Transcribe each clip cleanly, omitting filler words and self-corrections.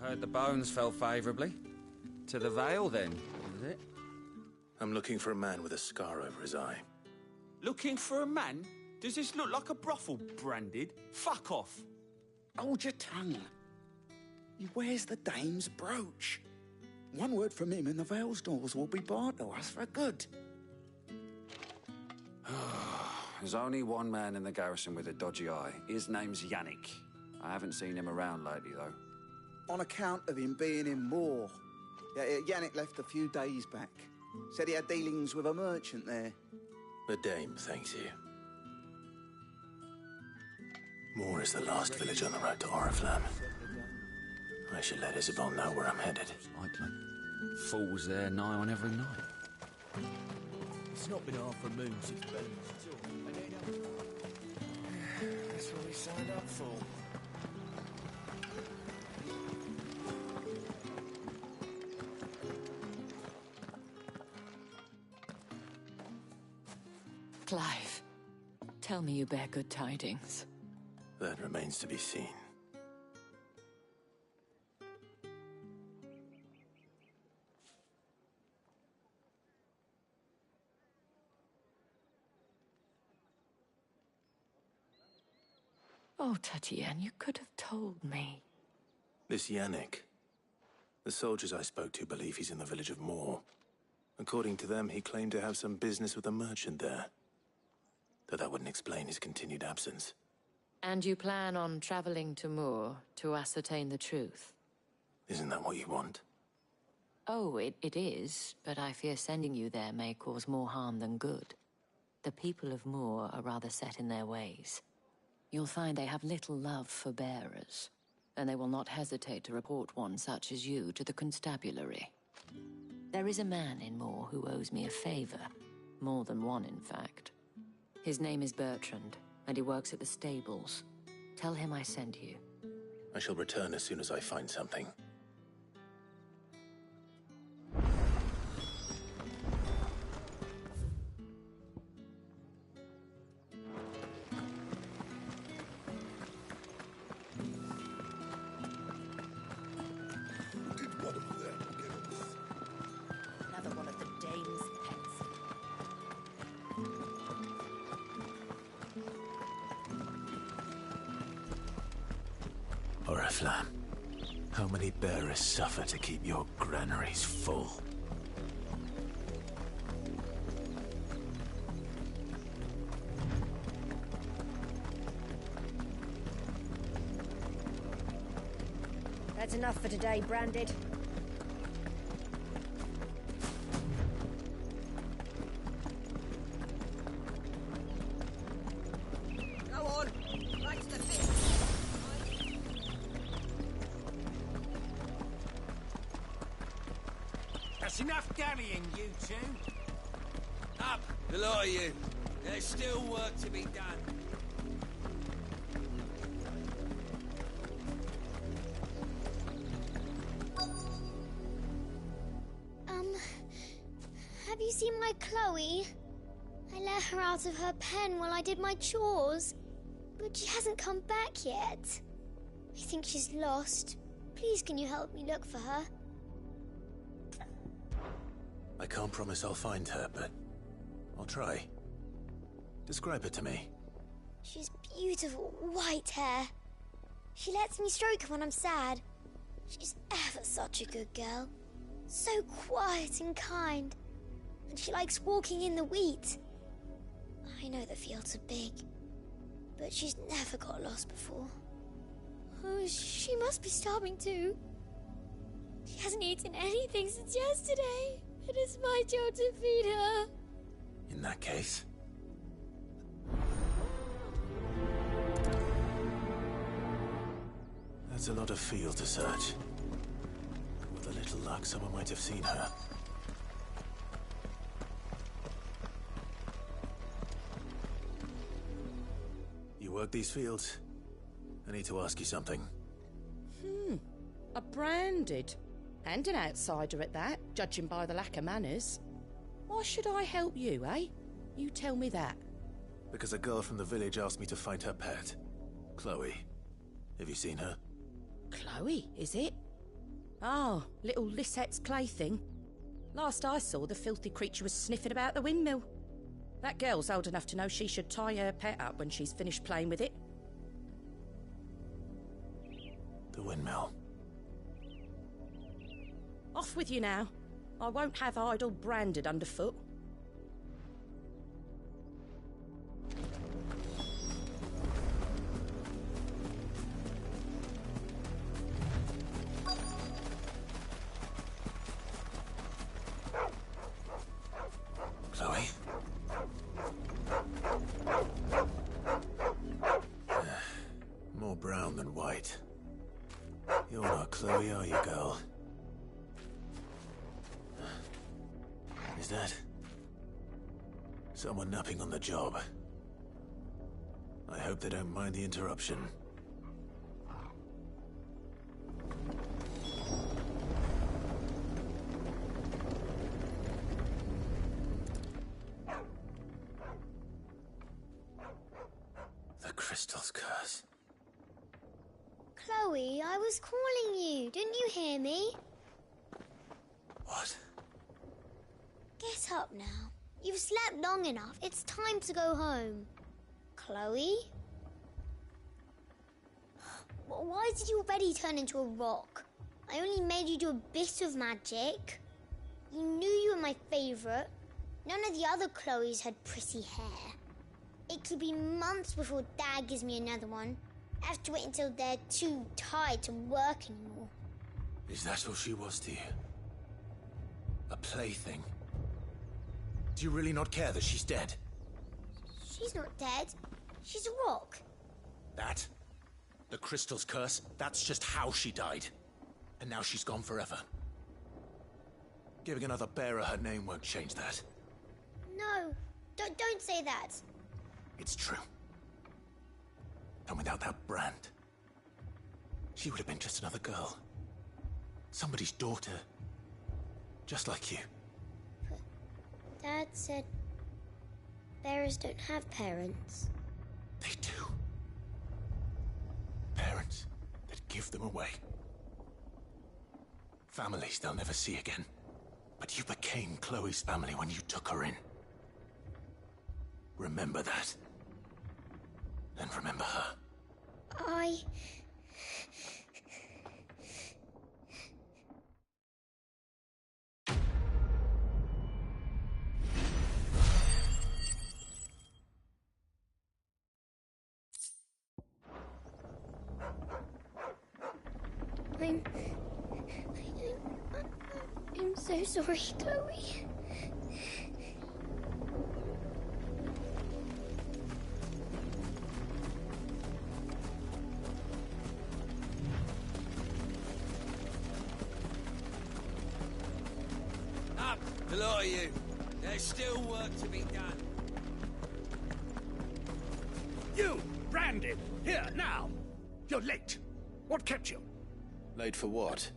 Heard the bones fell favourably. To the Vale, then, is it? I'm looking for a man with a scar over his eye. Looking for a man? Does this look like a brothel branded? Fuck off! Hold your tongue. He wears the dame's brooch. One word from him and the Vale's doors will be barred to us for good. There's only one man in the garrison with a dodgy eye. His name's Yannick. I haven't seen him around lately, though. On account of him being in Moor. Yeah, Yannick left a few days back. Said he had dealings with a merchant there. The dame thanks you. Moor is the last village on the road to Oriflamme. I should let Isabel know where I'm headed. Likely. Falls there nigh on every night. It's not been half a moon since Belling's tour. That's what we signed up for. Clive, tell me you bear good tidings. That remains to be seen. Oh, Tatiane, you could have told me. This Yannick. The soldiers I spoke to believe he's in the village of Moor. According to them, he claimed to have some business with a merchant there. Though that wouldn't explain his continued absence. And you plan on traveling to Moor to ascertain the truth? Isn't that what you want? Oh, it is, but I fear sending you there may cause more harm than good. The people of Moor are rather set in their ways. You'll find they have little love for bearers, and they will not hesitate to report one such as you to the constabulary. There is a man in Moor who owes me a favor. More than one, in fact. His name is Bertrand, and he works at the stables. Tell him I sent you. I shall return as soon as I find something. Another one of the dame's pets. Oriflamme, how many bearers suffer to keep your granaries full? That's enough for today, Branded. Go on, right to the finish. That's enough dallying, you two. Up, the lot of you. There's still work to be done. Have you seen my Chloe? I let her out of her pen while I did my chores, but she hasn't come back yet. I think she's lost. Please, can you help me look for her? I can't promise I'll find her, but I'll try. Describe her to me. She's beautiful white hair. She lets me stroke her when I'm sad. She's ever such a good girl. So quiet and kind. And she likes walking in the wheat. I know the fields are big, but she's never got lost before. Oh, she must be starving too. She hasn't eaten anything since yesterday. It is my job to feed her. In that case... That's a lot of field to search. With a little luck, someone might have seen her. You work these fields? I need to ask you something. A Branded. And an outsider at that, judging by the lack of manners. Why should I help you, eh? You tell me that. Because a girl from the village asked me to find her pet. Chloe. Have you seen her? Chloe, is it? Oh, little Lisette's plaything. Last I saw, the filthy creature was sniffing about the windmill. That girl's old enough to know she should tie her pet up when she's finished playing with it. The windmill. Off with you now. I won't have idle branded underfoot. Chloe? More brown than white. You're not Chloe, are you, girl? Is that someone napping on the job? I hope they don't mind the interruption. The crystal's curse. Chloe, I was calling you. Didn't you hear me? What? Get up now. You've slept long enough. It's time to go home. Chloe? Why did you already turn into a rock? I only made you do a bit of magic. You knew you were my favourite. None of the other Chloes had pretty hair. It could be months before Dad gives me another one. I have to wait until they're too tired to work anymore. Is that all she was to you? A plaything? Do you really not care that she's dead? She's not dead. She's a rock. That? The crystal's curse? That's just how she died. And now she's gone forever. Giving another bearer her name won't change that. No, don't say that. It's true. And without that brand, she would have been just another girl. Somebody's daughter. Just like you. But Dad said bearers don't have parents. They do. Parents that give them away. Families they'll never see again. But you became Chloe's family when you took her in. Remember that. And remember her. I'm so sorry, Chloe. Up, the lot of you. There's still work to be done. You, Brandon, here, now. You're late. What kept you? Late for what?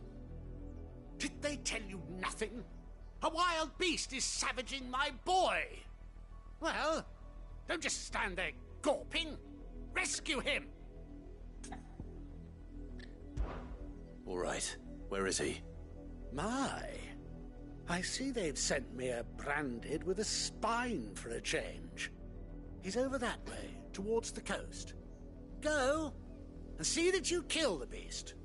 Did they tell you nothing? A wild beast is savaging my boy. Well, don't just stand there gawping. Rescue him. All right. Where is he? My, I see they've sent me a branded with a spine for a change. He's over that way, towards the coast. Go, and see that you kill the beast.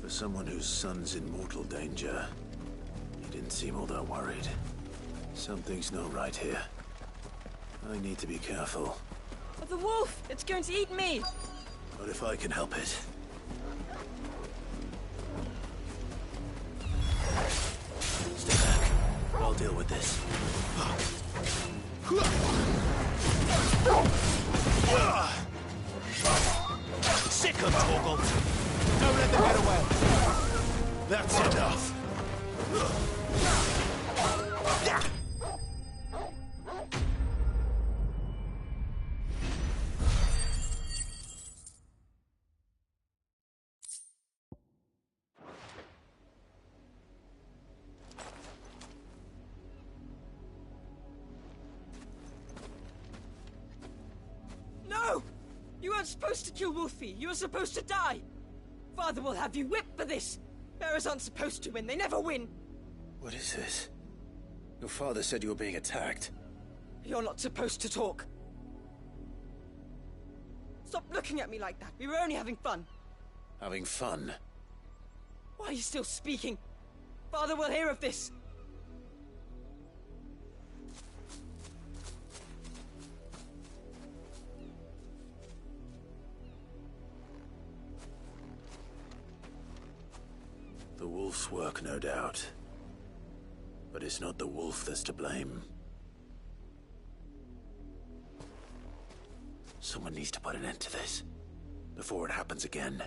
For someone whose son's in mortal danger, he didn't seem all that worried. Something's not right here. I need to be careful. Oh, the wolf! It's going to eat me! But if I can help it... Stay back. I'll deal with this. Sick of Torgal! Don't let them get away! That's enough! No! weren't supposed to kill Wolfie. You were supposed to die. Father will have you whipped for this. Bearers aren't supposed to win. They never win. What is this? Your father said you were being attacked. You're not supposed to talk. Stop looking at me like that. We were only having fun. Having fun? Why are you still speaking? Father will hear of this. The wolf's work, no doubt. But it's not the wolf that's to blame. Someone needs to put an end to this, before it happens again.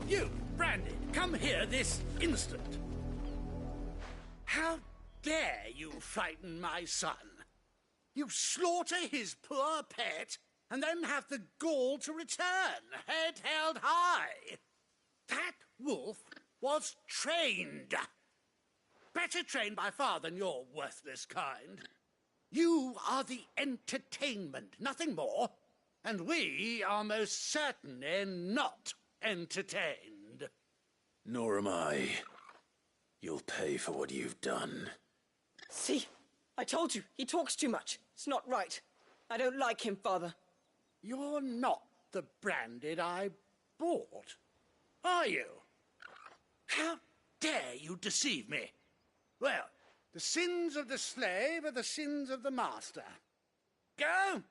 You, Branded, come here this instant. How dare you frighten my son? You slaughter his poor pet, and then have the gall to return, head held high. That wolf was trained. Better trained by far than your worthless kind. You are the entertainment, nothing more. And we are most certainly not entertained. Nor am I. You'll pay for what you've done. See? I told you. He talks too much. It's not right. I don't like him, Father. You're not the Branded I bought, are you? How dare you deceive me? Well, the sins of the slave are the sins of the master. Go!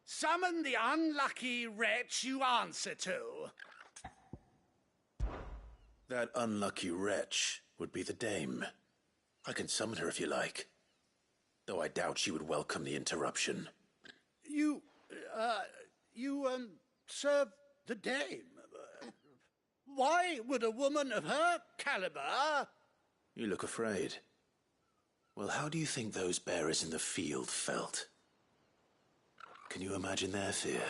Summon the unlucky wretch you answer to. That unlucky wretch would be the dame. I can summon her if you like. Though I doubt she would welcome the interruption. You serve the dame. Why would a woman of her caliber... You look afraid. Well, how do you think those bearers in the field felt? Can you imagine their fear?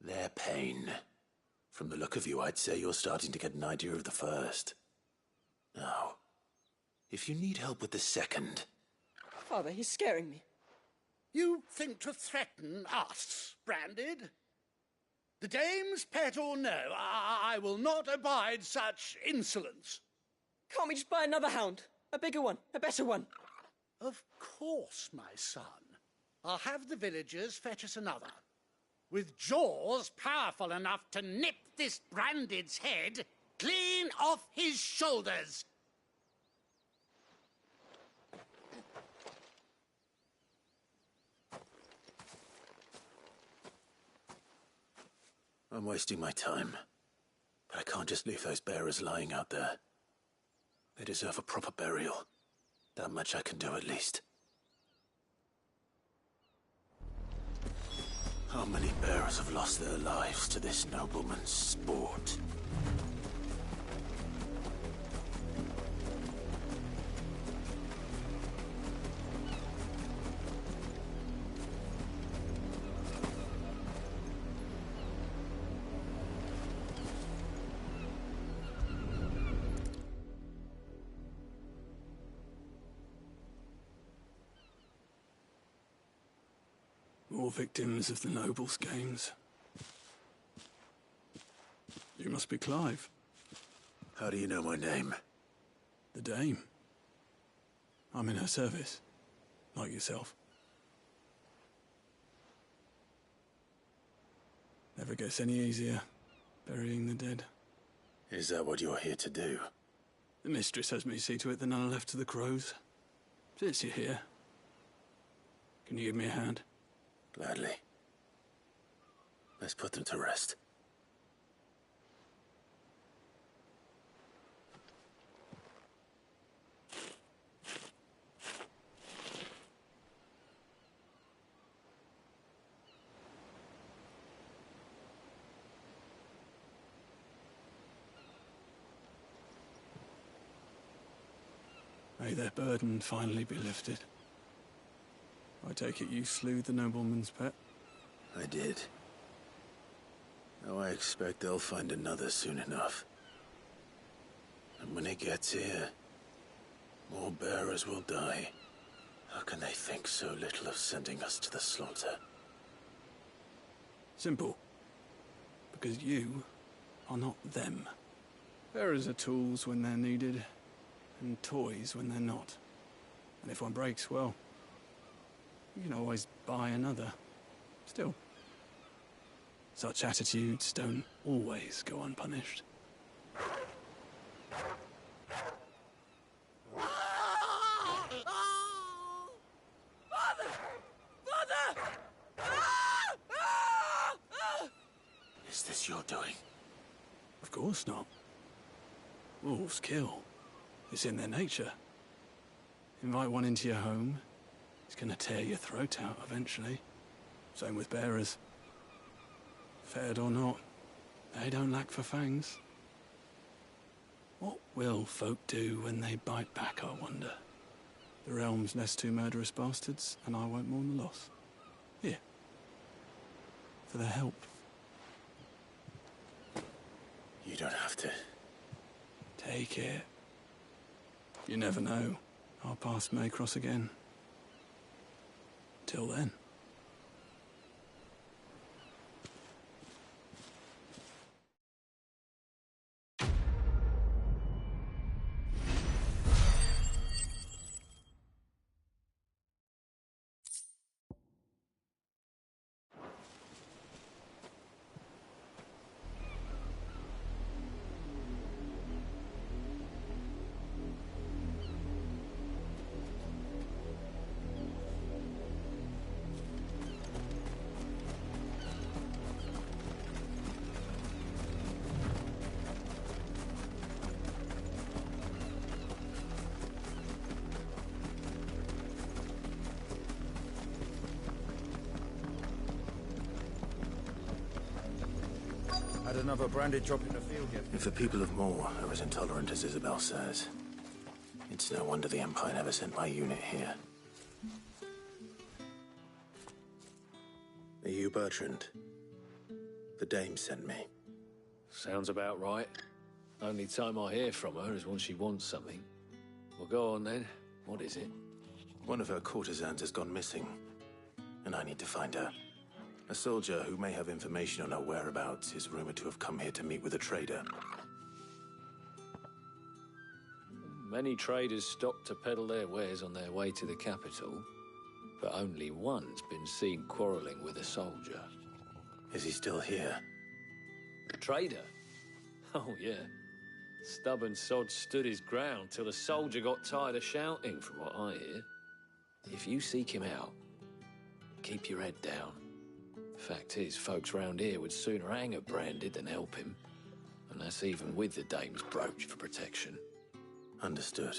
Their pain? From the look of you, I'd say you're starting to get an idea of the first. Now, if you need help with the second... Father, he's scaring me. You think to threaten us, Branded? The dame's pet or no, I will not abide such insolence. Can't we just buy another hound? A bigger one, a better one. Of course, my son. I'll have the villagers fetch us another. With jaws powerful enough to nip this Branded's head clean off his shoulders. I'm wasting my time. But I can't just leave those bearers lying out there. They deserve a proper burial. That much I can do at least. How many bearers have lost their lives to this nobleman's sport? More victims of the nobles' games. You must be Clive. How do you know my name? The Dame. I'm in her service, like yourself. Never gets any easier, burying the dead. Is that what you're here to do? The mistress has me see to it that none are left to the crows. Since you're here, can you give me a hand? Gladly. Let's put them to rest. May their burden finally be lifted. I take it you slew the nobleman's pet? I did. Now I expect they'll find another soon enough. And when it gets here, more bearers will die. How can they think so little of sending us to the slaughter? Simple. Because you are not them. Bearers are tools when they're needed, and toys when they're not. And if one breaks, well, you can always buy another. Still, such attitudes don't always go unpunished. Is this your doing? Of course not. Wolves kill. It's in their nature. Invite one into your home, he's gonna tear your throat out eventually. Same with bearers. Fed or not, they don't lack for fangs. What will folk do when they bite back, I wonder? The realm's less two murderous bastards, and I won't mourn the loss. Here. For their help. You don't have to. Take it. You never know. Our paths may cross again. Till then. Had another branded drop in the field yet? If the people of Moor are as intolerant as Isabel says, it's no wonder the Empire never sent my unit here. Are you Bertrand? The dame sent me. Sounds about right. Only time I hear from her is when she wants something. Well, go on then. What is it? One of her courtesans has gone missing, and I need to find her. A soldier who may have information on her whereabouts is rumored to have come here to meet with a trader. Many traders stop to peddle their wares on their way to the capital, but only one's been seen quarrelling with a soldier. Is he still here? Trader? Oh, yeah. Stubborn sod stood his ground till the soldier got tired of shouting, from what I hear. If you seek him out, keep your head down. Fact is, folks round here would sooner hang a branded than help him. And that's even with the dame's brooch for protection. Understood.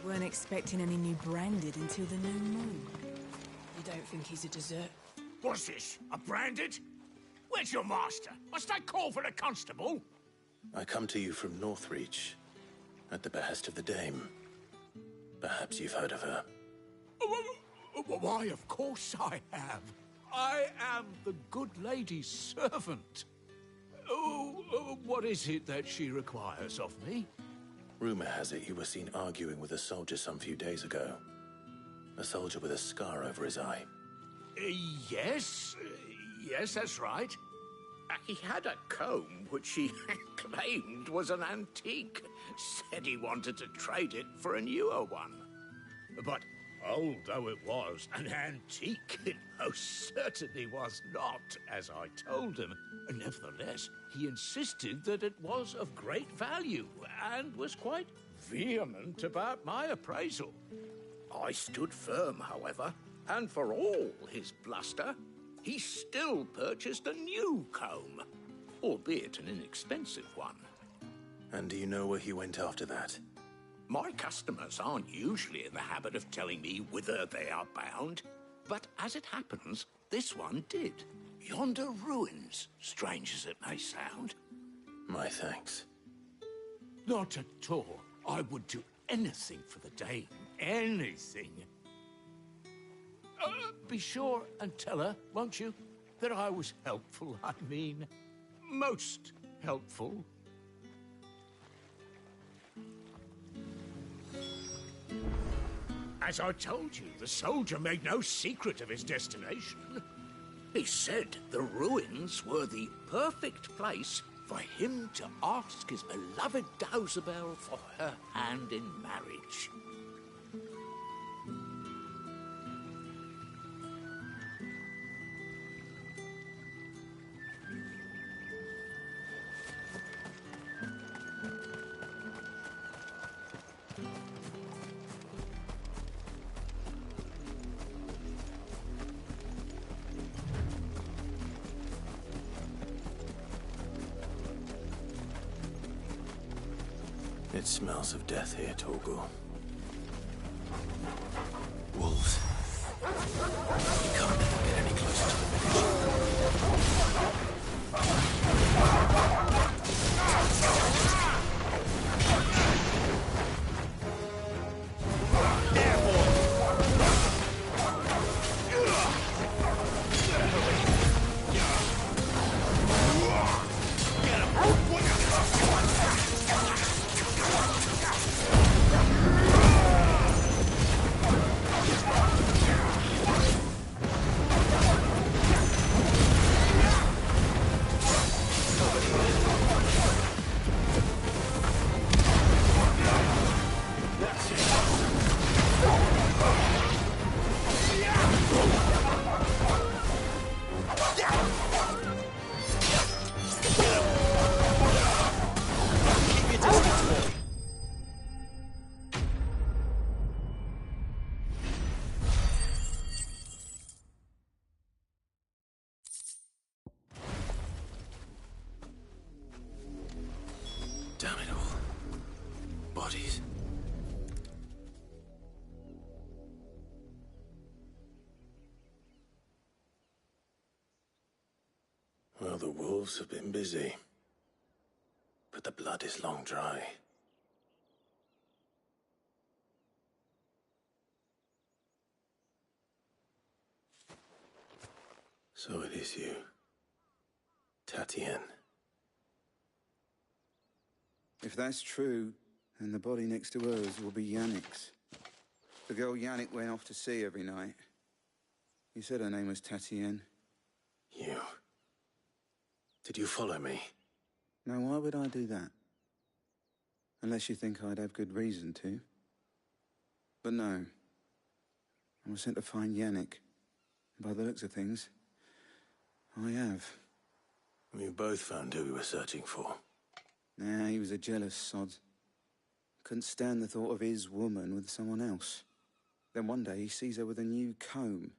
Weren't expecting any new branded until the new moon. You don't think he's a dessert? What's this? A branded? Where's your master? Must I call for a constable? I come to you from Northreach, at the behest of the dame. Perhaps you've heard of her. Why, of course I have. I am the good lady's servant. What is it that she requires of me? Rumor has it you were seen arguing with a soldier some few days ago. A soldier with a scar over his eye. Yes, that's right. He had a comb which he claimed was an antique. Said he wanted to trade it for a newer one. But old though it was, an antique it most certainly was not, as I told him. Nevertheless, he insisted that it was of great value and was quite vehement about my appraisal. I stood firm, however, and for all his bluster, he still purchased a new comb, albeit an inexpensive one. And do you know where he went after that? My customers aren't usually in the habit of telling me whither they are bound. But as it happens, this one did. Yonder ruins, strange as it may sound. My thanks. Not at all. I would do anything for the Dame. Anything. Be sure and tell her, won't you, that I was helpful. I mean, most helpful. As I told you, the soldier made no secret of his destination. He said the ruins were the perfect place for him to ask his beloved Dausabel for her hand in marriage. It smells of death here, Torgal. Wolves. We can't let them get any closer to the village. Damn it all. Bodies. Well, the wolves have been busy. But the blood is long dry. So it is you, Tatienne. If that's true, then the body next to hers will be Yannick's. The girl Yannick went off to see every night. You said her name was Tatienne. You. Did you follow me? Now, why would I do that? Unless you think I'd have good reason to. But no. I was sent to find Yannick. By the looks of things, I have. We both found who we were searching for. Nah, he was a jealous sod. Couldn't stand the thought of his woman with someone else. Then one day he sees her with a new comb.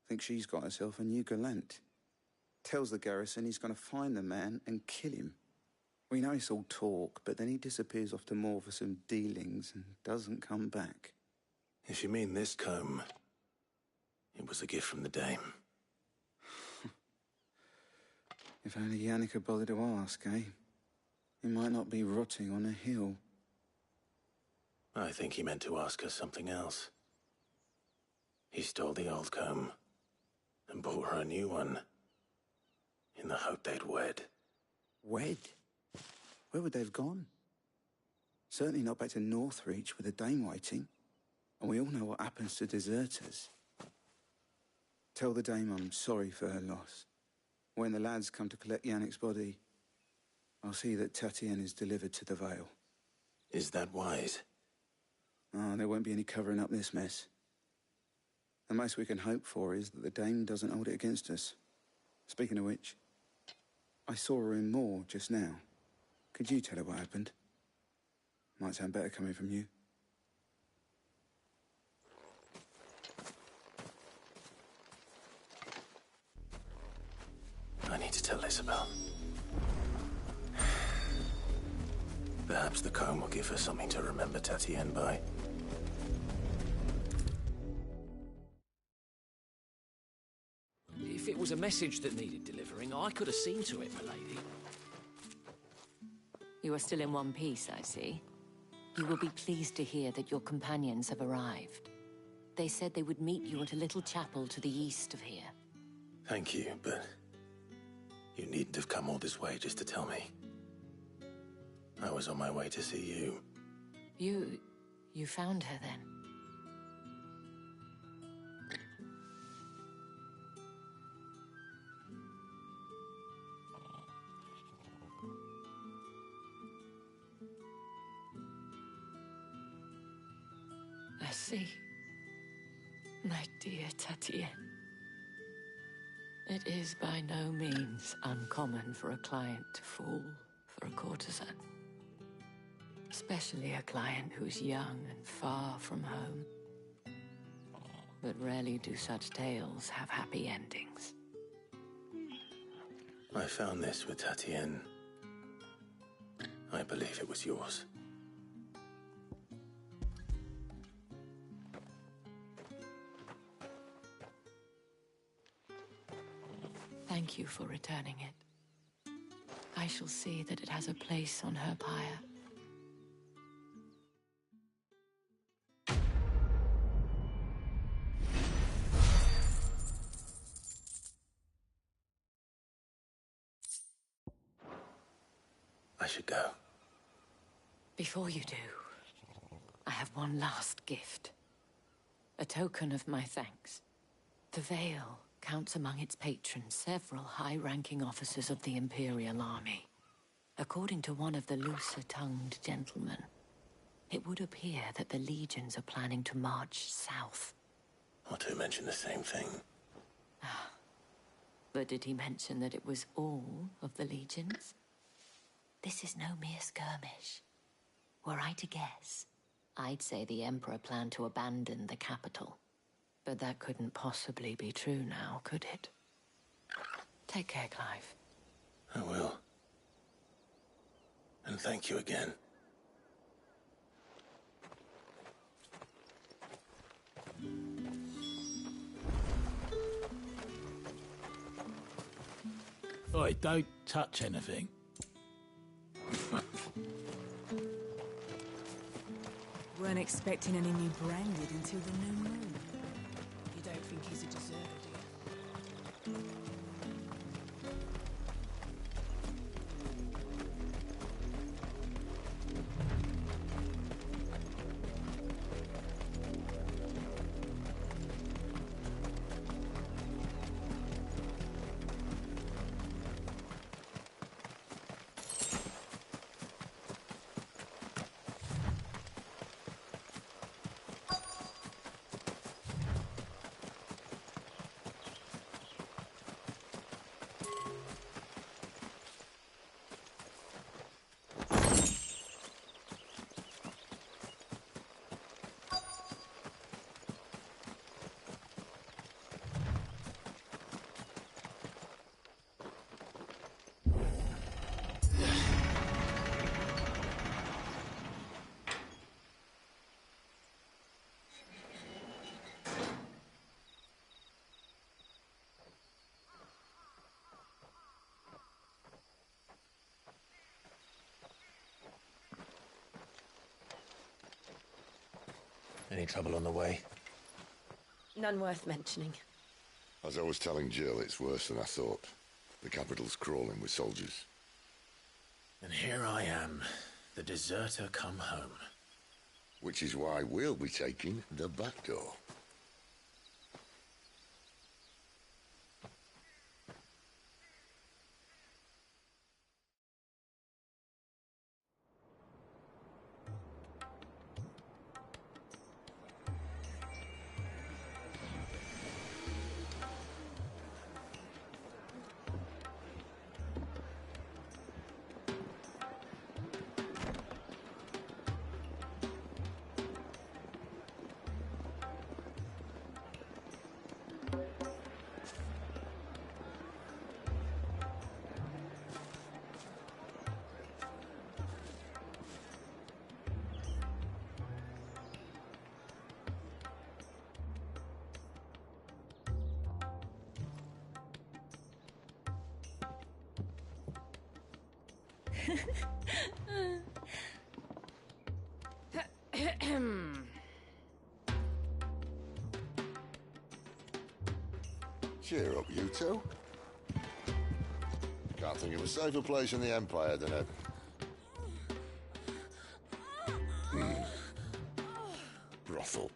Thinks she's got herself a new gallant. Tells the garrison he's going to find the man and kill him. We know it's all talk, but then he disappears off to Moor for some dealings and doesn't come back. If you mean this comb, it was a gift from the Dame. If only Yannick had bothered to ask, eh? He might not be rotting on a hill. I think he meant to ask her something else. He stole the old comb and bought her a new one in the hope they'd wed. Wed? Where would they have gone? Certainly not back to Northreach with a Dame waiting. And we all know what happens to deserters. Tell the Dame I'm sorry for her loss. When the lads come to collect Yannick's body, I'll see that Tatienne is delivered to the Vale. Is that wise? Oh, there won't be any covering up this mess. The most we can hope for is that the Dame doesn't hold it against us. Speaking of which, I saw her in Moor just now. Could you tell her what happened? Might sound better coming from you. I need to tell Isabel. Perhaps the comb will give her something to remember Tatienne by. it was a message that needed delivering, I could have seen to it, my lady. You are still in one piece, I see. You will be pleased to hear that your companions have arrived. They said they would meet you at a little chapel to the east of here. Thank you, but you needn't have come all this way just to tell me. I was on my way to see you. You found her then? I see. My dear Tatienne. It is by no means uncommon for a client to fall for a courtesan. Especially a client who's young and far from home. But rarely do such tales have happy endings. I found this with Tatienne. I believe it was yours. Thank you for returning it. I shall see that it has a place on her pyre. I should go. Before you do, I have one last gift. A token of my thanks. The Vale counts among its patrons several high-ranking officers of the Imperial Army. According to one of the looser-tongued gentlemen, it would appear that the legions are planning to march south. Or to mention the same thing. But did he mention that it was all of the legions? This is no mere skirmish. Were I to guess, I'd say the Emperor planned to abandon the capital. But that couldn't possibly be true now, could it? Take care, Clive. I will. And thank you again. Oi, don't touch anything. Weren't expecting any new branded until the new moon. You don't think he's a deserter, do you? Any trouble on the way? None worth mentioning. As I was telling Jill, it's worse than I thought. The capital's crawling with soldiers. And here I am, the deserter come home. Which is why we'll be taking the back door. Cheer up, you two. Can't think of a safer place in the Empire than it. Brothel.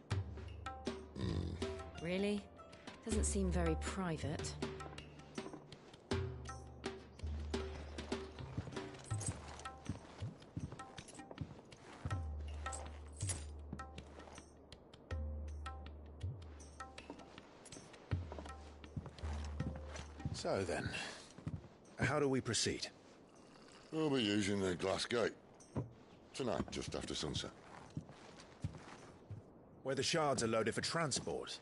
Really? Doesn't seem very private. So then, how do we proceed? We'll be using the glass gate. Tonight, just after sunset. Where the shards are loaded for transport.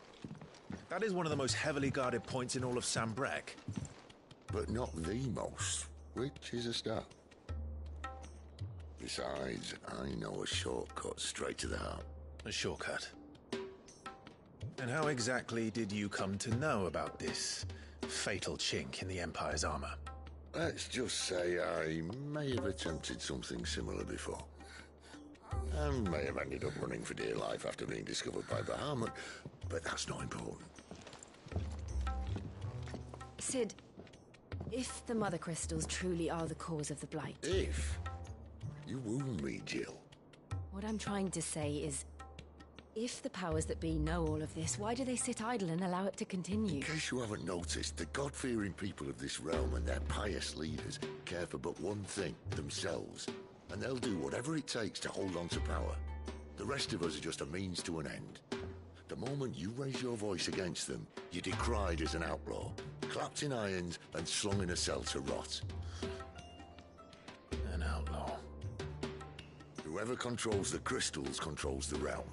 That is one of the most heavily guarded points in all of Sambrek. But not the most, which is a start. Besides, I know a shortcut straight to the heart. A shortcut? And how exactly did you come to know about this fatal chink in the Empire's armor? Let's just say I may have attempted something similar before. And may have ended up running for dear life after being discovered by Bahamut, but that's not important. Sid, if the Mother Crystals truly are the cause of the Blight... If? You wound me, Jill. What I'm trying to say is, if the powers that be know all of this, why do they sit idle and allow it to continue? In case you haven't noticed, the God-fearing people of this realm and their pious leaders care for but one thing, themselves. And they'll do whatever it takes to hold on to power. The rest of us are just a means to an end. The moment you raise your voice against them, you're decried as an outlaw, clapped in irons and slung in a cell to rot. An outlaw. Whoever controls the crystals controls the realm.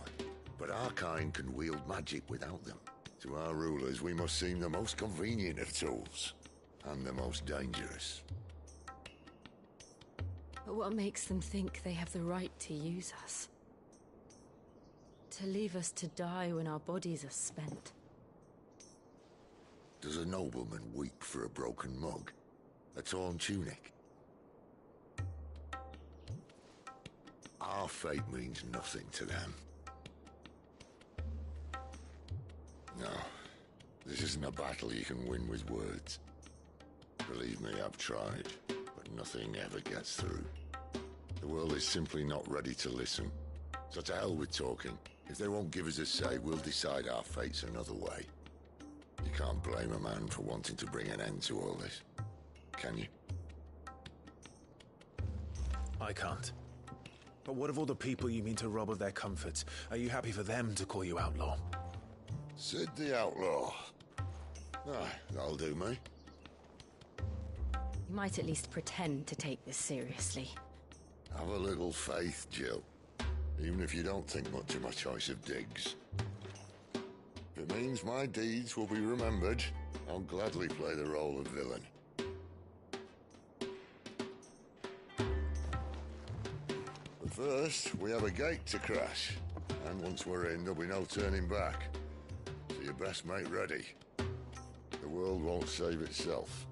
But our kind can wield magic without them. To our rulers, we must seem the most convenient of tools. And the most dangerous. But what makes them think they have the right to use us? To leave us to die when our bodies are spent? Does a nobleman weep for a broken mug? A torn tunic? Our fate means nothing to them. No, this isn't a battle you can win with words. Believe me, I've tried, but nothing ever gets through. The world is simply not ready to listen. So to hell with talking. If they won't give us a say, we'll decide our fates another way. You can't blame a man for wanting to bring an end to all this, can you? I can't. But what of all the people you mean to rob of their comforts? Are you happy for them to call you outlaw? Sid the Outlaw. Ah, that'll do me. You might at least pretend to take this seriously. Have a little faith, Jill. Even if you don't think much of my choice of digs. If it means my deeds will be remembered, I'll gladly play the role of villain. But first, we have a gate to crash. And once we're in, there'll be no turning back. So you best make ready. The world won't save itself.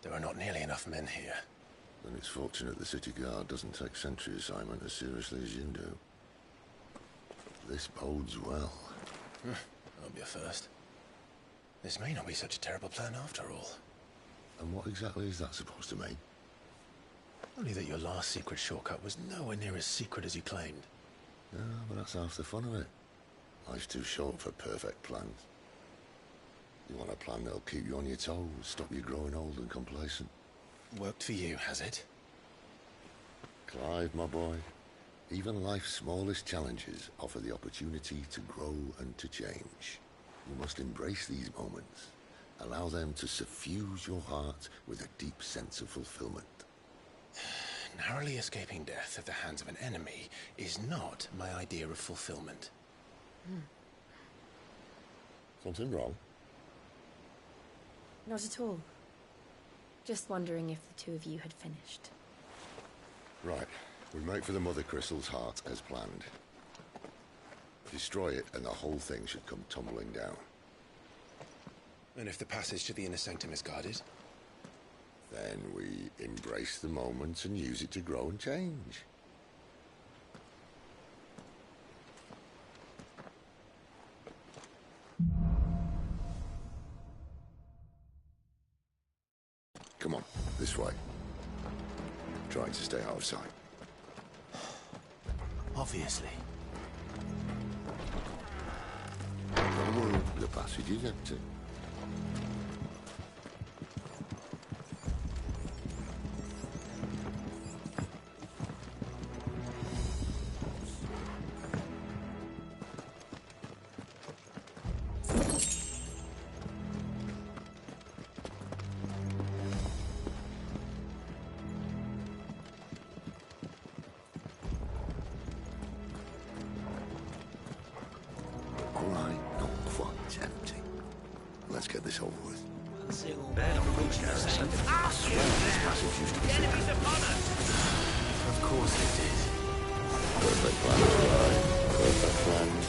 There are not nearly enough men here. Then it's fortunate the city guard doesn't take sentry assignment as seriously as you do. This bodes well. That'll be a first. This may not be such a terrible plan after all. And what exactly is that supposed to mean? Only that your last secret shortcut was nowhere near as secret as you claimed. Yeah, but that's half the fun of it. Life's too short for perfect plans. You want a plan that'll keep you on your toes, stop you growing old and complacent. Worked for you, has it? Clive, my boy, even life's smallest challenges offer the opportunity to grow and to change. You must embrace these moments. Allow them to suffuse your heart with a deep sense of fulfillment. Narrowly escaping death at the hands of an enemy is not my idea of fulfillment. Something wrong? Not at all. Just wondering if the two of you had finished. Right. We make for the Mother Crystal's heart as planned. Destroy it and the whole thing should come tumbling down. And if the passage to the inner sanctum is guarded? Then we embrace the moment and use it to grow and change. Come on, this way. Trying to stay out of sight. Obviously. Don't worry, the passage is empty. Let's get this over with. Of course it did. Perfect plans, right? Perfect plans.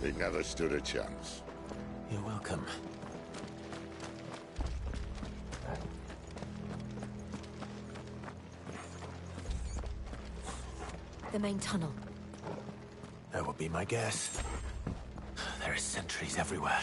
He never stood a chance. You're welcome. The main tunnel. That would be my guess. There are sentries everywhere.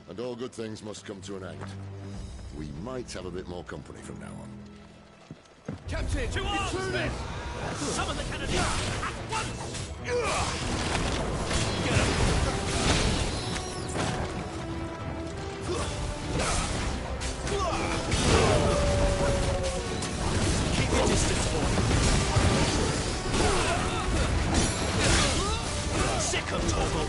And all good things must come to an end. We might have a bit more company from now on. Captain! To arms, men! Summon the Canadian at once! Get him! Keep your distance, boy. Sick of Torgal!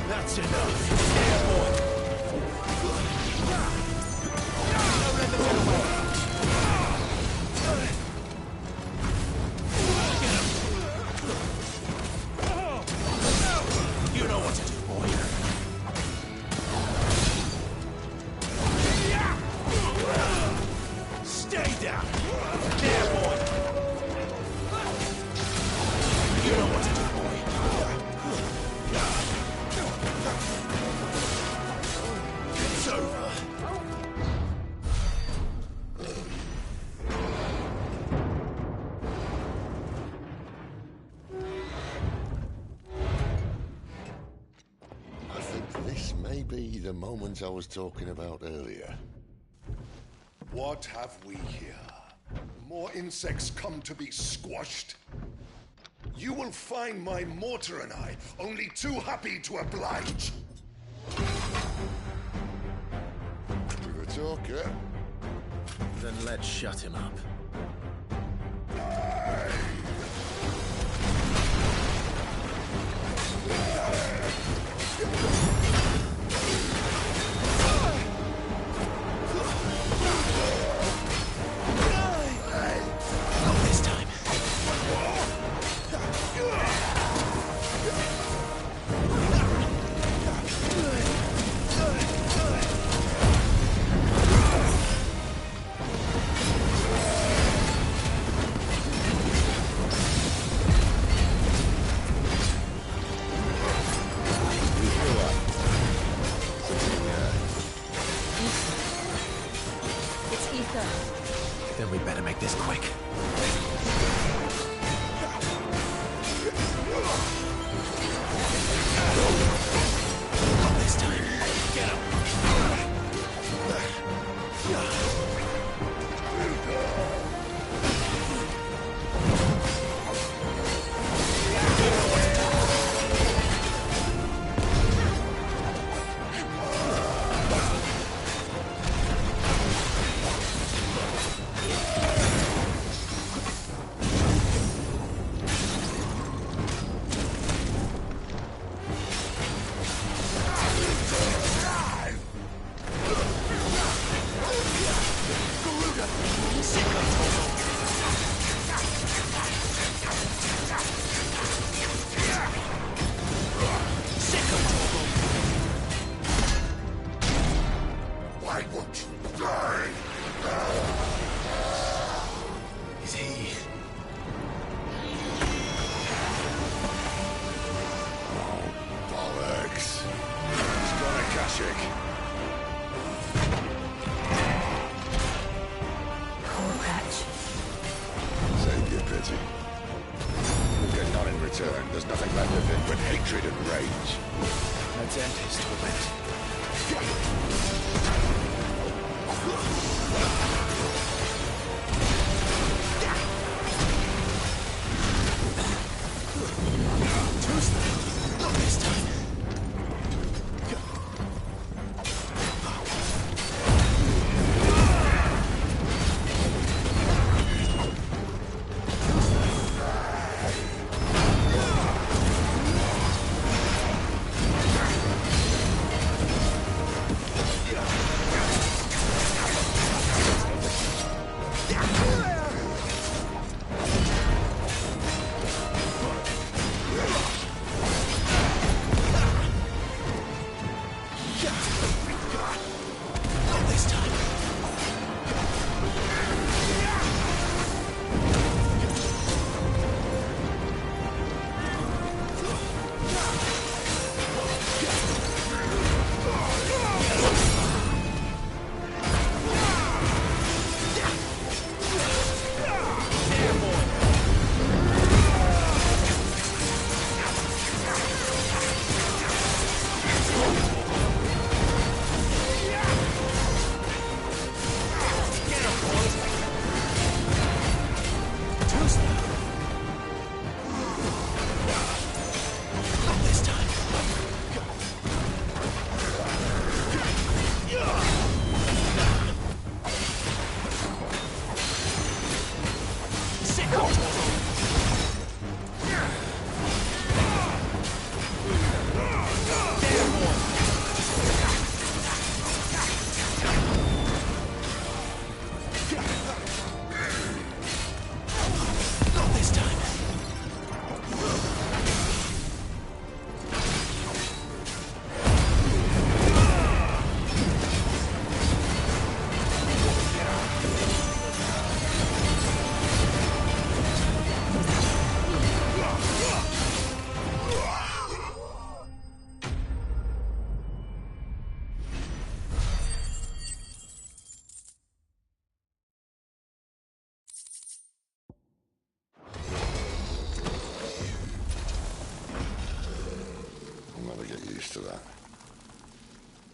That's it. Maybe the moment I was talking about earlier. What have we here? More insects come to be squashed? You will find my mortar and I only too happy to oblige. With a talker? Then let's shut him up. Not this time. It's Ether. Then we better make this quick. Not this time. Get him. Why won't you die? Is he? Bollocks. He's got a Kashik. Poor Patch. Save your pity. We'll get none in return. There's nothing left of him but hatred and rage. Let's end his torment. Not this time.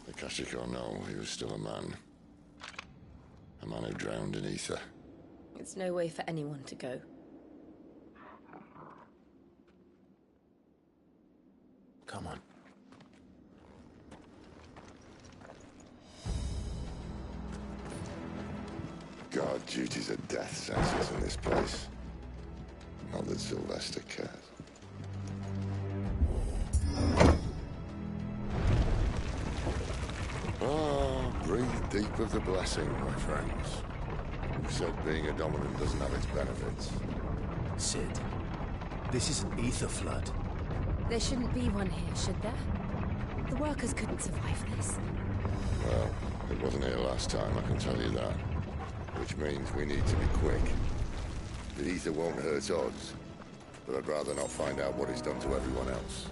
Akashic or no, he was still a man. A man who drowned in ether. It's no way for anyone to go. Come on. Guard duties are death sentences in this place. Not that Sylvester cares. Breathe deep of the blessing, my friends. You said being a dominant doesn't have its benefits. Sid, this is an ether flood. There shouldn't be one here, should there? The workers couldn't survive this. Well, it wasn't here last time, I can tell you that. Which means we need to be quick. The ether won't hurt odds, but I'd rather not find out what it's done to everyone else.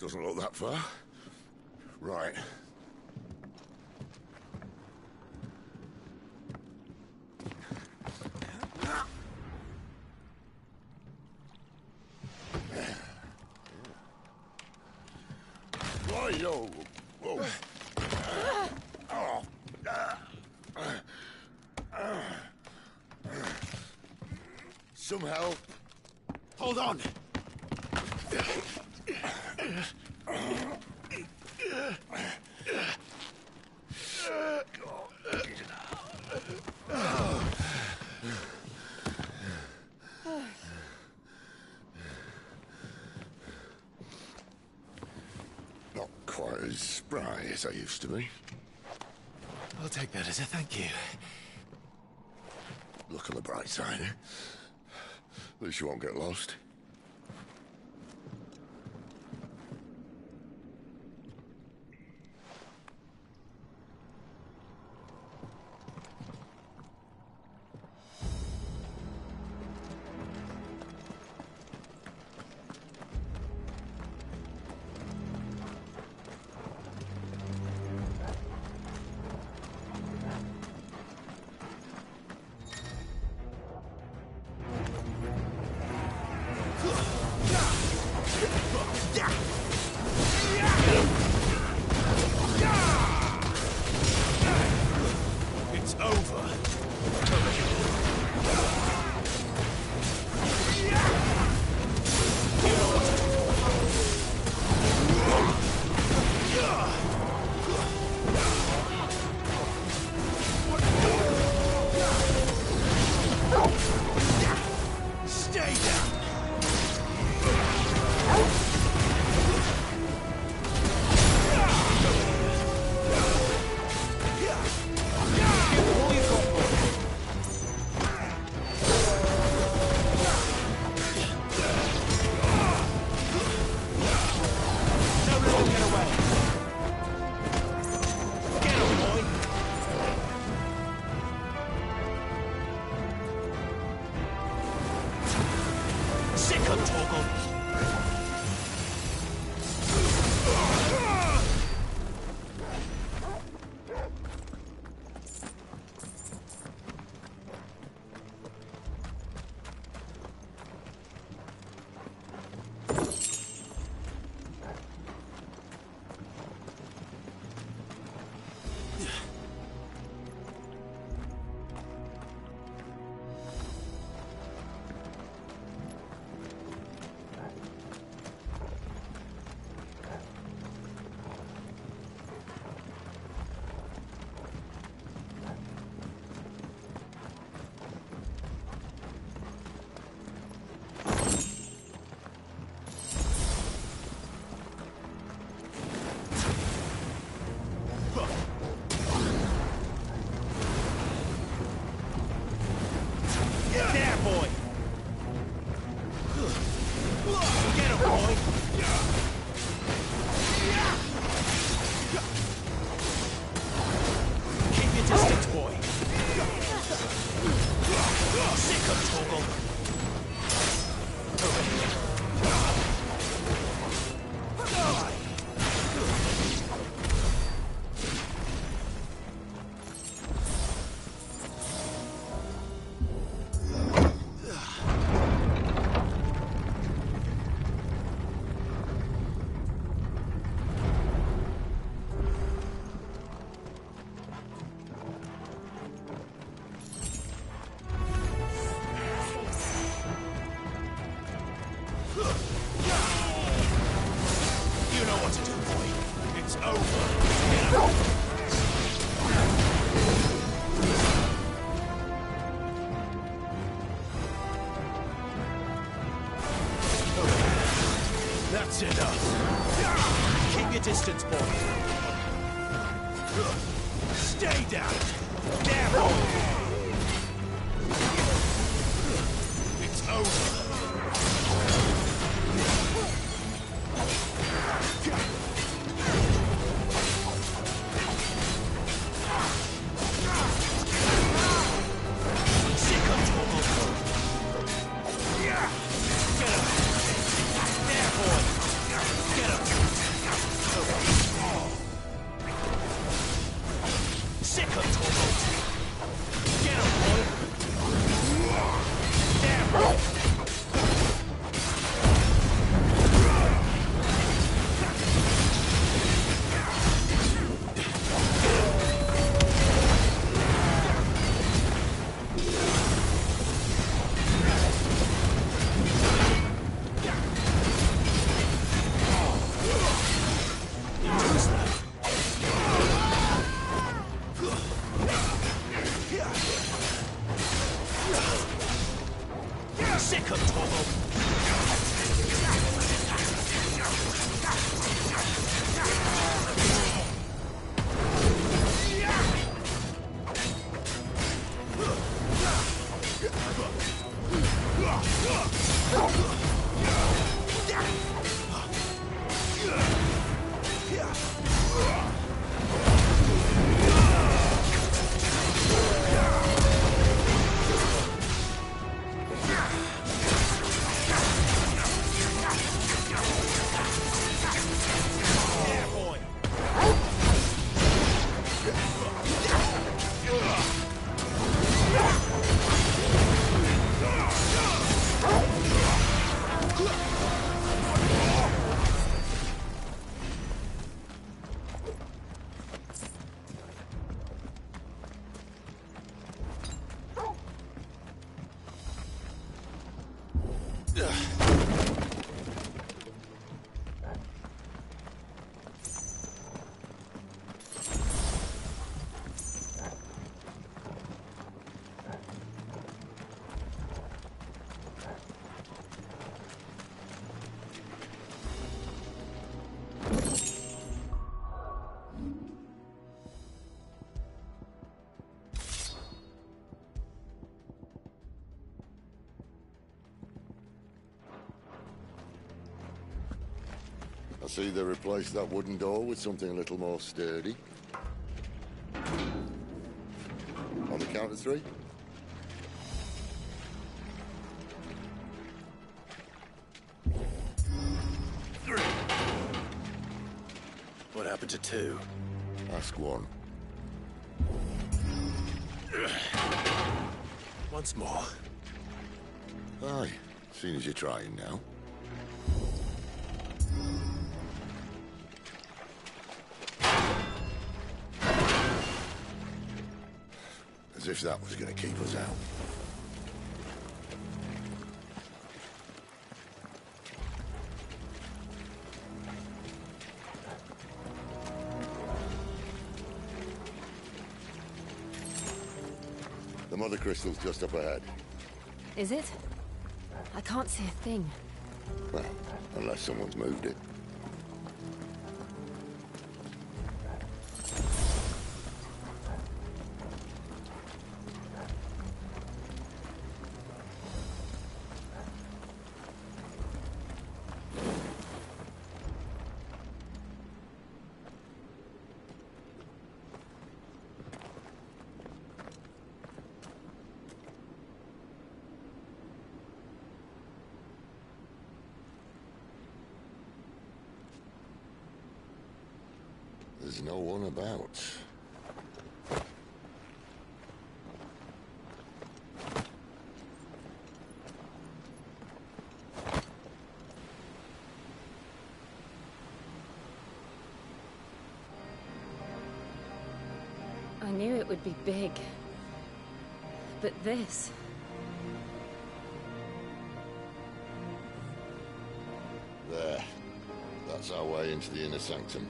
Doesn't look that far. Right. Whoa. Whoa. Some help. Hold on. Not quite as spry as I used to be. I'll take that as a thank you. Look on the bright side, eh? At least you won't get lost. Torgal. That's enough. Keep your distance, boy. Stay down. There, boy. It's over. I see they replaced that wooden door with something a little more sturdy. On the count of three. happen to two. Ask one. Once more. Aye, seeing as you're trying now. As if that was going to keep us out. The mother crystal's just up ahead. Is it? I can't see a thing. Well, unless someone's moved it. There's no one about. I knew it would be big. But this... There. That's our way into the inner sanctum.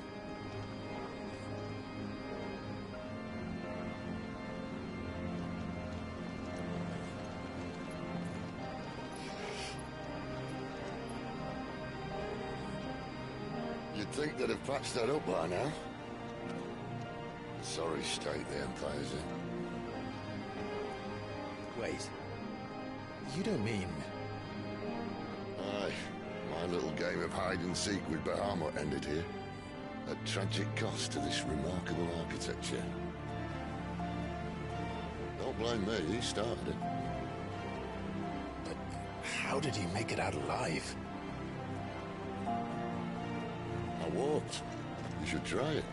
You'd think they'd have patched that up by now. Sorry state the Empire's in. Wait. You don't mean... Aye. My little game of hide-and-seek with Bahamut ended here. At tragic cost to this remarkable architecture. Don't blame me, he started it. But how did he make it out alive? I walked. You should try it.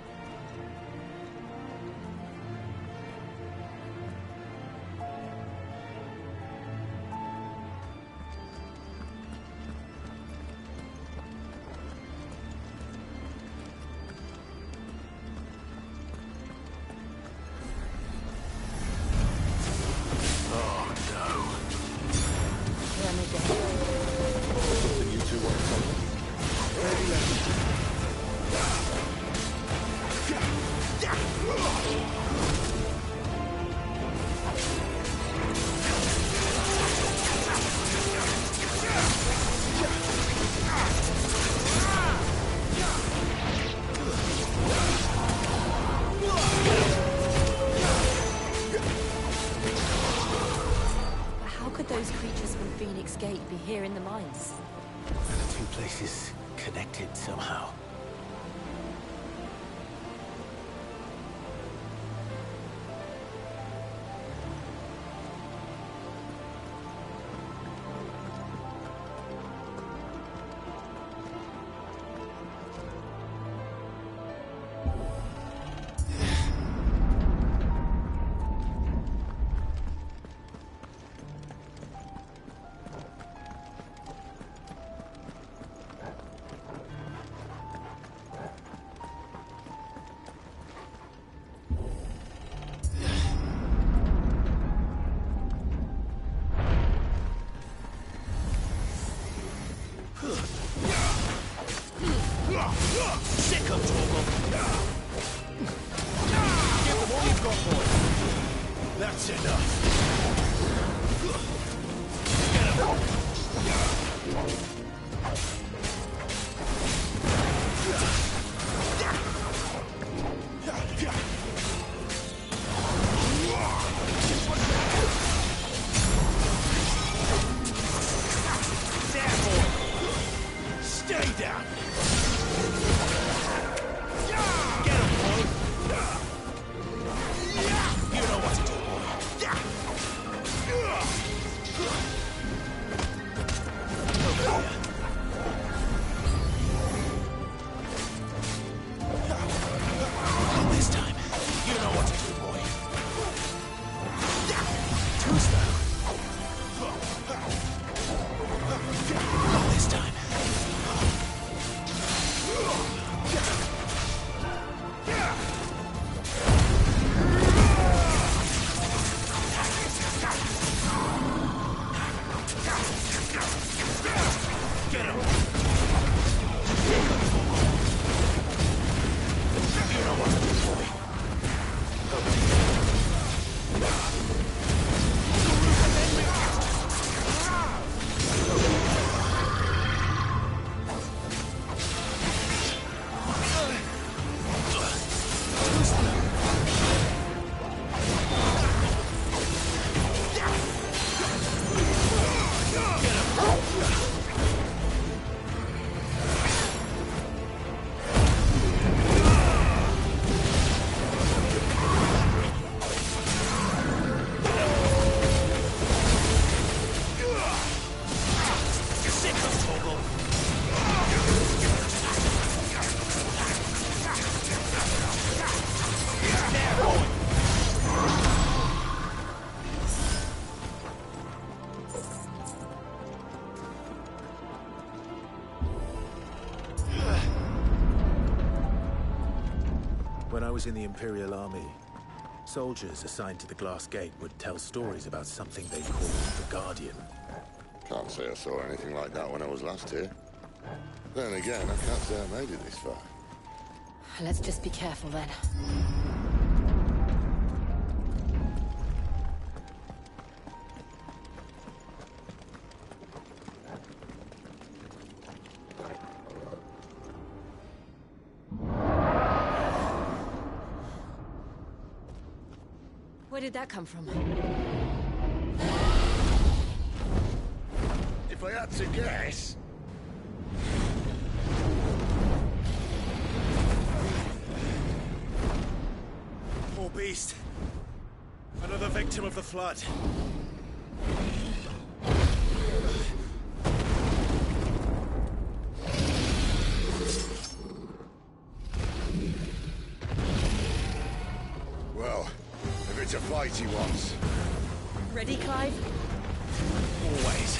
Something you two want to tell me? How could those creatures from Phoenix Gate be here in the mines? Are the two places connected somehow? Sick of Torgal! Give them all you've got, boy! That's enough! Get him! There, boy! Stay down! Get him, boy! You know what to do, boy. Over here. When I was in the Imperial Army, soldiers assigned to the Glass Gate would tell stories about something they called the Guardian. Can't say I saw anything like that when I was last here. Then again, I can't say I made it this far. Let's just be careful then. Where did that come from? If I had to guess... Poor beast. Another victim of the flood. Well, if it's a fight he wants. Ready, Clive? Always.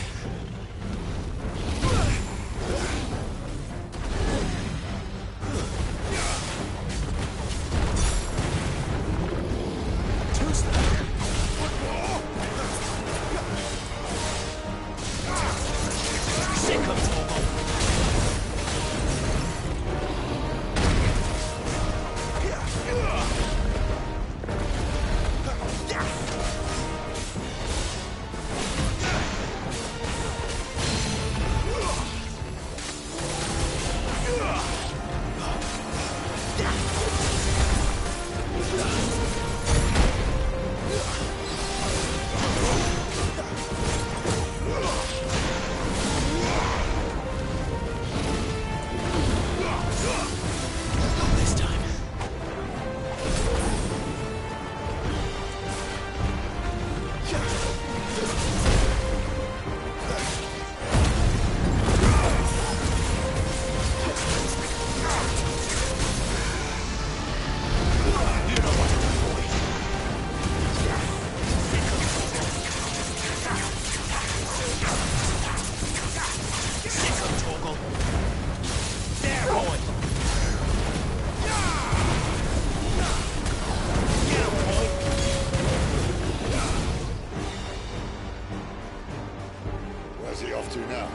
Where's he off to now?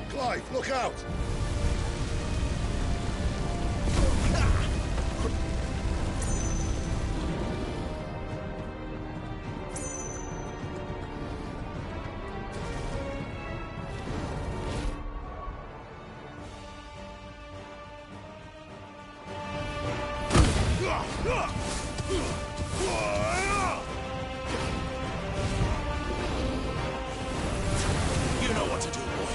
Clive, look out! You know what to do, boy.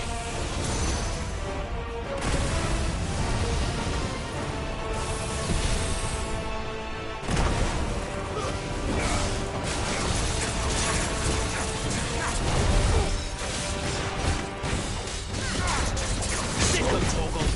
Sick of Torgal.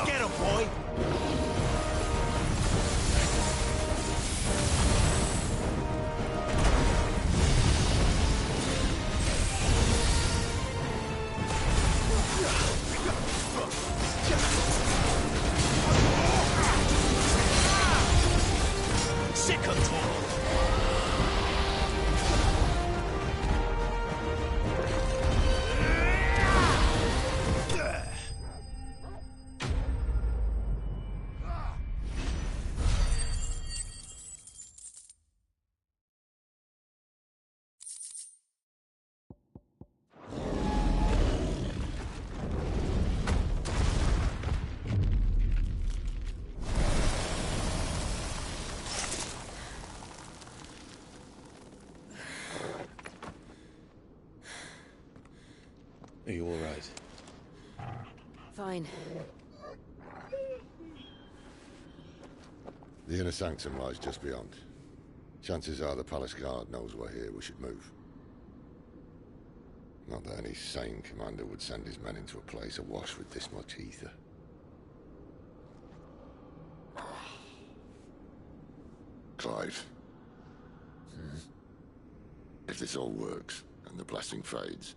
Get him, boy! Sick of talk! Are you all right? Fine. The inner sanctum lies just beyond. Chances are the palace guard knows we're here. We should move. Not that any sane commander would send his men into a place awash with this much ether. Clive. If this all works, and the blessing fades,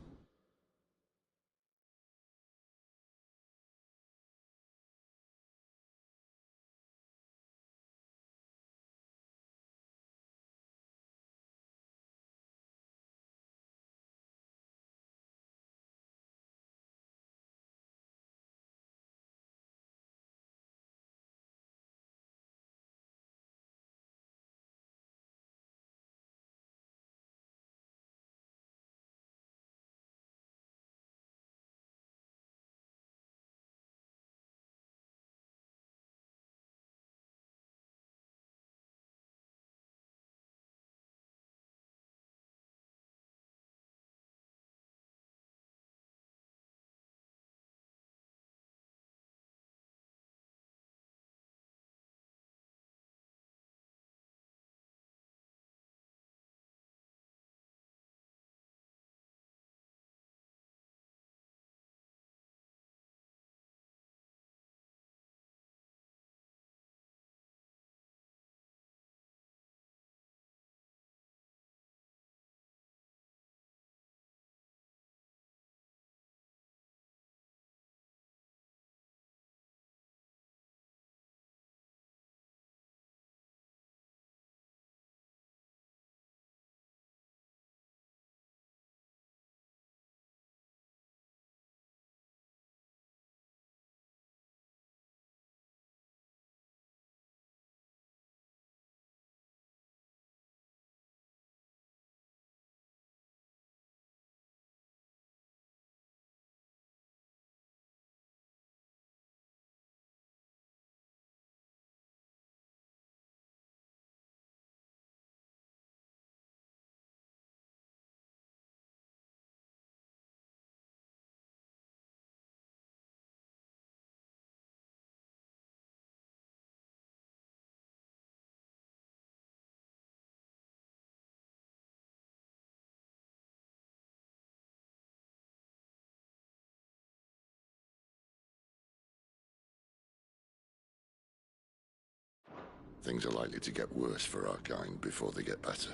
things are likely to get worse for our kind before they get better.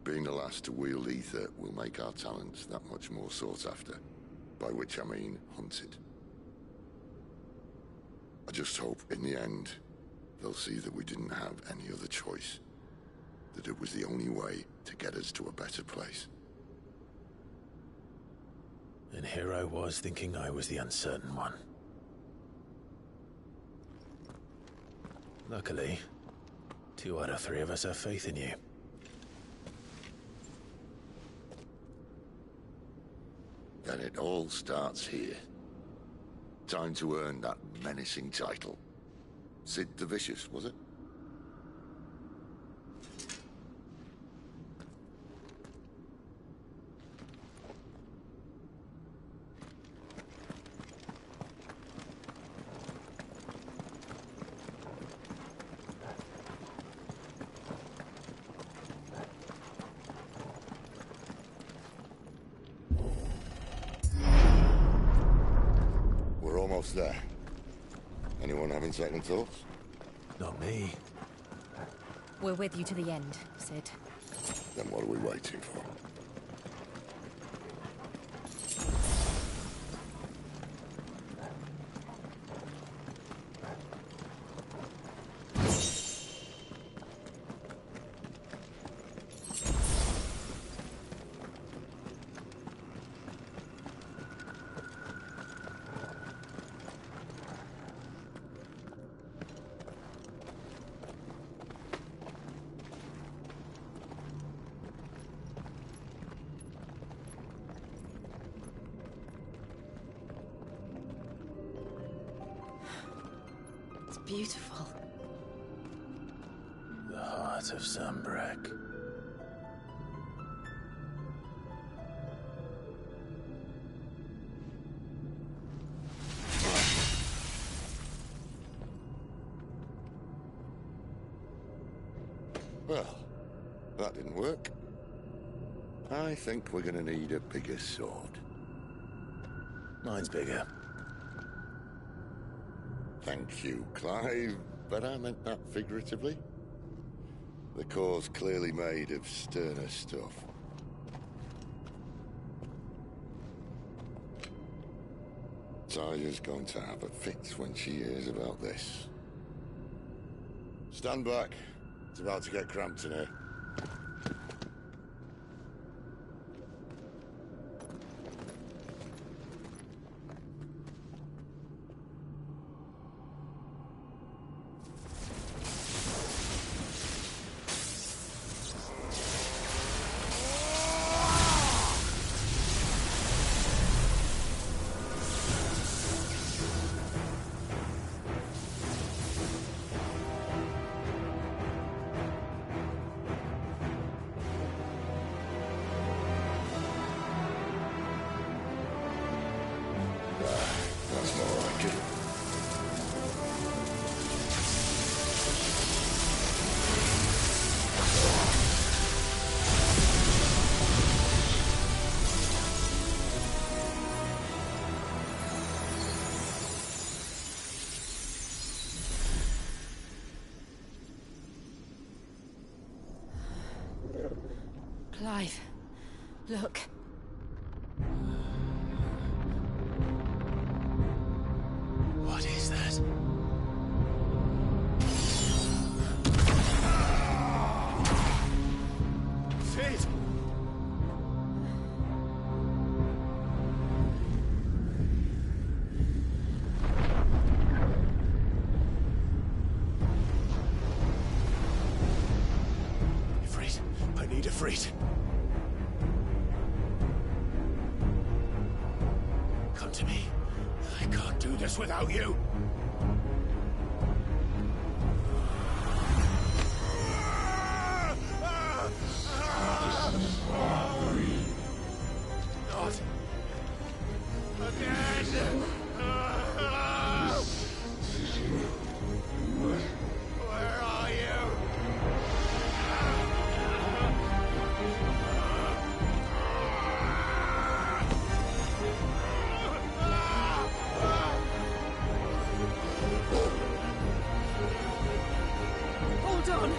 Being the last to wield ether will make our talents that much more sought after. By which I mean hunted. I just hope, in the end, they'll see that we didn't have any other choice. That it was the only way to get us to a better place. And here I was thinking I was the uncertain one. Luckily, 2 out of 3 of us have faith in you. then it all starts here. Time to earn that menacing title. Sid the Vicious, was it? We're almost there. Anyone having second thoughts? Not me. We're with you to the end, Sid. Then what are we waiting for? It's beautiful. The heart of Sambrek. Well, that didn't work. I think we're gonna need a bigger sword. Mine's bigger. Thank you, Clive, but I meant that figuratively. The core's clearly made of sterner stuff. Tyler's going to have a fit when she hears about this. Stand back. It's about to get cramped in here. That's more like it. Clive, look. What is that? Sid! Ifrit, I need Ifrit. Come to me. I can't do this without you. Not again. Where are you? Hold on!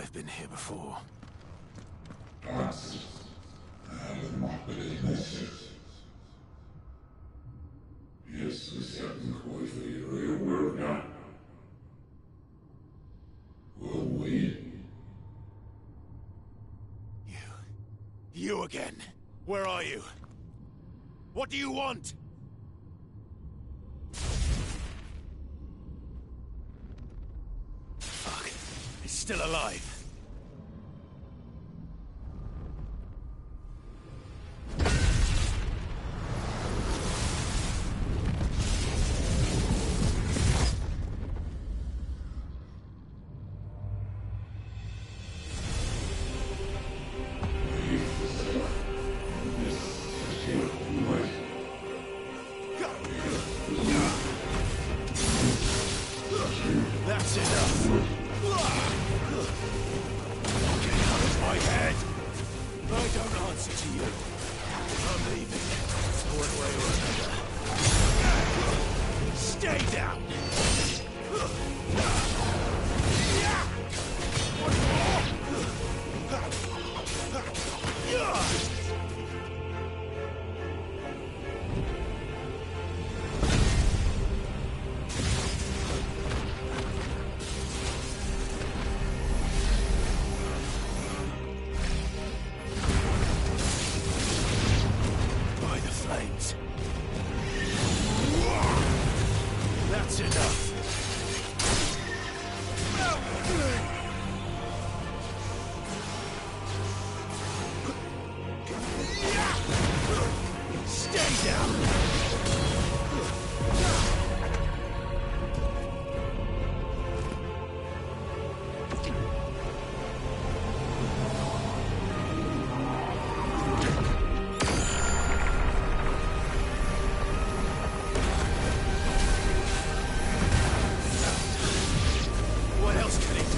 I've been here before. You again. Where are you? What do you want? Fuck. It's still alive. That's enough. Get out of my head. I don't answer to you. I'm leaving. One way or another. Stay down. By the flames. That's enough. Stay down. What else can he do?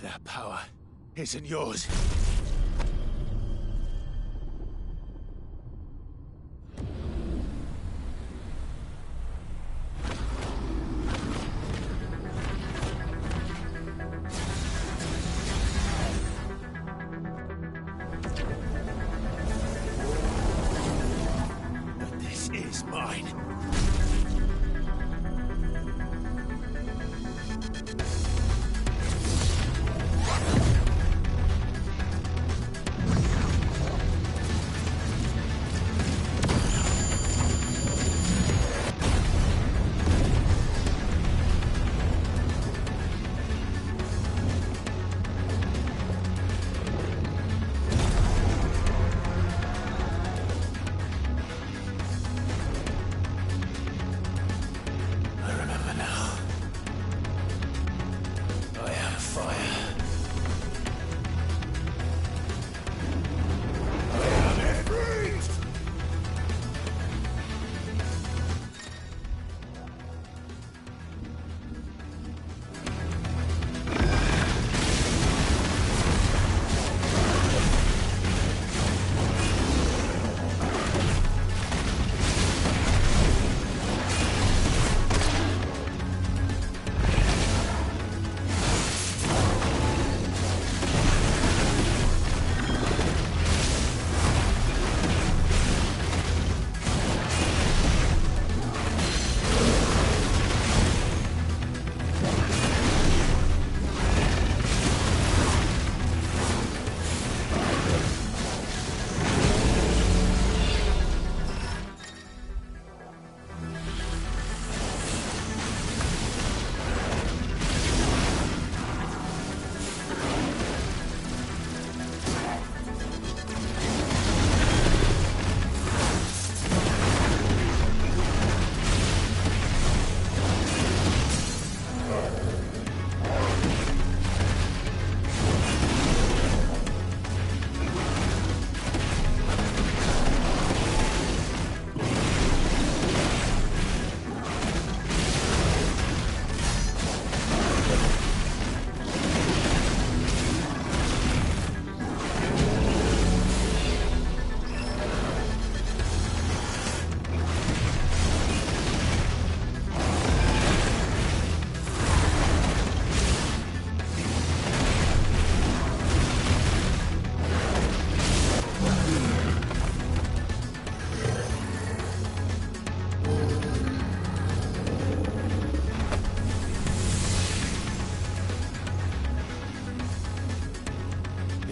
That power isn't yours. But this is mine.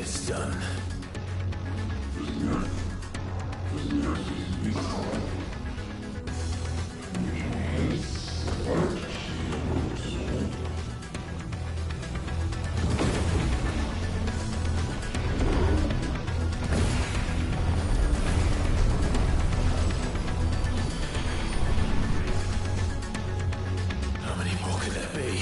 It's done. How many more could there be?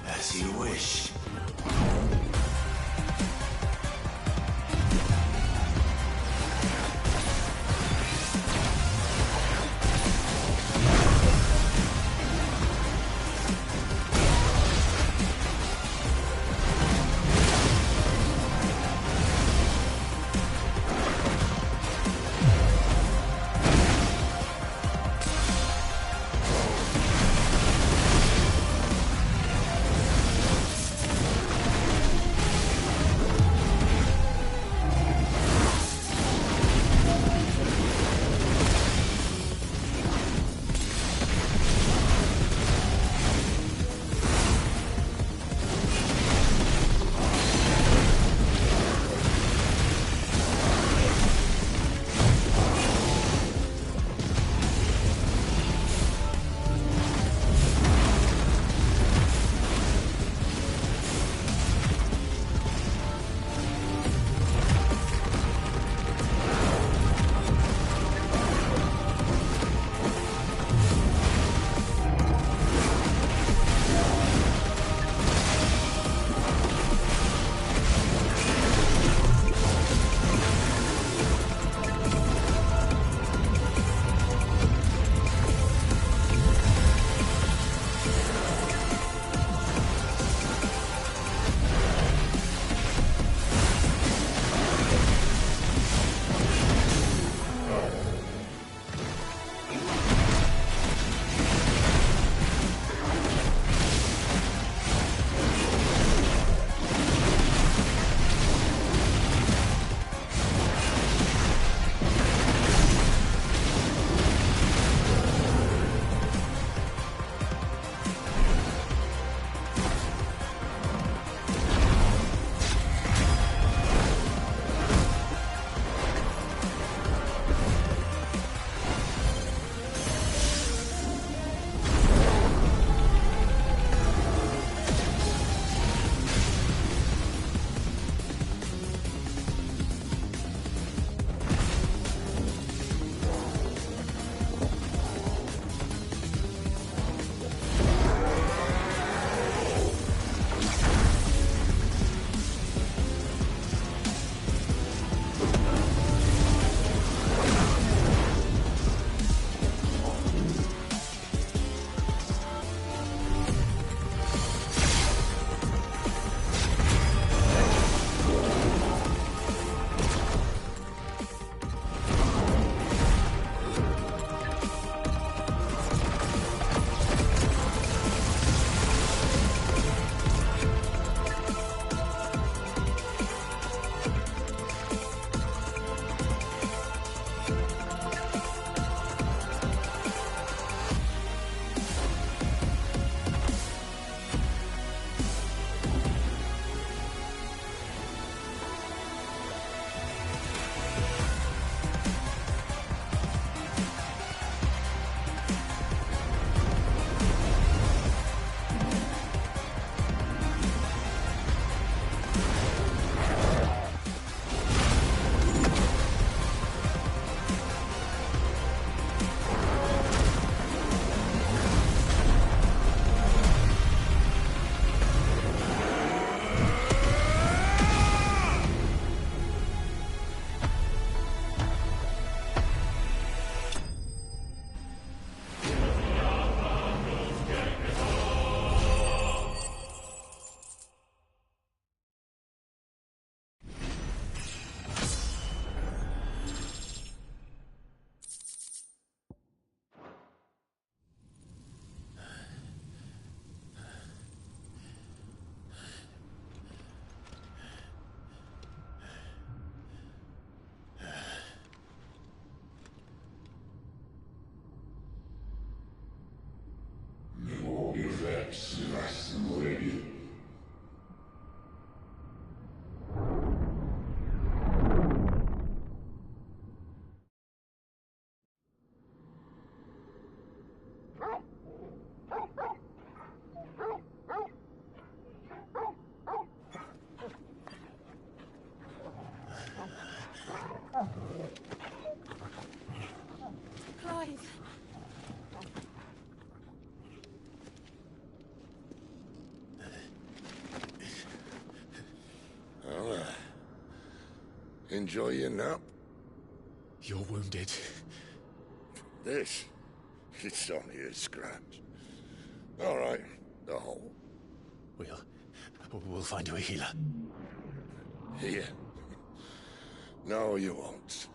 As you wish. Enjoy your nap? You're wounded. This? It's only a scratch. All right, the hole. We'll find you a healer. Here? No, you won't.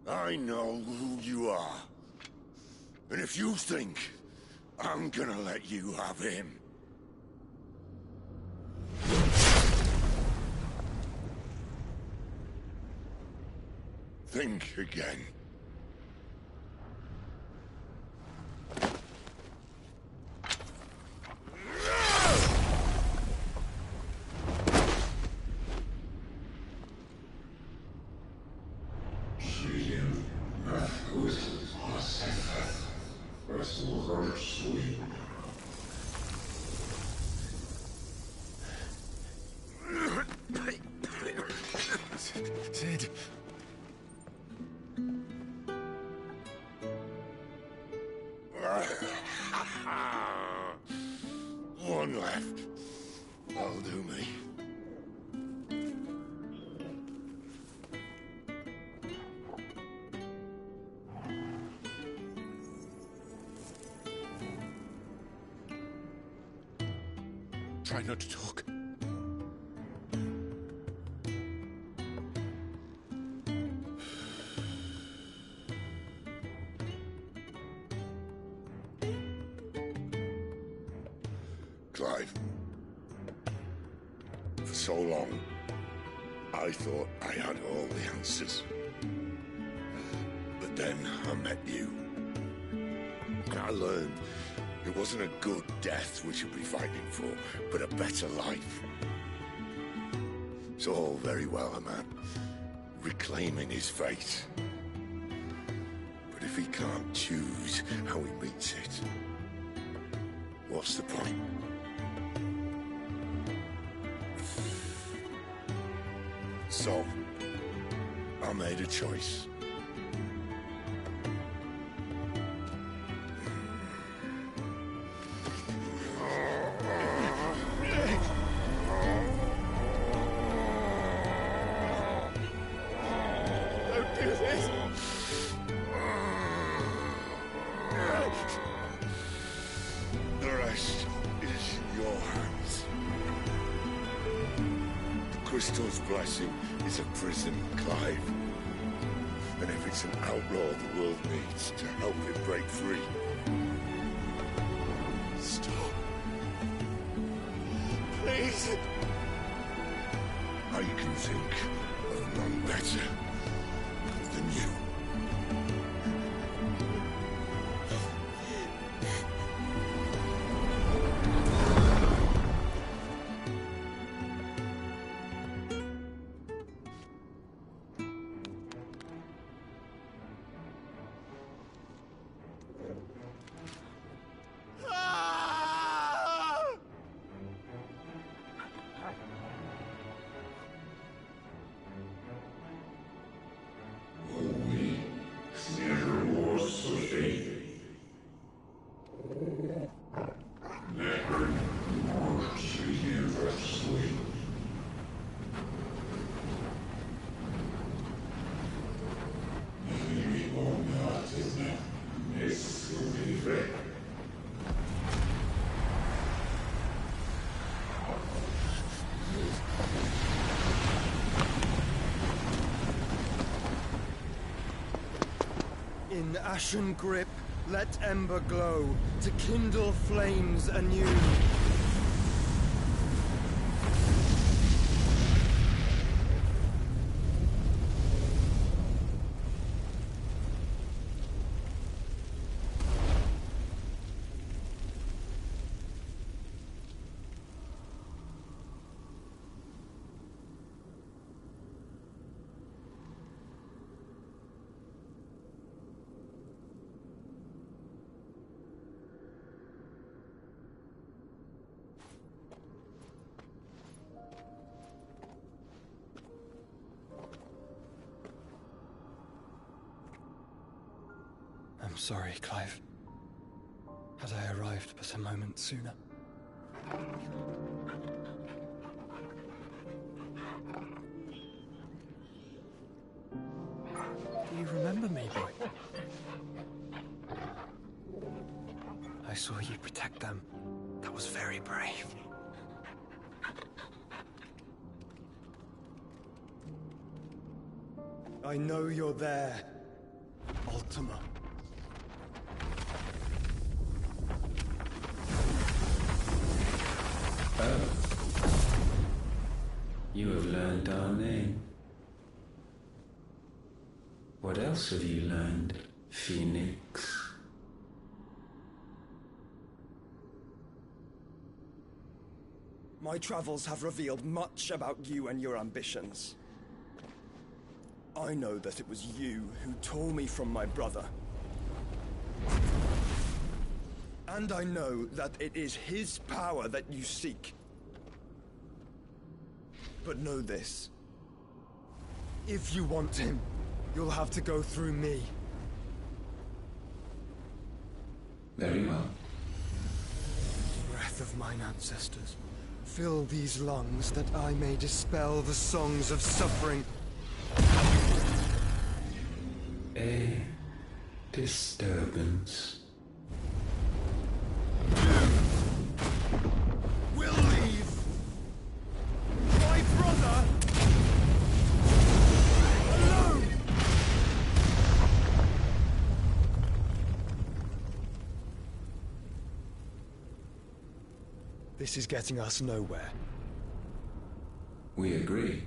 I know who you are. And if you think I'm gonna let you have him... think again. Sid. One left. That'll do me. Try not to talk. Clive. For so long, I thought I had all the answers. But then I met you. And I learned it wasn't a good death we should be fighting for, but a better life. It's all very well, a man reclaiming his fate. But if he can't choose how he meets it, what's the point? So, I made a choice. Don't do this! The rest is in your hands. The Crystal's blessing is a prison, Clive. And if it's an outlaw the world needs to help it break free... Stop. Please. I can think of none better than you. In ashen grip, let ember glow, to kindle flames anew. sorry, Clive. Had I arrived but a moment sooner. Do you remember me, boy? I saw you protect them. That was very brave. I know you're there, Ultima. Oh. You have learned our name. What else have you learned, Phoenix? My travels have revealed much about you and your ambitions. I know that it was you who tore me from my brother. And I know that it is his power that you seek. But know this. If you want him, you'll have to go through me. Very well. Breath of mine ancestors, fill these lungs that I may dispel the songs of suffering. A disturbance. We'll leave my brother alone. This is getting us nowhere. We agree.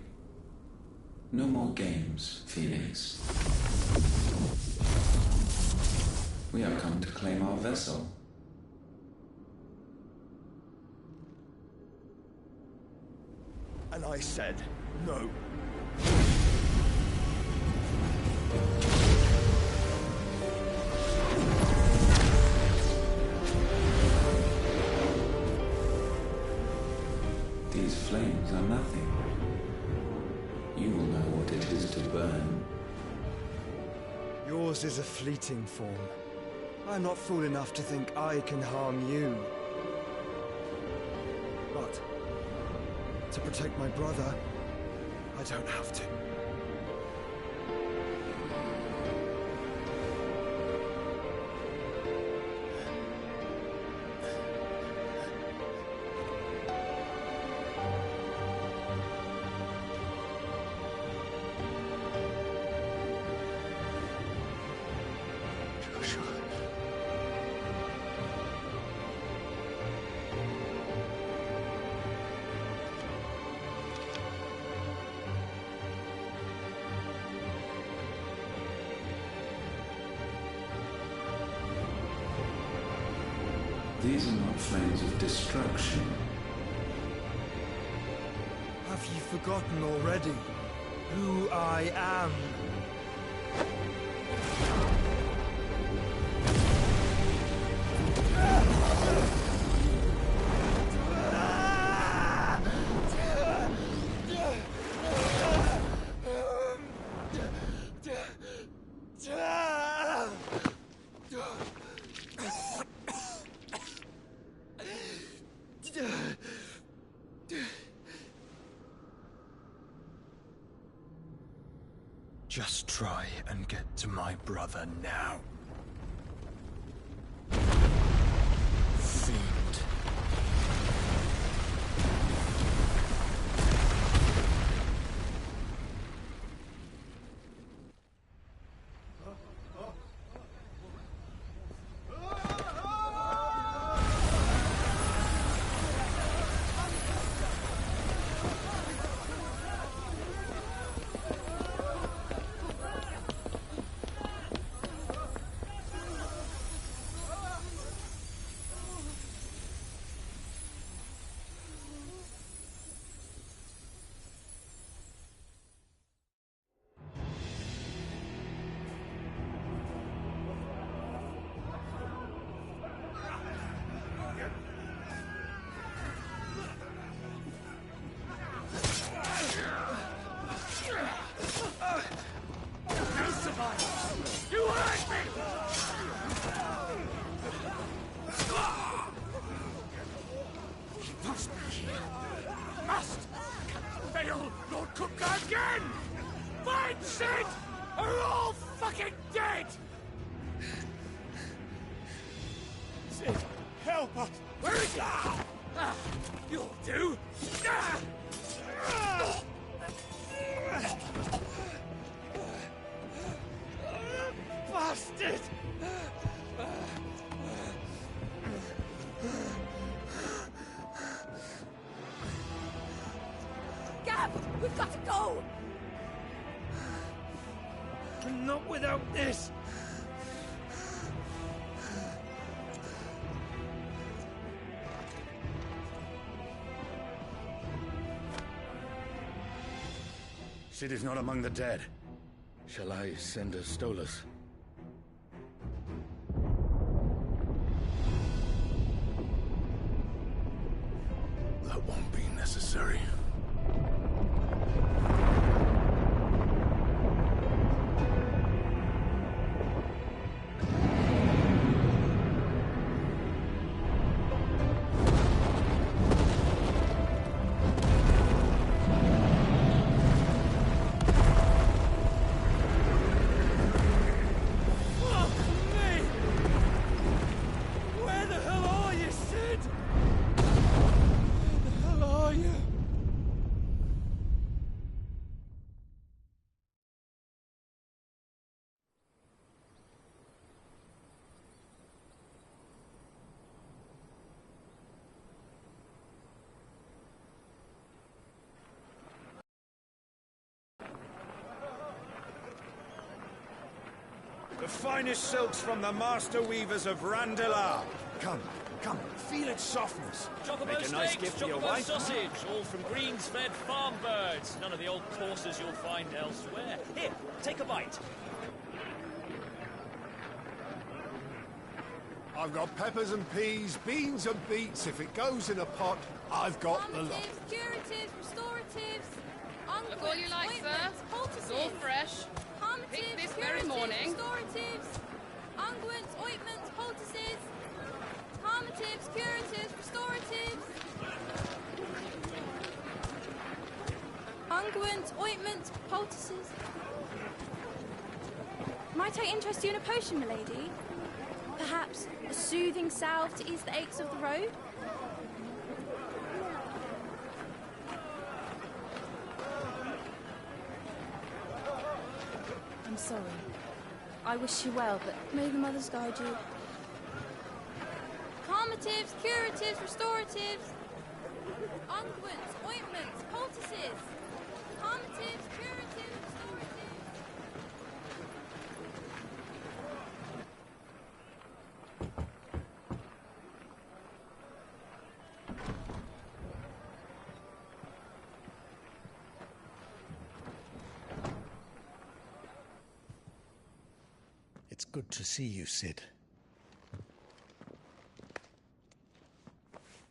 No more games, Phoenix. We have come to claim our vessel. And I said no. These flames are nothing. You will know what it is to burn. Yours is a fleeting form. I'm not fool enough to think I can harm you. But to protect my brother, I don't have to. These are not flames of destruction. Have you forgotten already who I am? Just try and get to my brother now. Fiend. help us! Where is he? You'll do! Bastard! Gab, we've got to go! Not without this! Sid is not among the dead. Shall I send a Stolas? That won't be necessary. The finest silks from the master weavers of Randalar. Come, come, feel its softness. Chocobo Make a nice steaks, gift for your chocobo wife. sausage, all from greens-fed farm birds. None of the old courses you'll find elsewhere. Here, take a bite. I've got peppers and peas, beans and beets. If it goes in a pot, I've got the lot. Curatives, restoratives, Look all you like, sir. It's all fresh. Picked this very morning. Restoratives, unguents, ointments, poultices, calmatives, curatives, restoratives. Unguents, ointments, poultices. Might I interest you in a potion, milady? Perhaps a soothing salve to ease the aches of the road? I'm sorry. I wish you well, but may the mothers guide you. Calmatives, curatives, restoratives, unguents, ointments, poultices. Calmatives, curatives, restoratives. It's good to see you, Sid.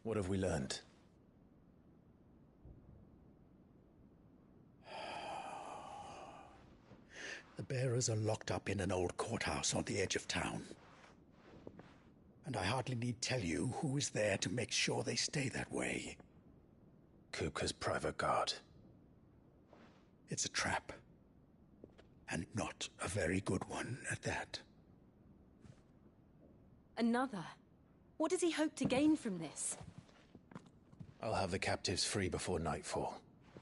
What have we learned? The bearers are locked up in an old courthouse on the edge of town. And I hardly need tell you who is there to make sure they stay that way. Kupka's private guard. It's a trap. And not a very good one at that. Another? What does he hope to gain from this? I'll have the captives free before nightfall.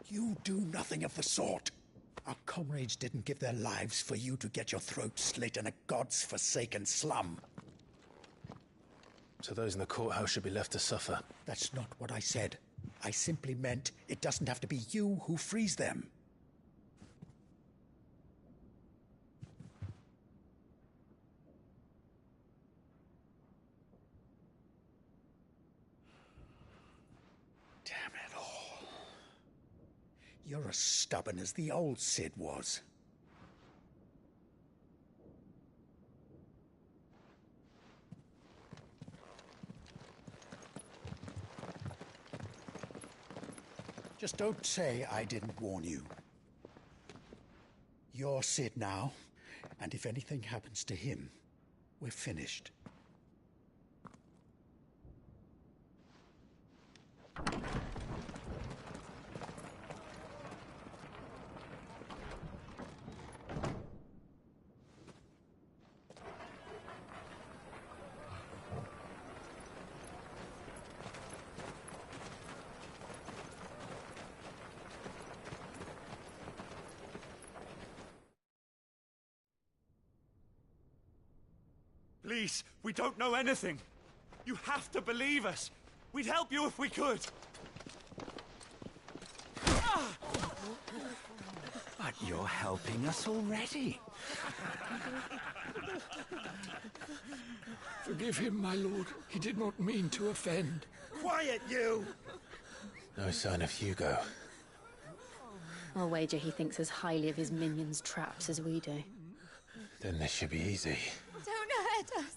You do nothing of the sort. Our comrades didn't give their lives for you to get your throat slit in a god's forsaken slum. So those in the courthouse should be left to suffer. That's not what I said. I simply meant it doesn't have to be you who frees them. Damn it all. You're as stubborn as the old Sid was. Just don't say I didn't warn you. You're Sid now, and if anything happens to him, we're finished. Please, we don't know anything. You have to believe us. We'd help you if we could. But you're helping us already. Forgive him, my lord. He did not mean to offend. Quiet, you! No sign of Hugo. I'll wager he thinks as highly of his minions' traps as we do. Then this should be easy. Don't hurt us.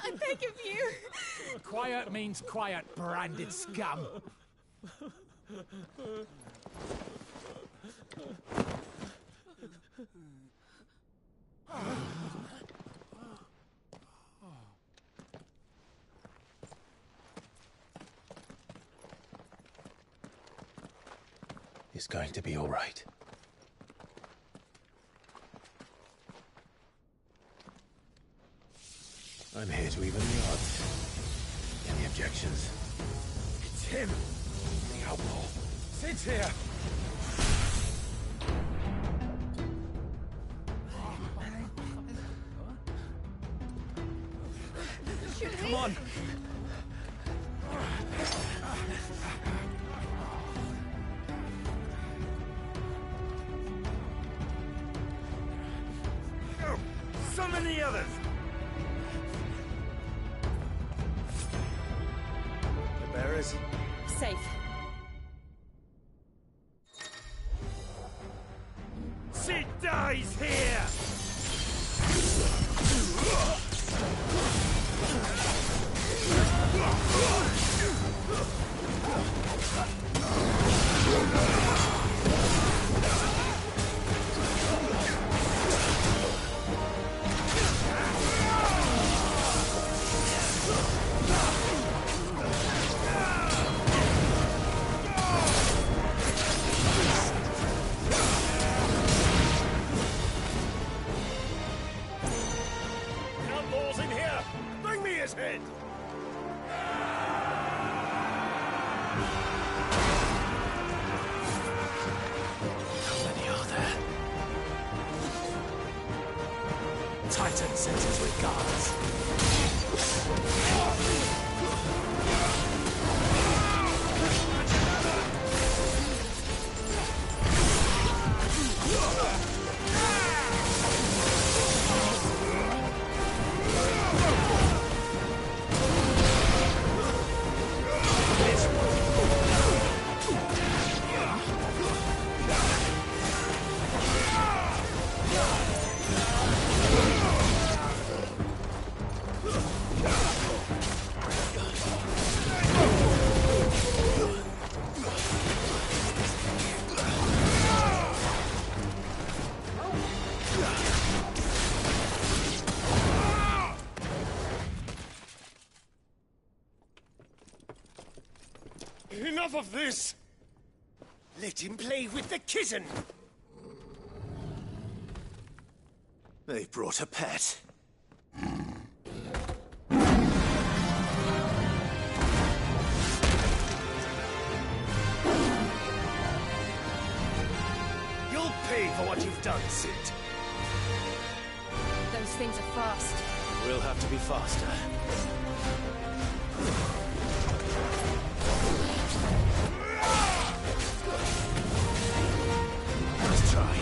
I beg of you. Quiet means quiet, branded scum. It's going to be all right. I'm here to even the odds. Any objections? It's him! The outlaw. Sid's here! Come on! Go! Summon the others! The bearers? Safe. Sid dies here! Outlaws in here! Bring me his head! How many are there? Titan sends his regards. Enough of this! Let him play with the kitten! They brought a pet. You'll pay for what you've done, Sid. Those things are fast. We'll have to be faster. Let's try.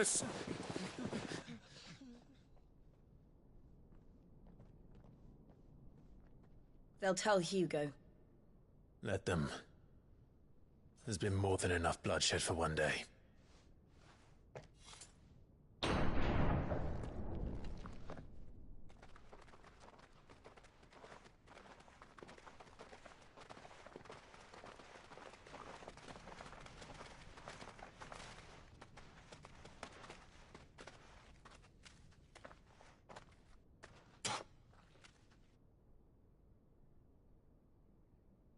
Marcus! They'll tell Hugo. Let them. There's been more than enough bloodshed for one day.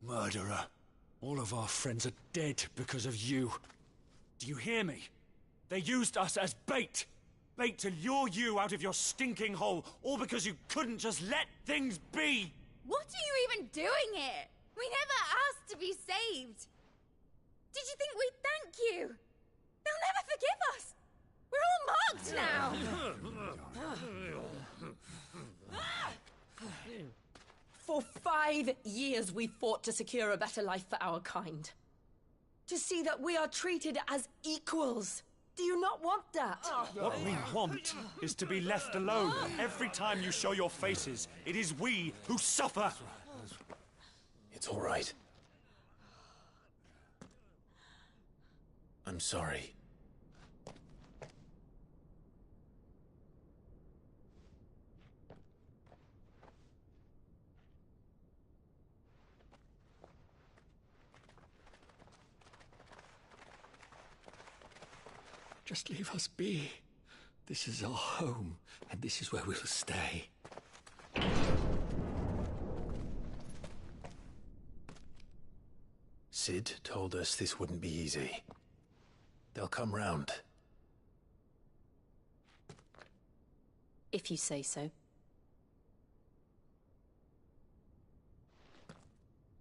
Murderer. All of our friends are dead because of you. Do you hear me? They used us as bait. Bait to lure you out of your stinking hole, all because you couldn't just let things be. What are you even doing here? We never asked to be saved. Did you think we'd thank you? They'll never forgive us. We're all marked now. For 5 years we fought to secure a better life for our kind. To see that we are treated as equals. Do you not want that? What we want is to be left alone. Every time you show your faces, it is we who suffer. It's all right. I'm sorry. Just leave us be. This is our home, and this is where we'll stay. Sid told us this wouldn't be easy. They'll come round. If you say so.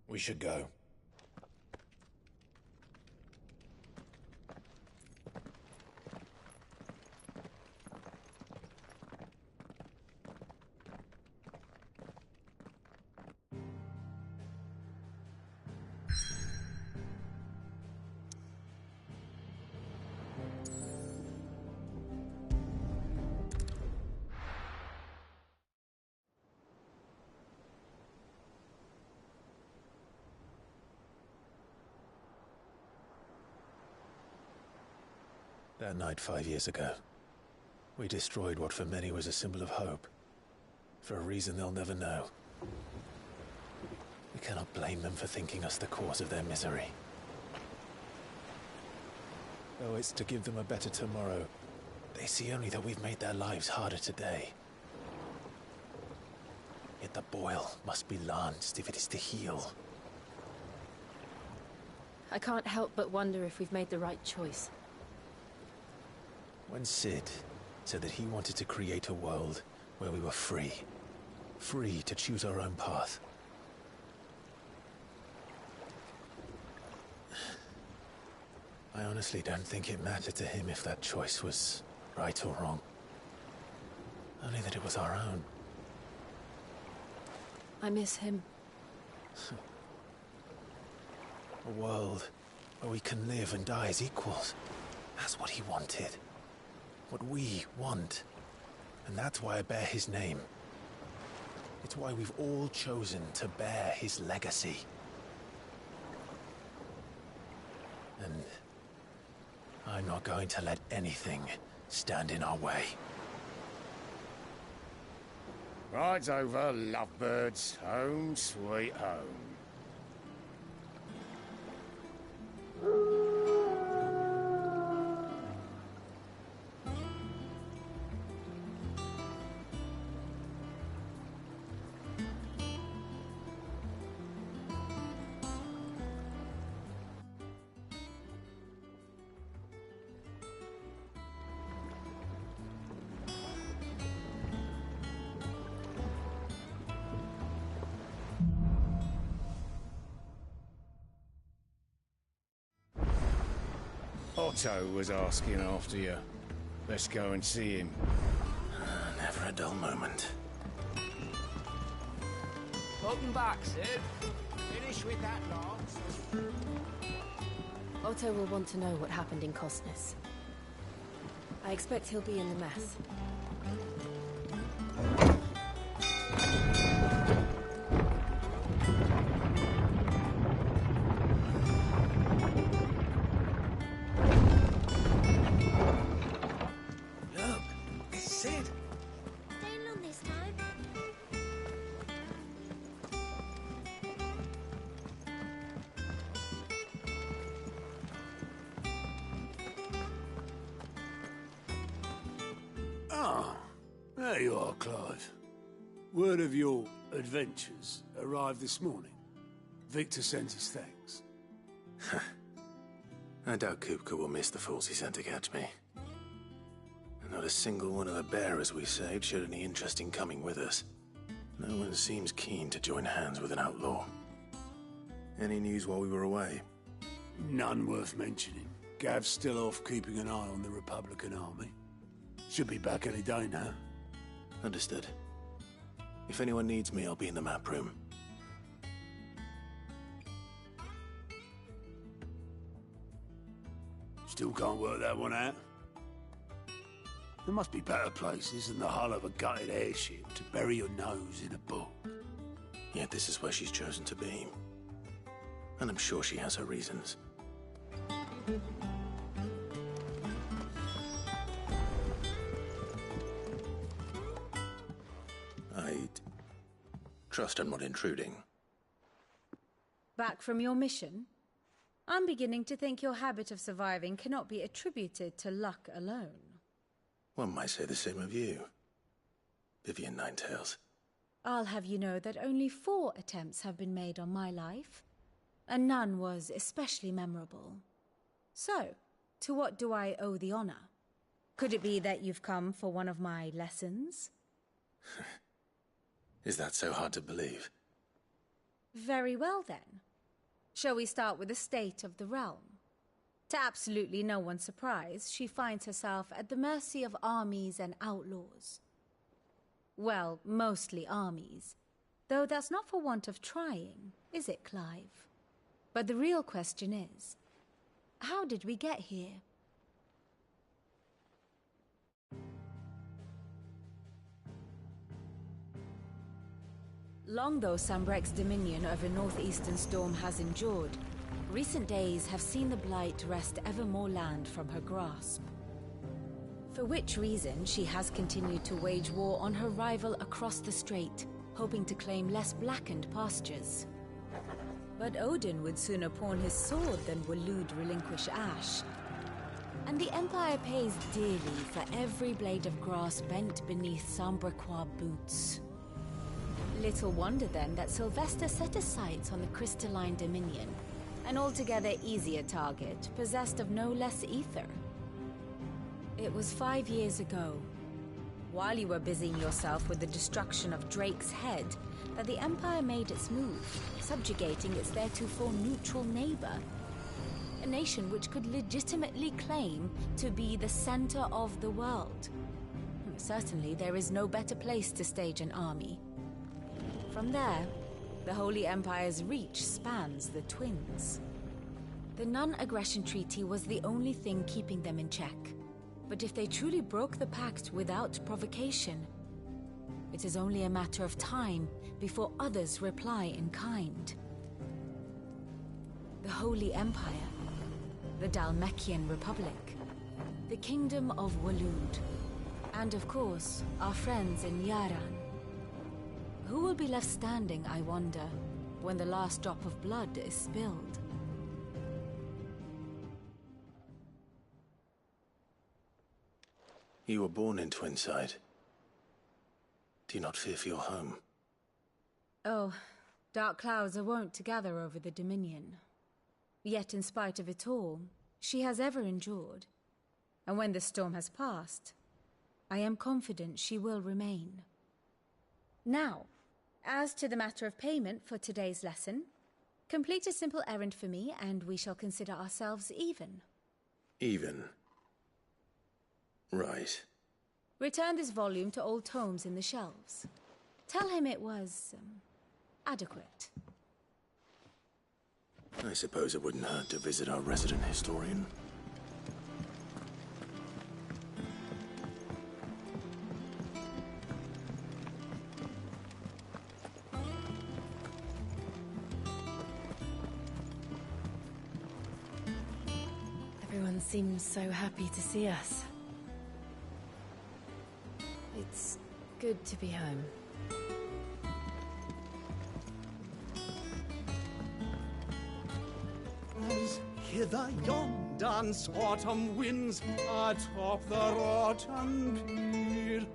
We should go. That night 5 years ago, we destroyed what for many was a symbol of hope. For a reason they'll never know. We cannot blame them for thinking us the cause of their misery. Though it's to give them a better tomorrow, they see only that we've made their lives harder today. Yet the boil must be lanced if it is to heal. I can't help but wonder if we've made the right choice. When Sid said that he wanted to create a world where we were free. Free to choose our own path. I honestly don't think it mattered to him if that choice was right or wrong. Only that it was our own. I miss him. A world where we can live and die as equals. That's what he wanted. What we want. And that's why I bear his name. It's why we've all chosen to bear his legacy. And I'm not going to let anything stand in our way. Ride's over, lovebirds. Home sweet home. Otto was asking after you. Let's go and see him. Never a dull moment. Welcome back, Sid. Finish with that lance. Otto will want to know what happened in Cosness. I expect he'll be in the mess. Look, it's Sid. Staying long this time. Ah, there you are, Clive. Word of your adventures arrived this morning. Victor sends his thanks. I doubt Kupka will miss the fools he sent to catch me. Not a single one of the bearers we saved showed any interest in coming with us. No one seems keen to join hands with an outlaw. Any news while we were away? None worth mentioning. Gav's still off keeping an eye on the Republican army. Should be back any day now. Understood. If anyone needs me, I'll be in the map room. Still can't work that one out. There must be better places than the hull of a gutted airship to bury your nose in a book. Yet this is where she's chosen to be. And I'm sure she has her reasons. I'd trust I'm not intruding. Back from your mission? I'm beginning to think your habit of surviving cannot be attributed to luck alone. One might say the same of you, Vivian Ninetails. I'll have you know that only 4 attempts have been made on my life, and none was especially memorable. So, to what do I owe the honor? Could it be that you've come for one of my lessons? Is that so hard to believe? Very well then. Shall we start with the state of the realm? To absolutely no one's surprise, she finds herself at the mercy of armies and outlaws. Well, mostly armies. Though that's not for want of trying, is it, Clive? But the real question is, how did we get here? Long though Sambrek's dominion over northeastern Storm has endured, recent days have seen the Blight wrest ever more land from her grasp. For which reason she has continued to wage war on her rival across the strait, hoping to claim less blackened pastures. But Odin would sooner pawn his sword than Waloed relinquish Ash. And the Empire pays dearly for every blade of grass bent beneath Sambrequois boots. Little wonder then that Sylvester set his sights on the Crystalline Dominion, an altogether easier target, possessed of no less ether. It was 5 years ago, while you were busying yourself with the destruction of Drake's head, that the Empire made its move, subjugating its theretofore neutral neighbor. A nation which could legitimately claim to be the center of the world. Certainly there is no better place to stage an army. From there, the Holy Empire's reach spans the Twins. The non-aggression treaty was the only thing keeping them in check. But if they truly broke the pact without provocation, it is only a matter of time before others reply in kind. The Holy Empire, the Dhalmekian Republic, the Kingdom of Waloed, and of course, our friends in Yaran. Who will be left standing, I wonder, when the last drop of blood is spilled? You were born in Twinside. Do you not fear for your home? Oh, dark clouds are wont to gather over the Dominion. Yet in spite of it all, she has ever endured. And when the storm has passed, I am confident she will remain. Now, as to the matter of payment for today's lesson, complete a simple errand for me and we shall consider ourselves even. Even? Right. Return this volume to old tomes in the shelves. Tell him it was, adequate. I suppose it wouldn't hurt to visit our resident historian. seems so happy to see us. It's good to be home. As hither yon dance autumn winds atop the rotten pier.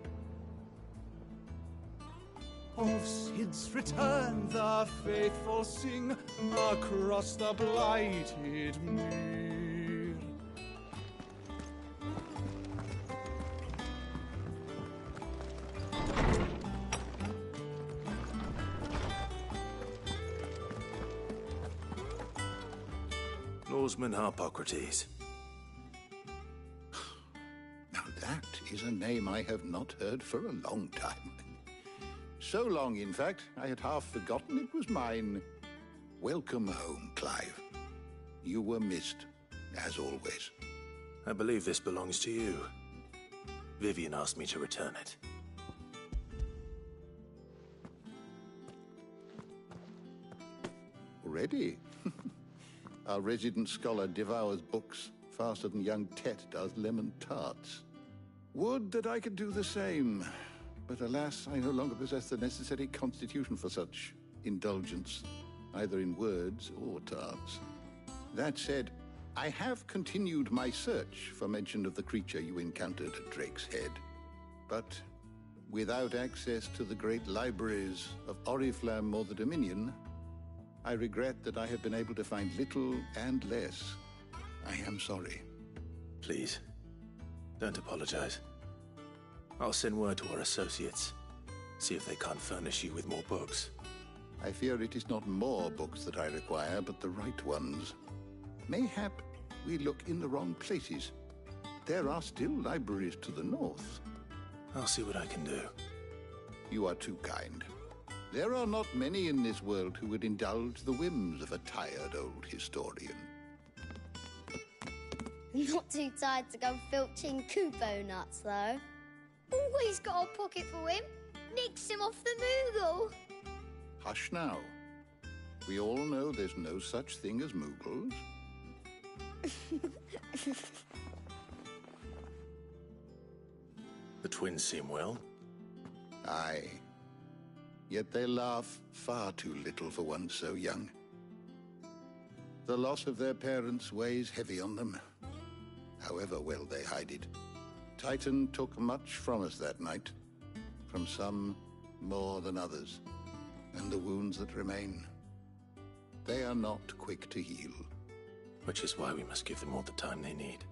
Of Sid's return the faithful sing across the blighted mere. Norseman Harpocrates. Now that is a name I have not heard for a long time. So long, in fact, I had half forgotten it was mine. Welcome home, Clive. You were missed, as always. I believe this belongs to you. Vivian asked me to return it. Already? Our resident scholar devours books faster than young Tet does lemon tarts. Would that I could do the same. But alas, I no longer possess the necessary constitution for such indulgence, either in words or tarts. That said, I have continued my search for mention of the creature you encountered at Drake's Head. But without access to the great libraries of Oriflamme or the Dominion, I regret that I have been able to find little and less. I am sorry. Please, don't apologize. I'll send word to our associates. See if they can't furnish you with more books. I fear it is not more books that I require, but the right ones. Mayhap we look in the wrong places. There are still libraries to the north. I'll see what I can do. You are too kind. There are not many in this world who would indulge the whims of a tired old historian. Not too tired to go filching Kupo nuts, though. Always got a pocket for him. Nicks him off the Moogle. Hush now. We all know there's no such thing as Moogles. The twins seem well. Aye. Yet they laugh far too little for one so young. The loss of their parents weighs heavy on them, however well they hide it. Titan took much from us that night, from some more than others, and the wounds that remain, they are not quick to heal. Which is why we must give them all the time they need.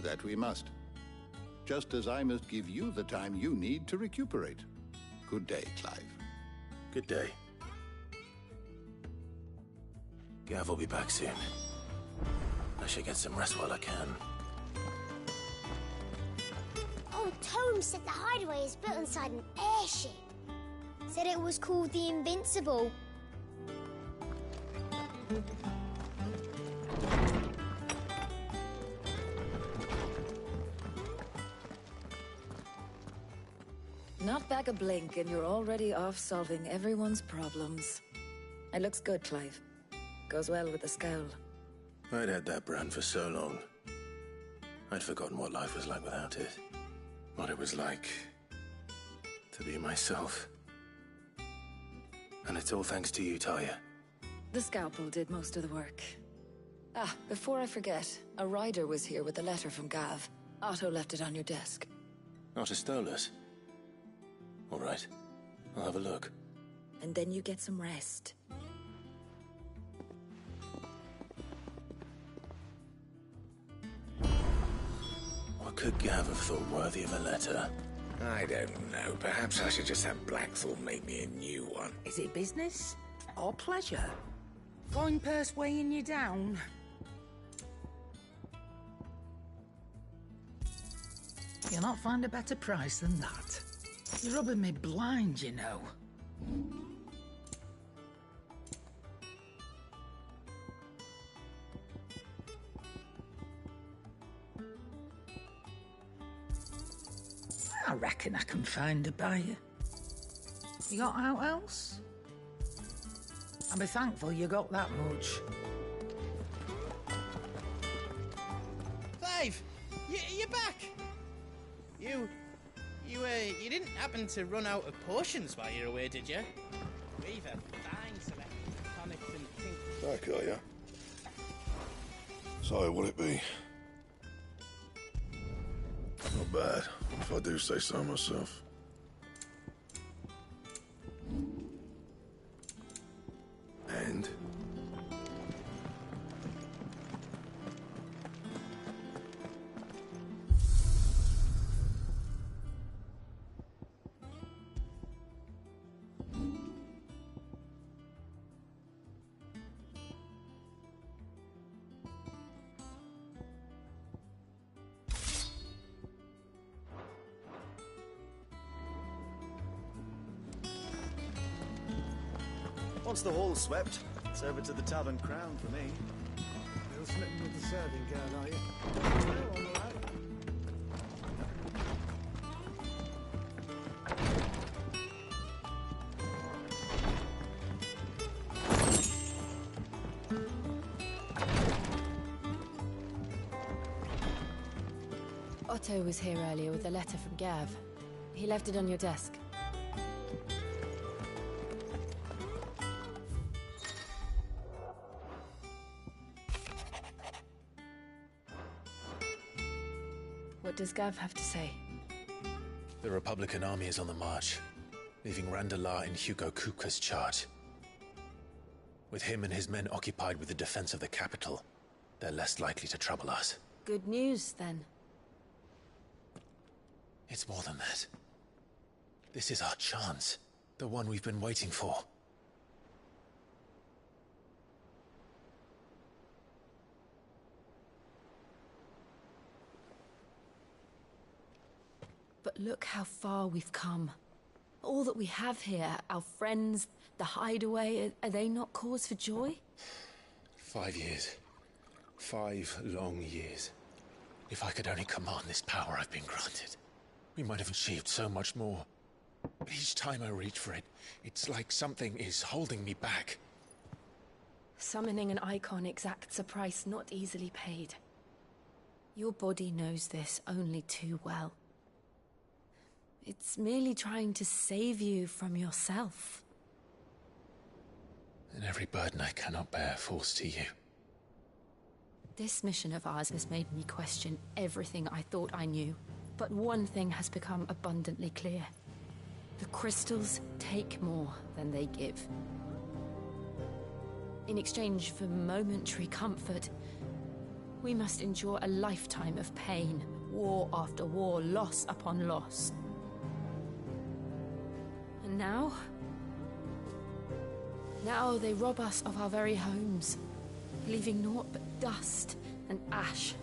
That we must. Just as I must give you the time you need to recuperate. Good day, Clive. Good day. Gav will be back soon. I should get some rest while I can. Old Tome said the hideaway is built inside an airship. Said it was called the Invincible. Not back a blink and you're already off solving everyone's problems. It looks good, Clive. Goes well with the scowl. I'd had that brand for so long. I'd forgotten what life was like without it. What it was like to be myself. And it's all thanks to you, Talia. The scalpel did most of the work. Ah, before I forget, a rider was here with a letter from Gav. Otto left it on your desk. Otto stole us. All right, I'll have a look. And then you get some rest. What could Gav have thought worthy of a letter? I don't know. Perhaps I should just have Blackthorn make me a new one. Is it business or pleasure? Fine purse weighing you down. You'll not find a better price than that. You're rubbing me blind, you know. I reckon I can find a buyer. You got out else? I'll be thankful you got that much. You're back! You didn't happen to run out of potions while you're away, did you? We've a fine selection of tonics and things. Back, are ya? So, what'll it be? Not bad, if I do say so myself. And? Once the hall's swept, it's over to the Tavern Crown for me. You're slipping with the serving girl, are you? No, all right. Otto was here earlier with a letter from Gav. He left it on your desk. What does Gav have to say? The Republican army is on the march, leaving Randalar in Hugo Kupka's charge. With him and his men occupied with the defense of the capital, they're less likely to trouble us. Good news, then. It's more than that. This is our chance, the one we've been waiting for. But look how far we've come. All that we have here, our friends, the hideaway, are they not cause for joy? 5 years. 5 long years. If I could only command this power I've been granted, we might have achieved so much more. But each time I reach for it, it's like something is holding me back. Summoning an icon exacts a price not easily paid. Your body knows this only too well. It's merely trying to save you from yourself. And every burden I cannot bear falls to you. This mission of ours has made me question everything I thought I knew. But one thing has become abundantly clear. The crystals take more than they give. In exchange for momentary comfort, we must endure a lifetime of pain, war after war, loss upon loss. And now they rob us of our very homes, leaving naught but dust and ash.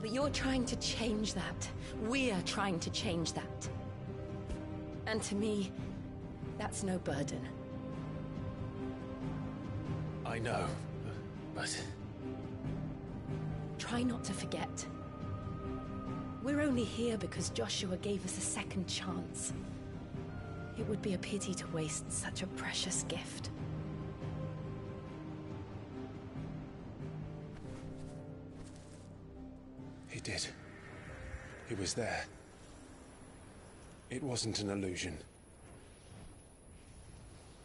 But you're trying to change that. We're trying to change that. And to me, that's no burden. I know, but... Try not to forget. We're only here because Joshua gave us a second chance. It would be a pity to waste such a precious gift. He did. He was there. It wasn't an illusion.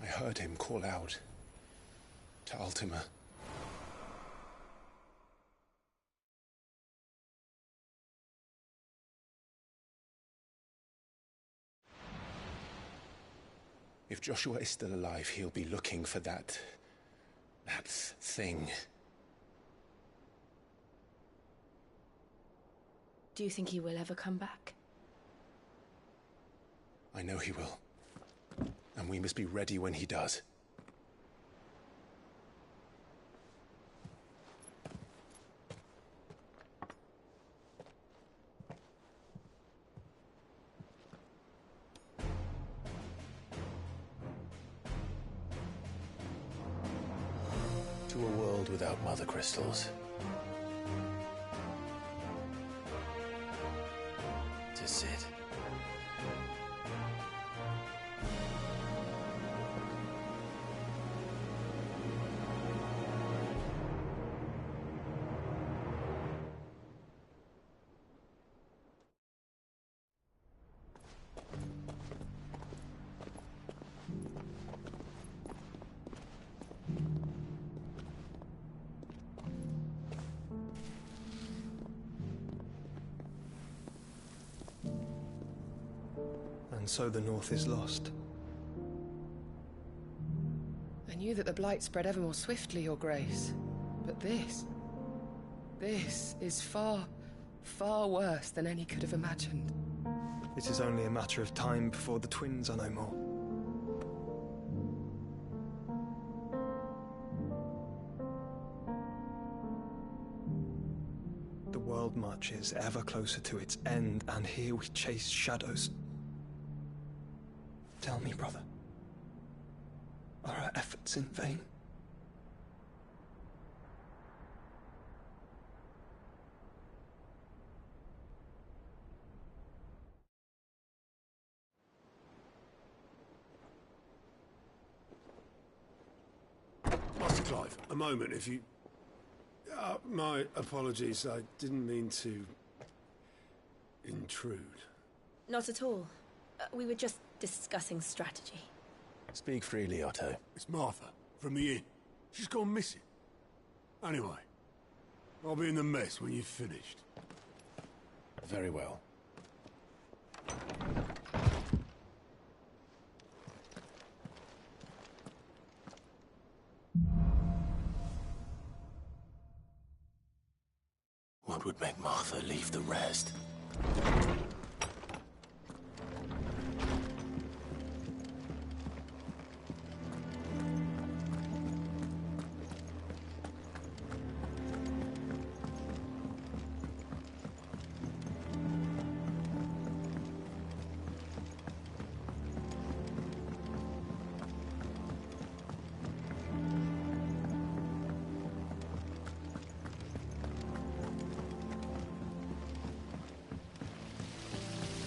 I heard him call out to Ultima. If Joshua is still alive, he'll be looking for that thing. Do you think he will ever come back? I know he will. And we must be ready when he does. To a world without mother crystals. To Sid. and so the North is lost. I knew that the Blight spread ever more swiftly, Your Grace. But this is far, far worse than any could have imagined. It is only a matter of time before the twins are no more. The world marches ever closer to its end, and here we chase shadows. Tell me, brother, are our efforts in vain? Master Clive, a moment, if you... my apologies, I didn't mean to... intrude. Not at all. We were just discussing strategy. Speak freely, Otto. It's Martha, from the inn. She's gone missing. Anyway, I'll be in the mess when you've finished. Very well. What would make Martha leave the rest?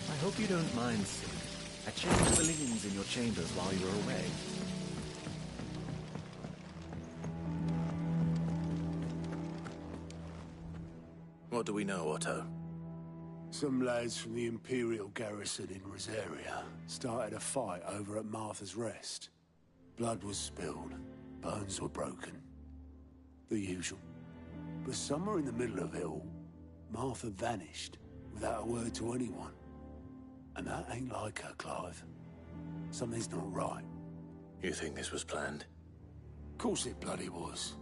I hope you don't mind, Sid. I changed the linens in your chambers while you were away. What do we know, Otto? Some lads from the Imperial garrison in Rosaria started a fight over at Martha's Rest. Blood was spilled, bones were broken. The usual. But somewhere in the middle of it all, Martha vanished without a word to anyone. And that ain't like her, Clive. Something's not right. You think this was planned? Of course it bloody was.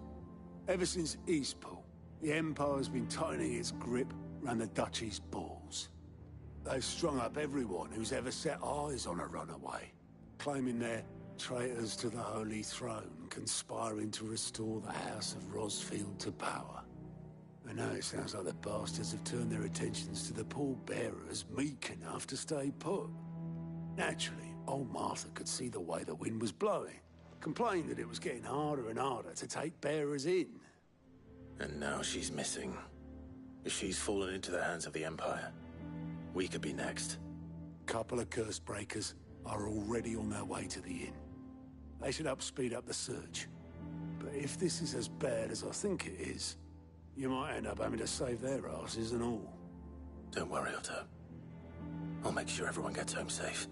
Ever since Eastpool, the Empire's been tightening its grip around the Duchy's balls. They've strung up everyone who's ever set eyes on a runaway, claiming they're traitors to the Holy Throne, conspiring to restore the House of Rosfield to power. And now it sounds like the bastards have turned their attentions to the pallbearers meek enough to stay put. Naturally, old Martha could see the way the wind was blowing, complained that it was getting harder and harder to take bearers in. And now she's missing. If she's fallen into the hands of the Empire, we could be next. Couple of curse breakers are already on their way to the inn. They should speed up the search. But if this is as bad as I think it is, you might end up having to save their asses and all. Don't worry, Otto. I'll make sure everyone gets home safe.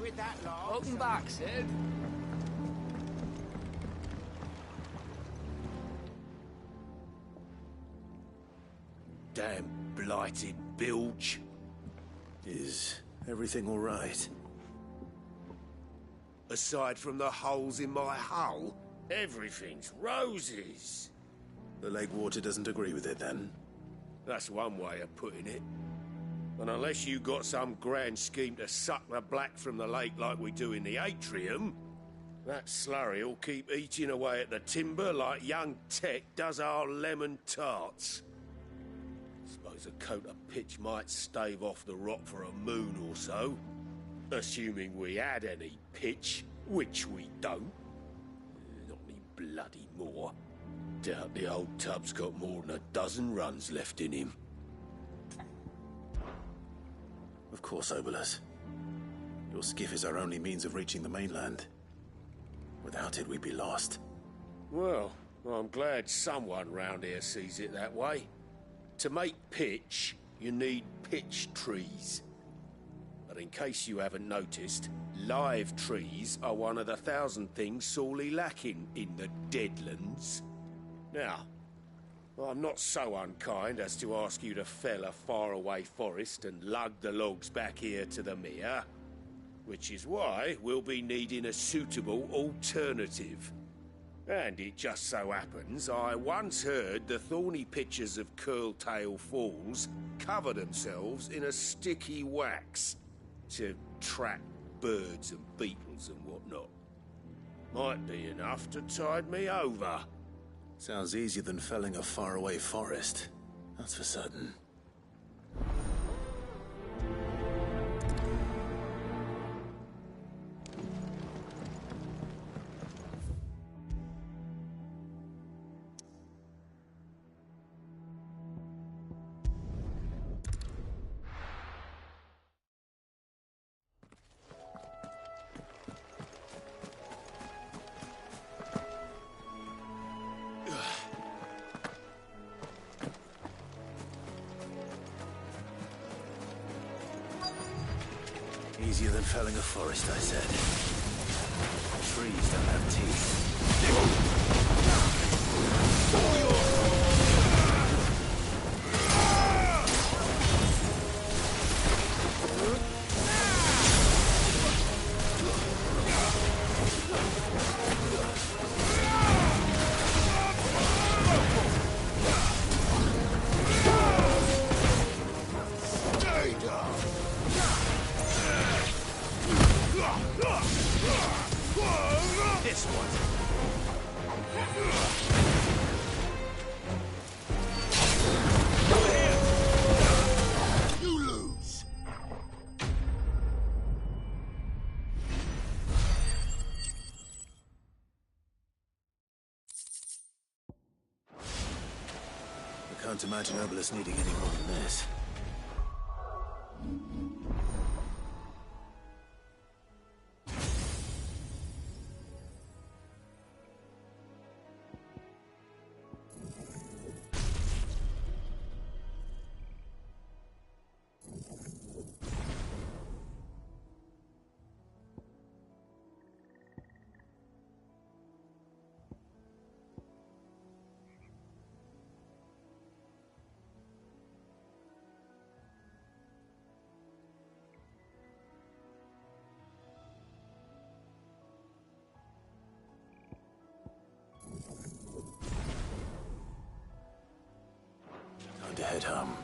With that lot. Welcome back, Sid. Damn blighted bilge. Is everything all right? Aside from the holes in my hull, everything's roses. The lake water doesn't agree with it, then? That's one way of putting it. And unless you got some grand scheme to suck the black from the lake like we do in the atrium, that slurry'll keep eating away at the timber like young Tech does our lemon tarts. Suppose a coat of pitch might stave off the rot for a moon or so, assuming we had any pitch, which we don't. Not any bloody more. Doubt the old tub's got more than a dozen runs left in him. Of course, Obolus. Your skiff is our only means of reaching the mainland. Without it, we'd be lost. Well, I'm glad someone round here sees it that way. To make pitch, you need pitch trees. But in case you haven't noticed, live trees are one of the 1,000 things sorely lacking in the Deadlands. Now, I'm not so unkind as to ask you to fell a faraway forest and lug the logs back here to the mere, which is why we'll be needing a suitable alternative. And it just so happens I once heard the thorny pitchers of Curltail Falls cover themselves in a sticky wax to trap birds and beetles and whatnot. Might be enough to tide me over. Sounds easier than felling a faraway forest. That's for certain. Easier than felling a forest, I said. Trees don't have teeth. This one. You lose. I can't imagine Obolus needing any more than this. Time to head home.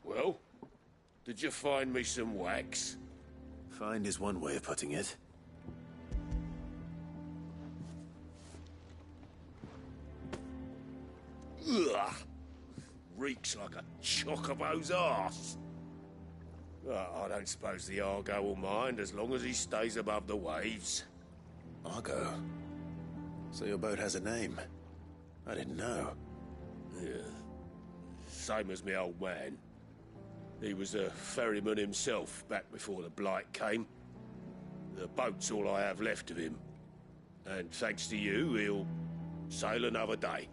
Well, did you find me some wax? Find is one way of putting it. Ugh! Reeks like a chocobo's arse. I don't suppose the Argo will mind as long as he stays above the waves. Argo? So your boat has a name? I didn't know. Yeah. Same as me old man. He was a ferryman himself back before the Blight came. The boat's all I have left of him. And thanks to you, he'll sail another day.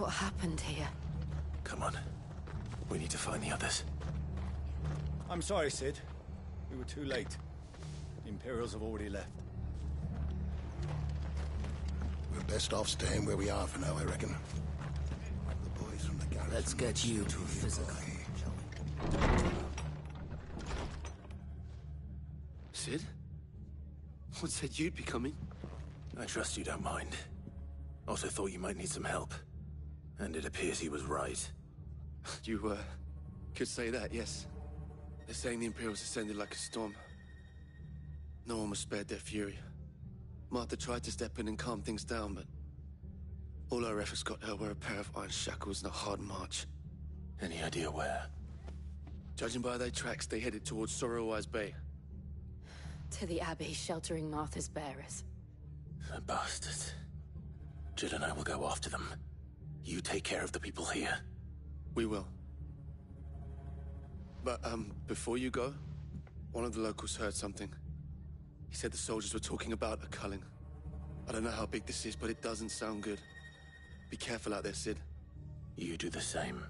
What happened here? Come on. We need to find the others. I'm sorry, Sid. We were too late. The Imperials have already left. We're best off staying where we are for now, I reckon. The boys from the garrison... Let's get you to a physical, shall we? Sid? What said you'd be coming? I trust you don't mind. Also thought you might need some help. And it appears he was right. You, could say that, yes. They're saying the Imperials ascended like a storm. No one was spared their fury. Martha tried to step in and calm things down, but all our efforts got her were a pair of iron shackles and a hard march. Any idea where? Judging by their tracks, they headed towards Sorrowwise Bay. To the Abbey, sheltering Martha's bearers. The bastards. Jill and I will go after them. You take care of the people here. We will. But, before you go, one of the locals heard something. He said the soldiers were talking about a culling. I don't know how big this is, but it doesn't sound good. Be careful out there, Sid. You do the same.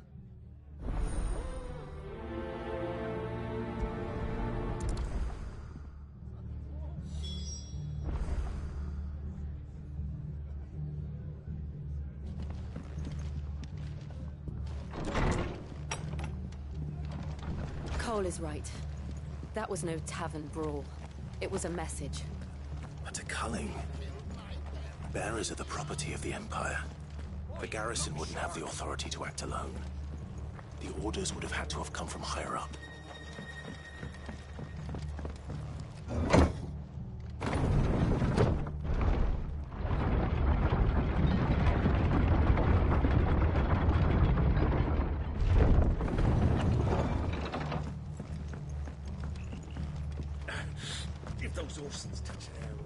Cole is right. That was no tavern brawl. It was a message. But a culling. Bearers are the property of the Empire. The garrison wouldn't have the authority to act alone. The orders would have had to have come from higher up. If those horses touch an arrow.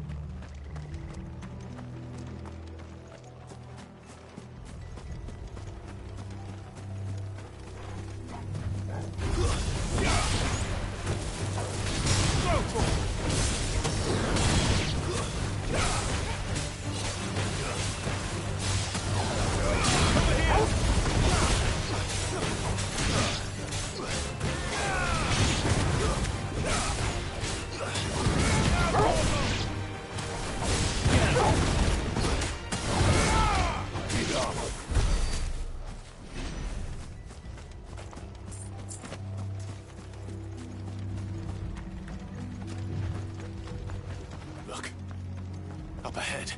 Look. Up ahead.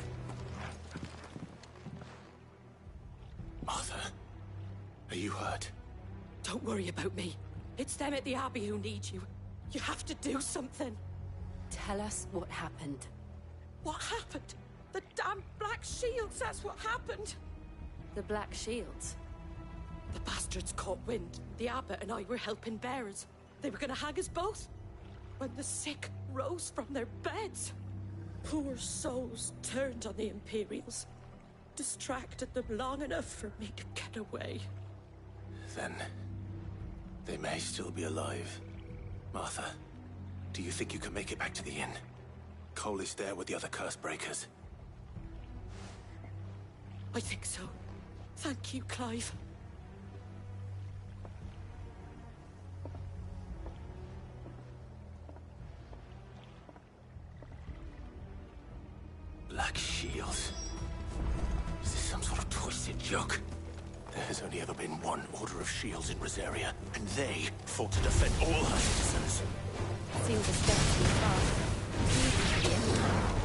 Martha, are you hurt? Don't worry about me. It's them at the Abbey who need you. You have to do something. Tell us what happened. What happened? The damn Black Shields, that's what happened. The Black Shields? The bastards caught wind. The Abbot and I were helping bearers. They were gonna hang us both. When the sick rose from their beds. Poor souls turned on the Imperials. Distracted them long enough for me to get away. Then, they may still be alive. Martha, do you think you can make it back to the inn? Cole is there with the other curse breakers. I think so. Thank you, Clive. Black Shields. Is this some sort of twisted joke? There has only ever been one Order of Shields in Rosaria, and they fought to defend all her citizens. Seems a step too far. Even for the Empire.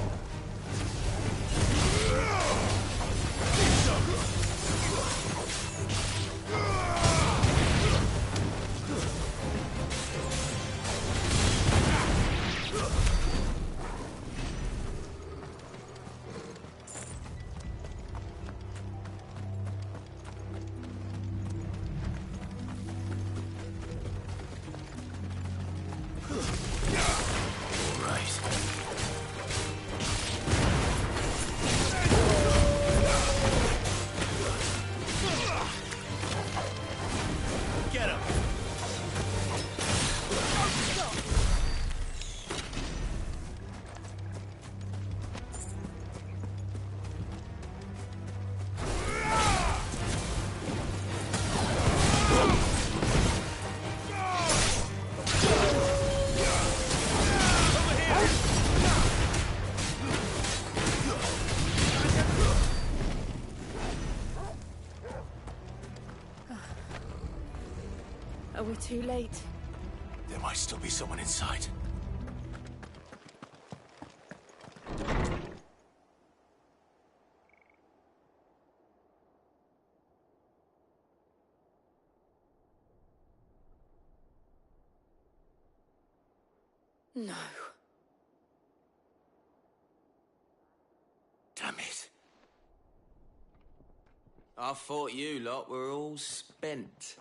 Are we too late? There might still be someone inside. No. Damn it. I thought you lot were all spent.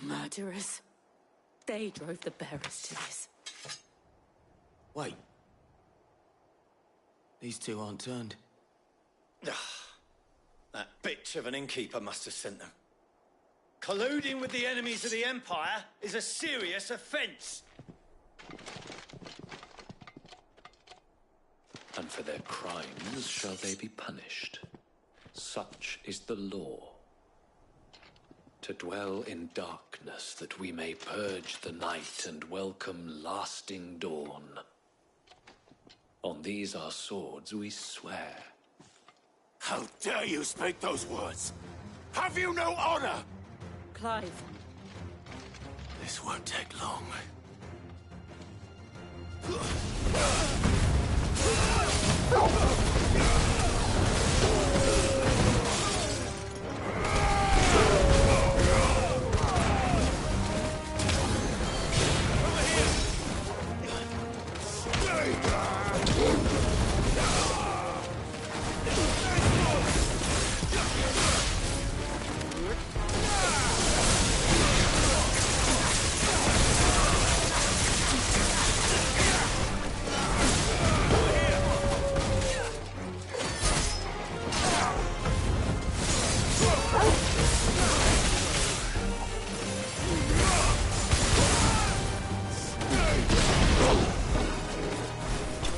Murderers. They drove the bearers to this. Wait. These two aren't turned. That bitch of an innkeeper must have sent them. Colluding with the enemies of the Empire is a serious offence. And for their crimes shall they be punished. Such is the law. To dwell in darkness that we may purge the night and welcome lasting dawn. On these our swords we swear. How dare you speak those words? Have you no honor? Clive. This won't take long.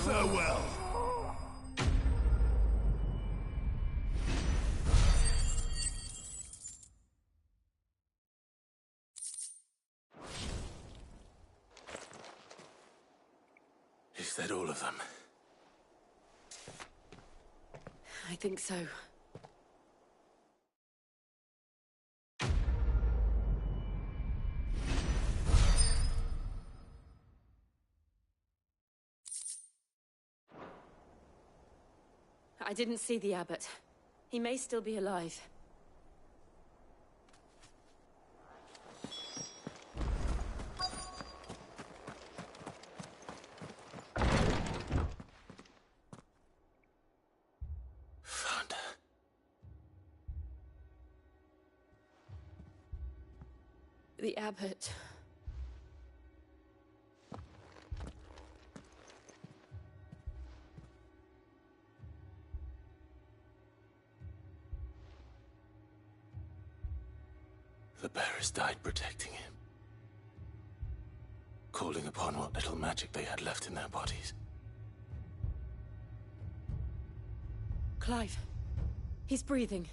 Farewell. Is that all of them? I think so. I didn't see the abbot. He may still be alive. Found her. The abbot. The bearers died protecting him. Calling upon what little magic they had left in their bodies. Clive. He's breathing.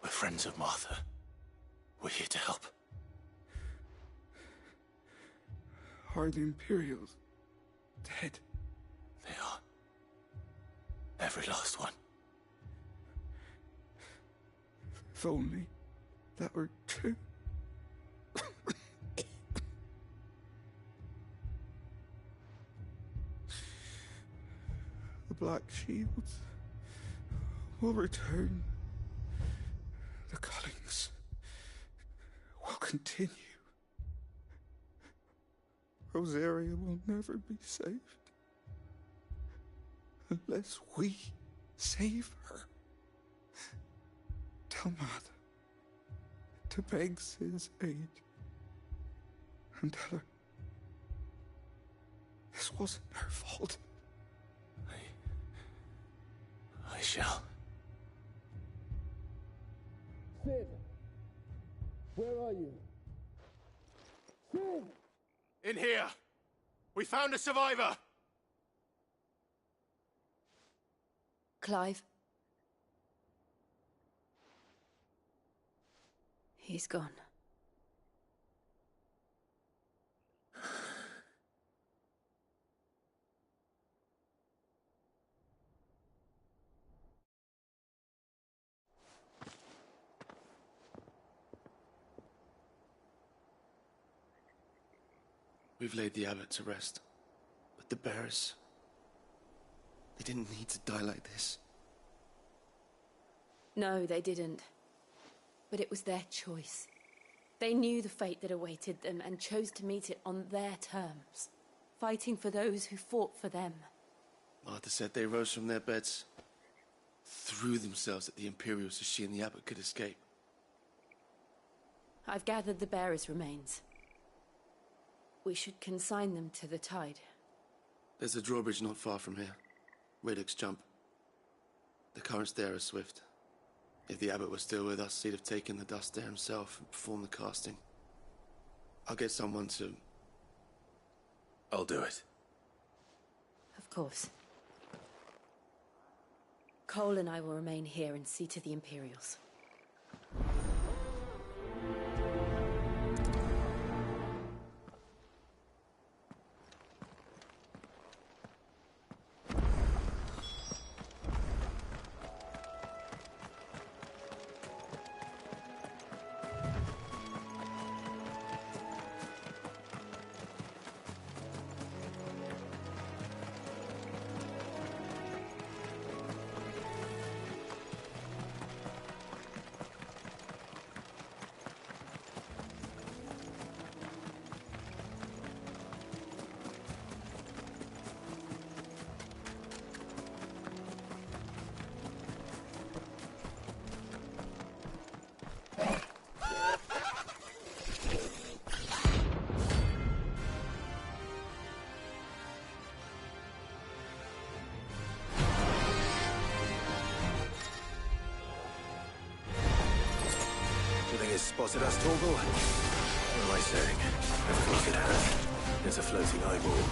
We're friends of Martha. We're here to help. Are the Imperials dead? They are. Every last one. If only that were true. The Black Shields will return. The cullings will continue. Rosaria will never be saved unless we save her. Tell Mother to beg Sid's aid. And tell her this wasn't her fault. I shall. Sid! Where are you? Sid! In here! We found a survivor! Clive. He's gone. We've laid the abbot to rest. But the bearers... they didn't need to die like this. No, they didn't. But it was their choice. They knew the fate that awaited them and chose to meet it on their terms, fighting for those who fought for them. Martha said they rose from their beds, threw themselves at the Imperials so she and the abbot could escape. I've gathered the bearers' remains. We should consign them to the tide. There's a drawbridge not far from here. Radix jump. The currents there are swift. If the abbot was still with us, he'd have taken the dust there himself and performed the casting. I'll get someone to... I'll do it. Of course. Cole and I will remain here and see to the Imperials. Spotted us, Torgal? What am I saying? Have a look at her. There's a floating eyeball.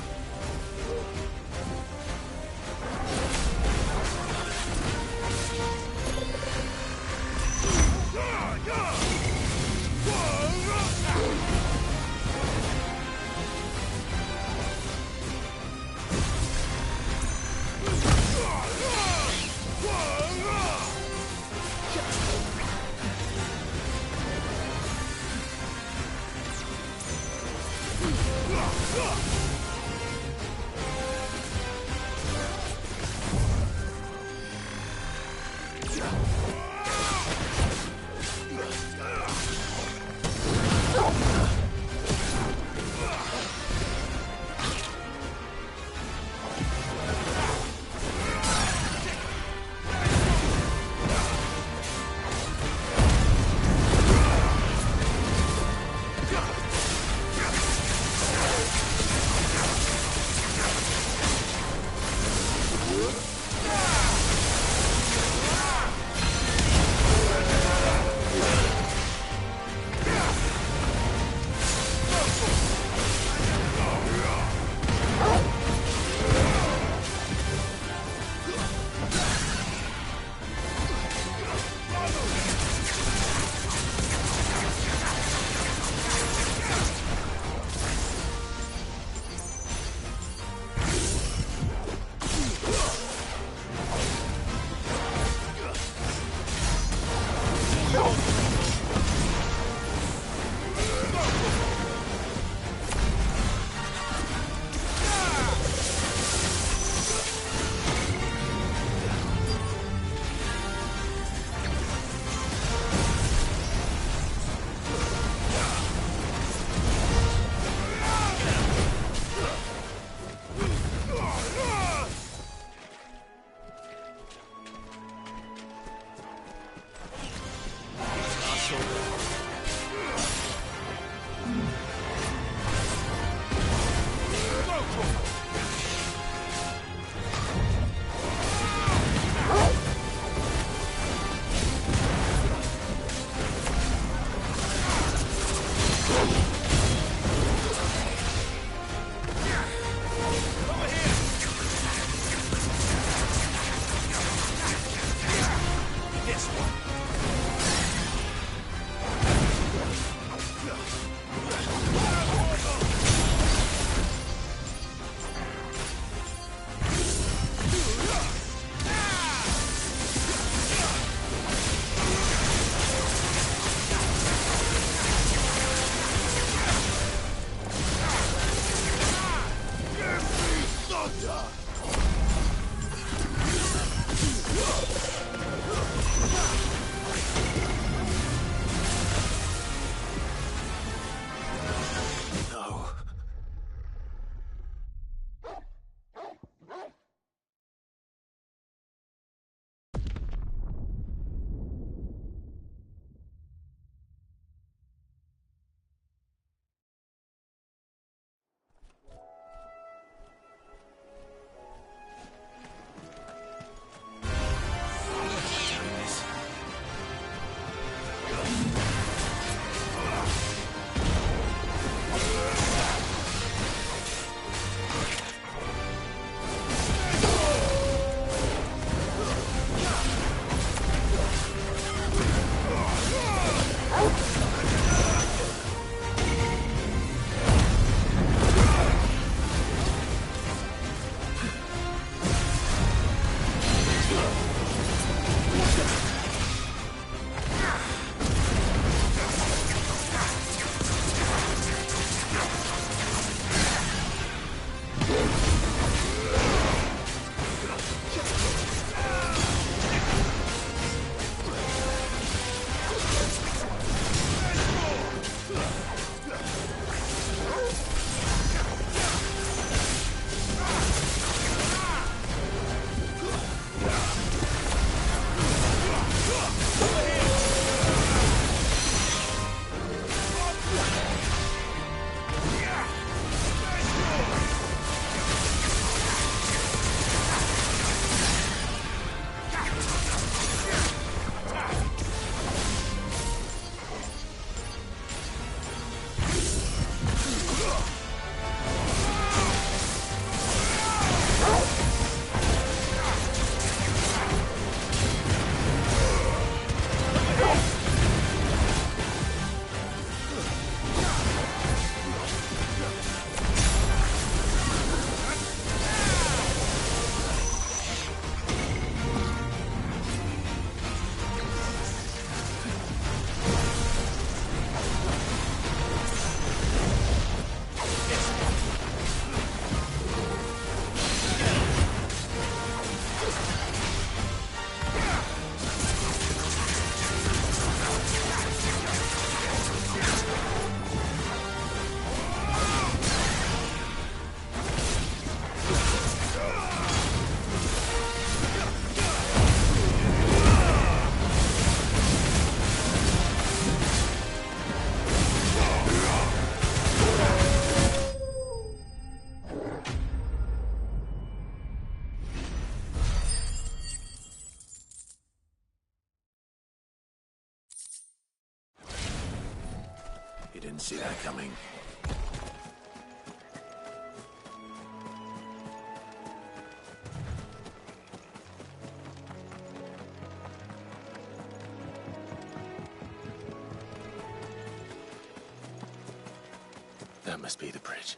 didn't see that coming. That must be the bridge.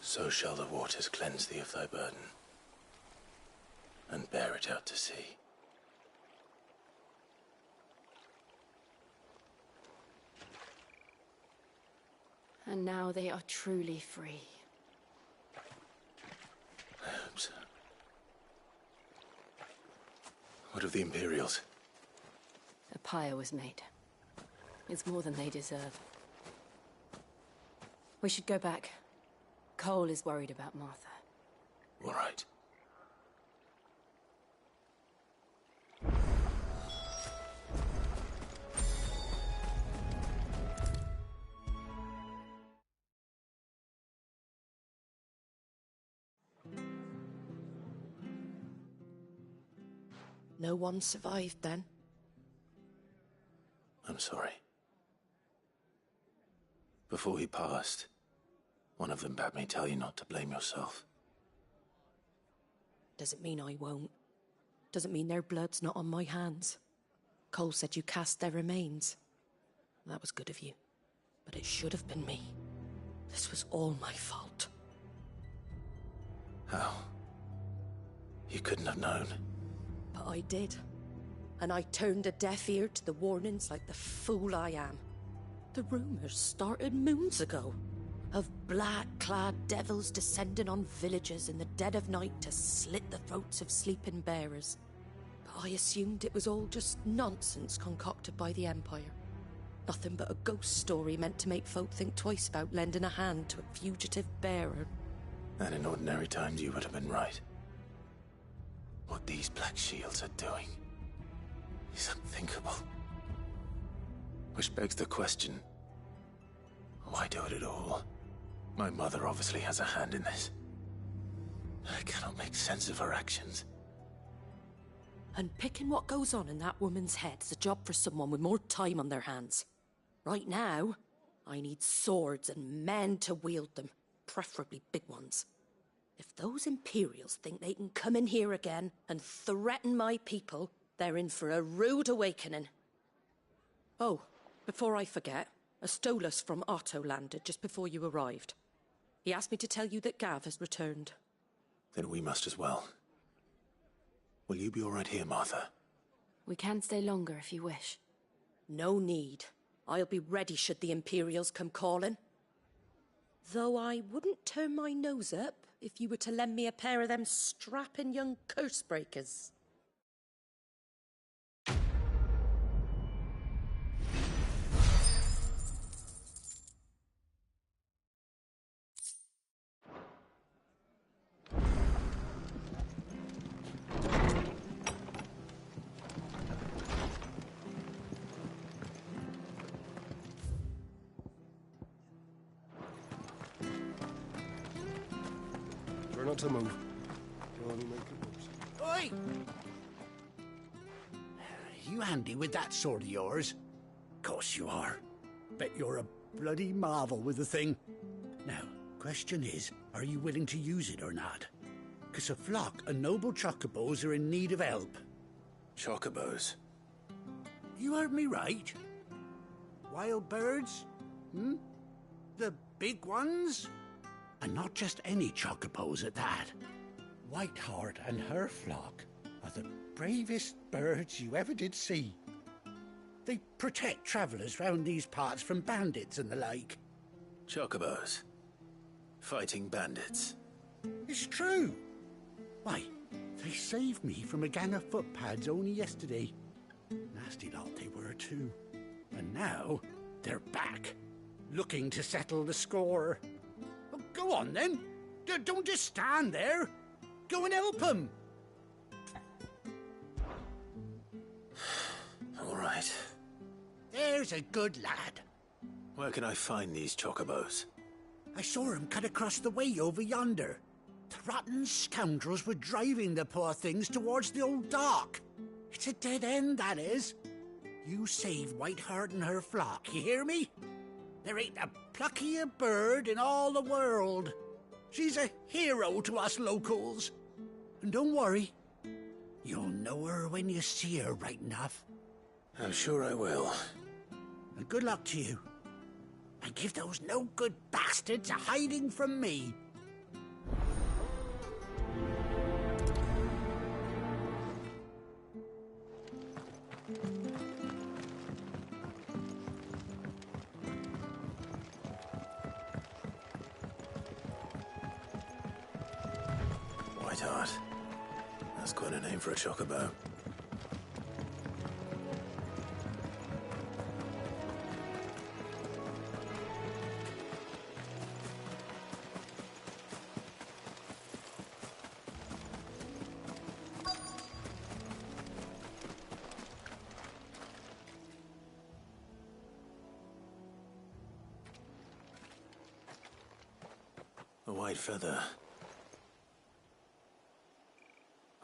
So shall the waters cleanse thee of thy burden, and bear it out to sea. And now they are truly free. I hope so. What of the Imperials? A pyre was made. It's more than they deserve. We should go back. Cole is worried about Martha. All right. No one survived then? I'm sorry. Before he passed, one of them bade me tell you not to blame yourself. Doesn't mean I won't. Doesn't mean their blood's not on my hands. Cole said you cast their remains. That was good of you. But it should have been me. This was all my fault. How? You couldn't have known. But I did. And I turned a deaf ear to the warnings like the fool I am. The rumours started moons ago. Of black-clad devils descending on villages in the dead of night to slit the throats of sleeping bearers. But I assumed it was all just nonsense concocted by the Empire. Nothing but a ghost story meant to make folk think twice about lending a hand to a fugitive bearer. And in ordinary times you would have been right. What these Black Shields are doing is unthinkable. Which begs the question, why do it at all? My mother obviously has a hand in this. I cannot make sense of her actions. And picking what goes on in that woman's head is a job for someone with more time on their hands. Right now, I need swords and men to wield them, preferably big ones. If those Imperials think they can come in here again and threaten my people, they're in for a rude awakening. Oh, before I forget, a Stolas from Otto landed just before you arrived. He asked me to tell you that Gav has returned. Then we must as well. Will you be all right here, Martha? We can stay longer if you wish. No need. I'll be ready should the Imperials come calling. Though I wouldn't turn my nose up if you were to lend me a pair of them strapping young curse breakers. Try not to move. You'll only make it worse. Oi! You handy with that sword of yours? Course you are. Bet you're a bloody marvel with the thing. Now, question is, are you willing to use it or not? 'Cause a flock of noble chocobos are in need of help. Chocobos? You heard me right. Wild birds? Hmm? The big ones? And not just any chocobos at that. Whiteheart and her flock are the bravest birds you ever did see. They protect travellers round these parts from bandits and the like. Chocobos? Fighting bandits? It's true. Why, they saved me from a gang of footpads only yesterday. Nasty lot they were too. And now, they're back, looking to settle the score. Well, go on then. Don't just stand there. Go and help them. right. There's a good lad. Where can I find these chocobos? I saw him cut across the way over yonder. The rotten scoundrels were driving the poor things towards the old dock. It's a dead end, that is. You save Whiteheart and her flock, you hear me? There ain't a pluckier bird in all the world. She's a hero to us locals. And don't worry, you'll know her when you see her right enough. I'm sure I will. And good luck to you. And give those no-good bastards a hiding from me. Whiteheart. That's quite a name for a chocobo. A white feather.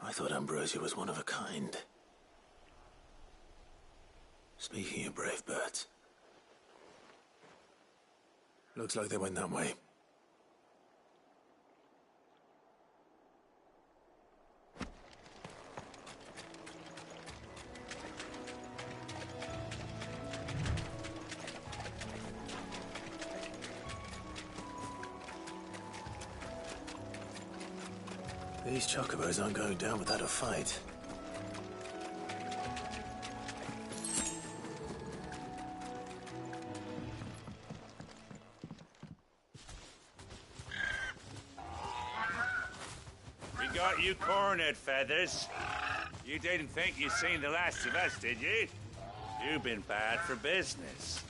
I thought Ambrosia was one of a kind. Speaking of brave birds. Looks like they went that way. These chocobos aren't going down without a fight. We got you cornered, Feathers. You didn't think you'd seen the last of us, did you? You've been bad for business.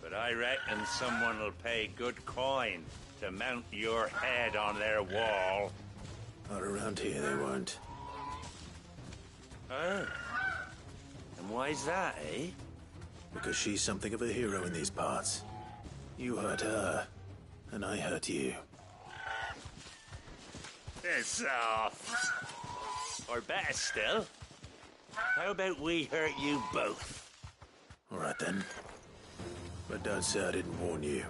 But I reckon someone will pay good coin to mount your head on their wall. Not around here, they won't. Oh. And why's that, eh? Because she's something of a hero in these parts. You hurt her, and I hurt you. Piss off. Or better still, how about we hurt you both? All right, then. But don't say I didn't warn you.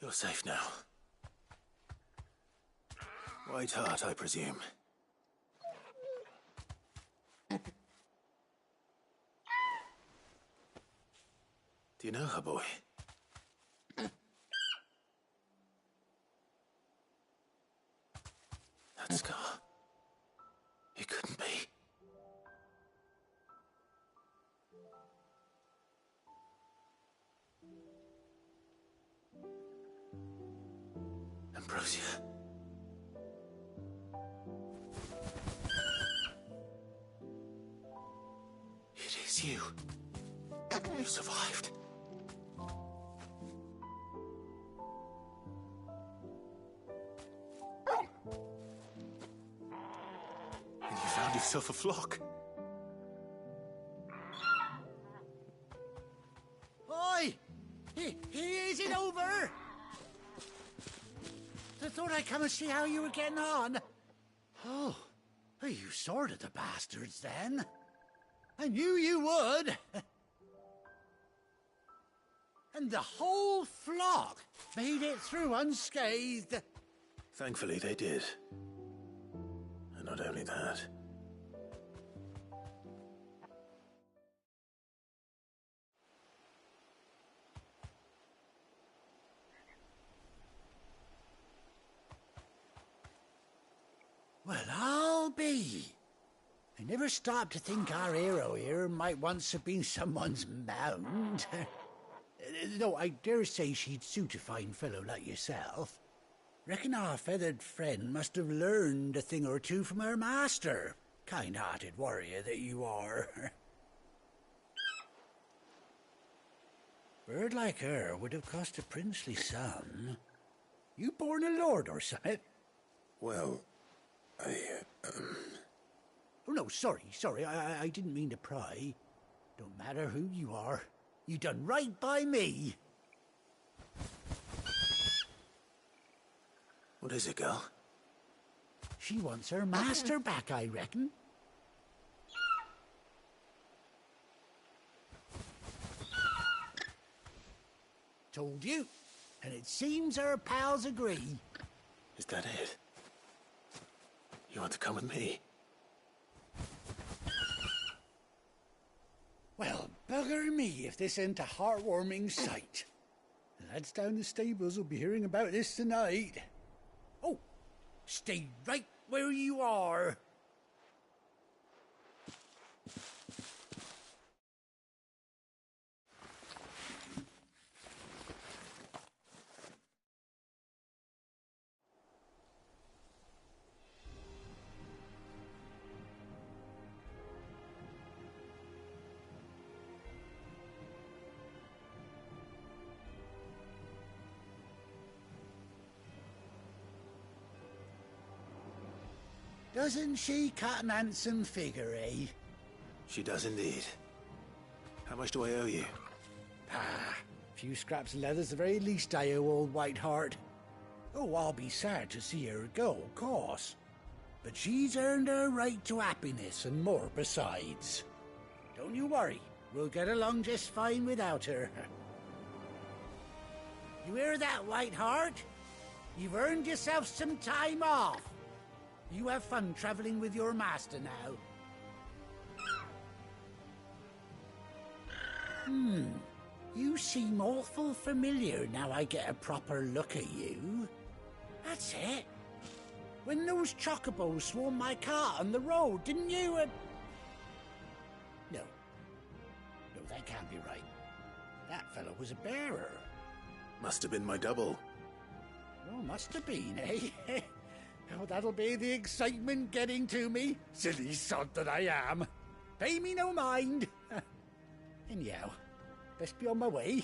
You're safe now. White Hart, I presume. Do you know her, boy? That scar. It couldn't be. Ambrosia. It is you. You survived. And you found yourself a flock. Oi! Is it over? I thought I'd come and see how you were getting on. Oh, you sorted the bastards then. I knew you would. And the whole flock made it through unscathed. Thankfully, they did. And not only that. Well, I'll be. I never stopped to think our hero here might once have been someone's mount. Though I dare say she'd suit a fine fellow like yourself. Reckon our feathered friend must have learned a thing or two from her master. Kind-hearted warrior that you are. Bird like her would have cost a princely sum. You born a lord or something? Well, Oh, no, sorry. I didn't mean to pry. Don't matter who you are. You done right by me. What is it, girl? She wants her master back, I reckon. Told you. And it seems her pals agree. Is that it? You want to come with me? Well, bugger me if this ain't a heartwarming sight. The lads down the stables will be hearing about this tonight. Oh, stay right where you are. Doesn't she cut an handsome figure, eh? She does indeed. How much do I owe you? Ah, a few scraps of leather's the very least I owe old White Hart. Oh, I'll be sad to see her go, of course. But she's earned her right to happiness and more besides. Don't you worry, we'll get along just fine without her. You hear that, White Hart? You've earned yourself some time off. You have fun traveling with your master now. You seem awful familiar now I get a proper look at you. That's it. When those chocobos swarmed my cart on the road, didn't you? No, that can't be right. That fellow was a bearer. Must have been my double. Oh, must have been, eh? Oh, that'll be the excitement getting to me. Silly sod that I am. Pay me no mind. Anyhow, best be on my way.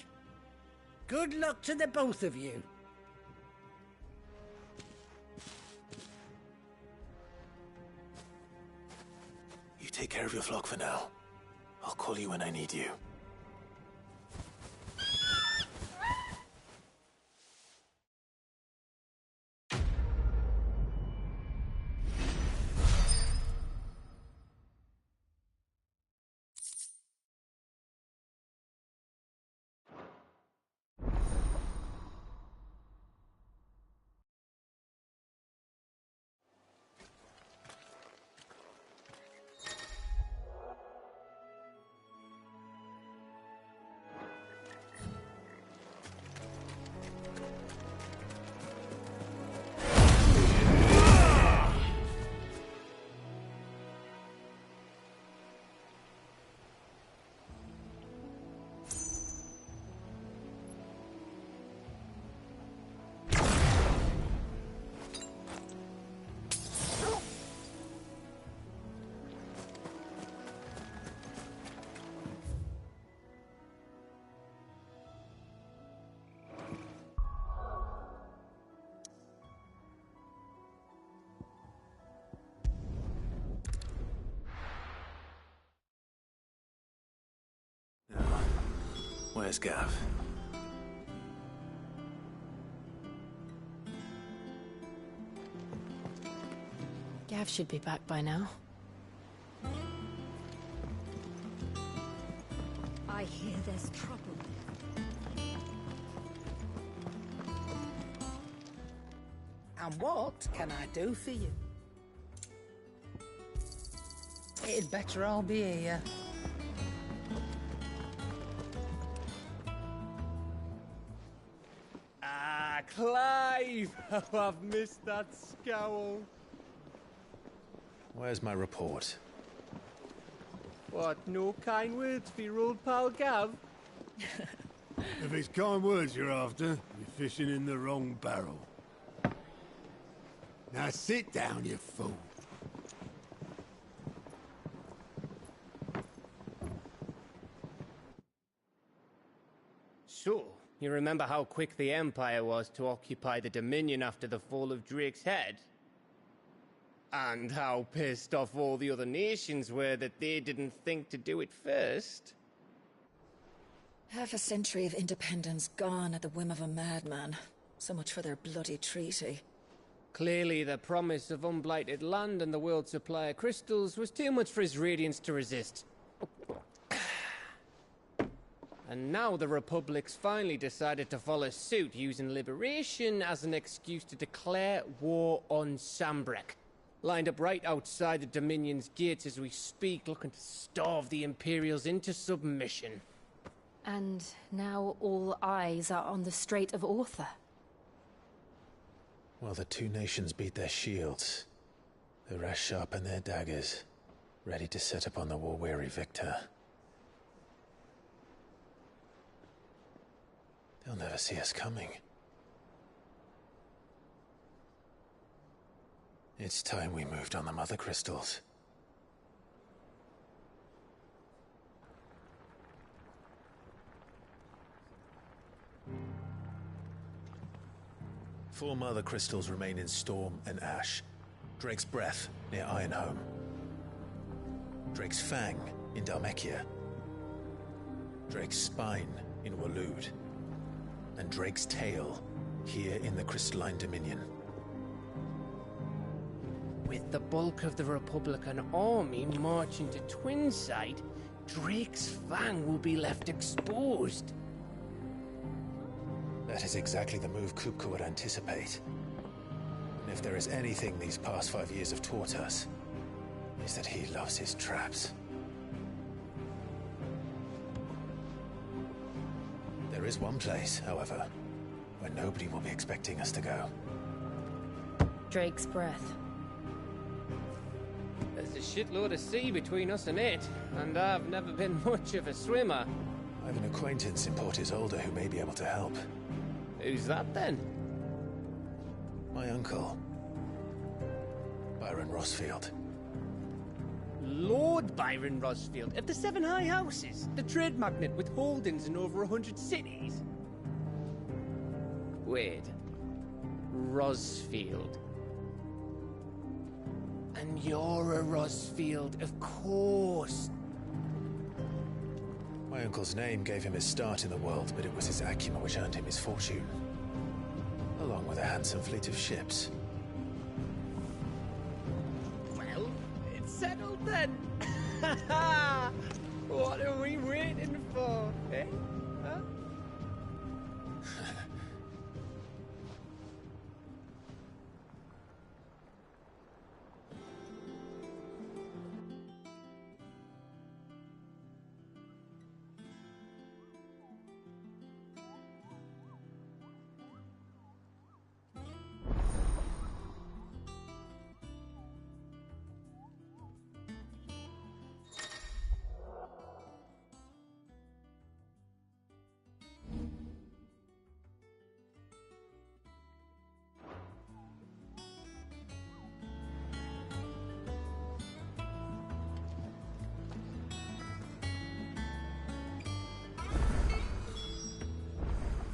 Good luck to the both of you. You take care of your flock for now. I'll call you when I need you. Where's Gav? Gav should be back by now. I hear there's trouble. And what can I do for you? It'd better all be here. Ah, Clive! Oh, I've missed that scowl. Where's my report? What, no kind words for your old pal Gav? If it's kind words you're after, you're fishing in the wrong barrel. Now sit down, you fool. So, you remember how quick the Empire was to occupy the Dominion after the fall of Drake's head? And how pissed off all the other nations were that they didn't think to do it first? Half a century of independence gone at the whim of a madman. So much for their bloody treaty. Clearly, the promise of unblighted land and the world's supply of crystals was too much for his radiance to resist. And now the Republic's finally decided to follow suit, using liberation as an excuse to declare war on Sambrek. Lined up right outside the Dominion's gates as we speak, looking to starve the Imperials into submission. And now all eyes are on the Strait of Author. While the two nations beat their shields, the rest sharpen their daggers, ready to set upon the war-weary victor. They'll never see us coming. It's time we moved on the Mother Crystals. Four Mother Crystals remain in Storm and Ash. Drake's Breath near Ironhome. Drake's Fang in Dhalmekia. Drake's Spine in Waloed. And Drake's Tail here in the Crystalline Dominion. With the bulk of the Republican army marching to Twinside, Drake's Fang will be left exposed. That is exactly the move Kupka would anticipate. And if there is anything these past 5 years have taught us, is that he loves his traps. There is one place, however, where nobody will be expecting us to go. Drake's Breath. There's a shitload of sea between us and it, and I've never been much of a swimmer. I have an acquaintance in Port Isolde who may be able to help. Who's that then? My uncle, Byron Rosfield. Lord Byron Rosfield of the Seven High Houses, the trade magnate with holdings in over 100 cities. Wait, Rosfield. And you're a Rosfield, of course. My uncle's name gave him his start in the world, but it was his acumen which earned him his fortune. Along with a handsome fleet of ships. Well, it's settled then. What are we waiting for, eh? Huh?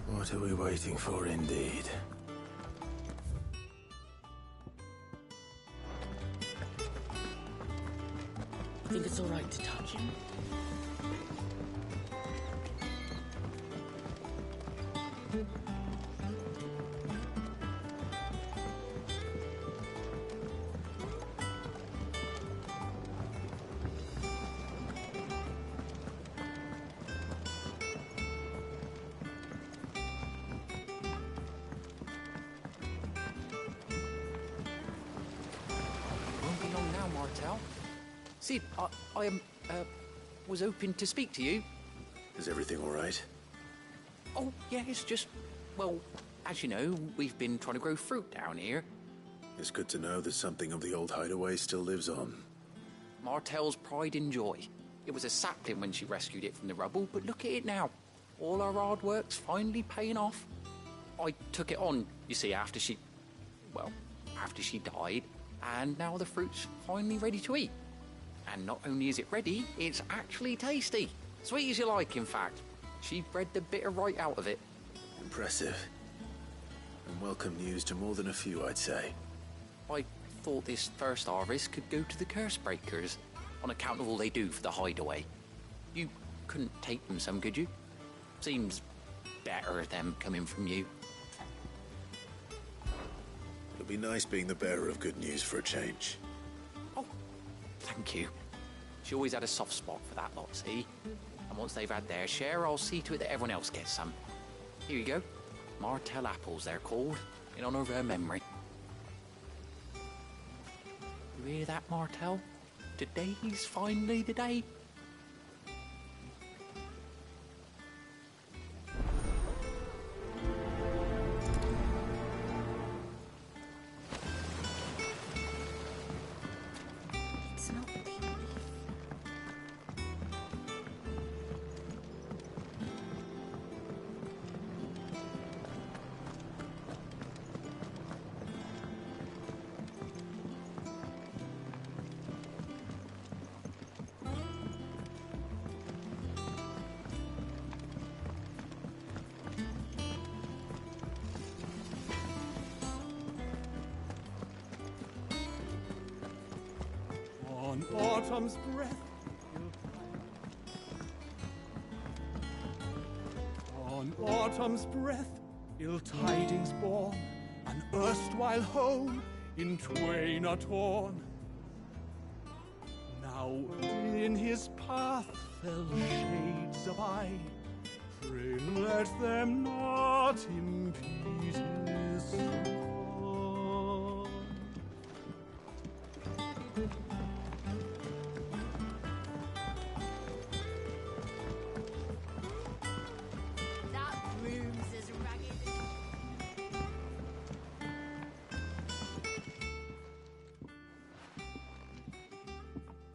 What are we waiting for, indeed? Think it's all right to touch him? Martel. Sid, I was hoping to speak to you. Is everything all right? Oh, yeah, it's just, well, as you know, we've been trying to grow fruit down here. It's good to know that something of the old hideaway still lives on. Martel's pride and joy. It was a sapling when she rescued it from the rubble, but look at it now. All our hard work's finally paying off. I took it on, you see, after she died, and now the fruit's finally ready to eat. And not only is it ready, it's actually tasty. Sweet as you like, in fact. She bred the bitter right out of it. Impressive. And welcome news to more than a few, I'd say. I thought this first harvest could go to the curse breakers, on account of all they do for the hideaway. You couldn't take them some, could you? Seems better them coming from you. It'll be nice being the bearer of good news for a change. Oh, thank you. She always had a soft spot for that lot, see? And once they've had their share, I'll see to it that everyone else gets some. Here you go. Martel apples, they're called, in honor of her memory. You hear that, Martel? Today's finally the day. It's not tea leaf. On autumn's breath, on autumn's breath, ill tidings born, an erstwhile home in twain are torn. Now in his path fell shades abide, pray let them not impede his soul. That room's as ragged.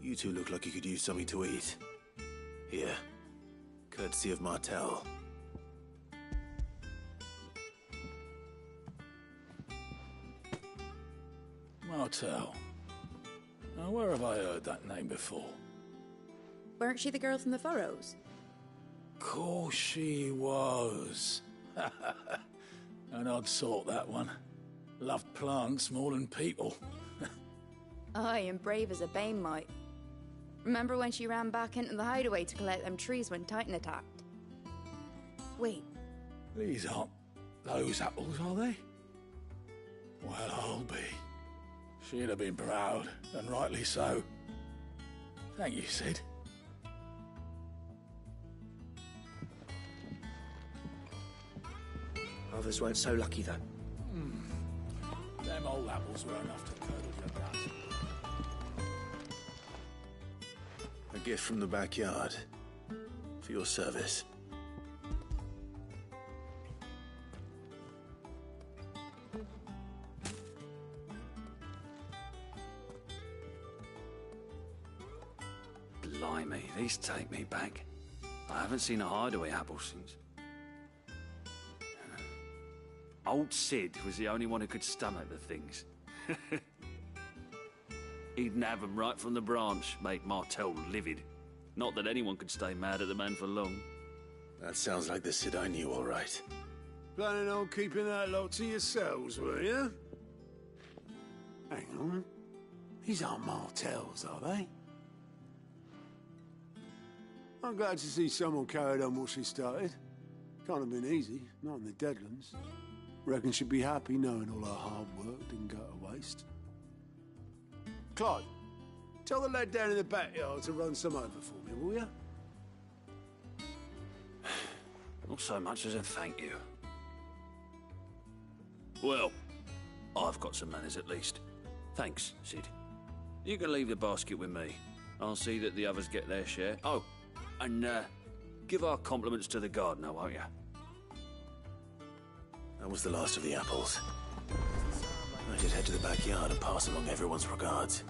You two look like you could use something to eat. Here. Courtesy of Martel. Martel. Now, where have I heard that name before? Weren't she the girl from the Furrows? Course she was. An odd sort, that one. Loved plants more than people. Aye, and brave as a bane might. Remember when she ran back into the hideaway to collect them trees when Titan attacked? Wait, These aren't those apples, are they? Well, I'll be. She'd have been proud, and rightly so. Thank you, Sid. Others weren't so lucky, though. Them old apples were enough to curdle your blood. A gift from the backyard. For your service. Blimey, these take me back. I haven't seen a hideaway apple since. Old Sid was the only one who could stomach the things. He'd nab them right from the branch, make Martel livid. Not that anyone could stay mad at the man for long. That sounds like the Sid I knew, all right. Planning on keeping that lot to yourselves, were you? Hang on. These aren't Martels, are they? I'm glad to see someone carried on what she started. Can't have been easy, not in the Deadlands. Reckon she'd be happy knowing all her hard work didn't go to waste. Clive, tell the lad down in the backyard to run some over for me, will you? Not so much as a thank you. Well, I've got some manners at least. Thanks, Sid. You can leave the basket with me. I'll see that the others get their share. Oh, and give our compliments to the gardener, won't you? That was the last of the apples. I should head to the backyard and pass along everyone's regards.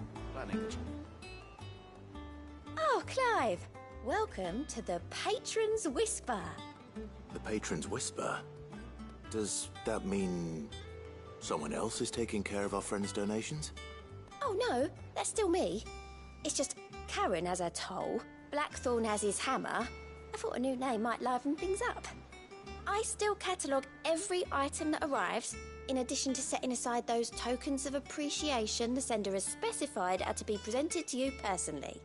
Oh, Clive! Welcome to the Patron's Whisper. The Patron's Whisper? Does that mean someone else is taking care of our friends' donations? Oh no, that's still me. It's just Karen has her toll, Blackthorn has his hammer. I thought a new name might liven things up. I still catalogue every item that arrives, in addition to setting aside those tokens of appreciation the sender has specified are to be presented to you personally.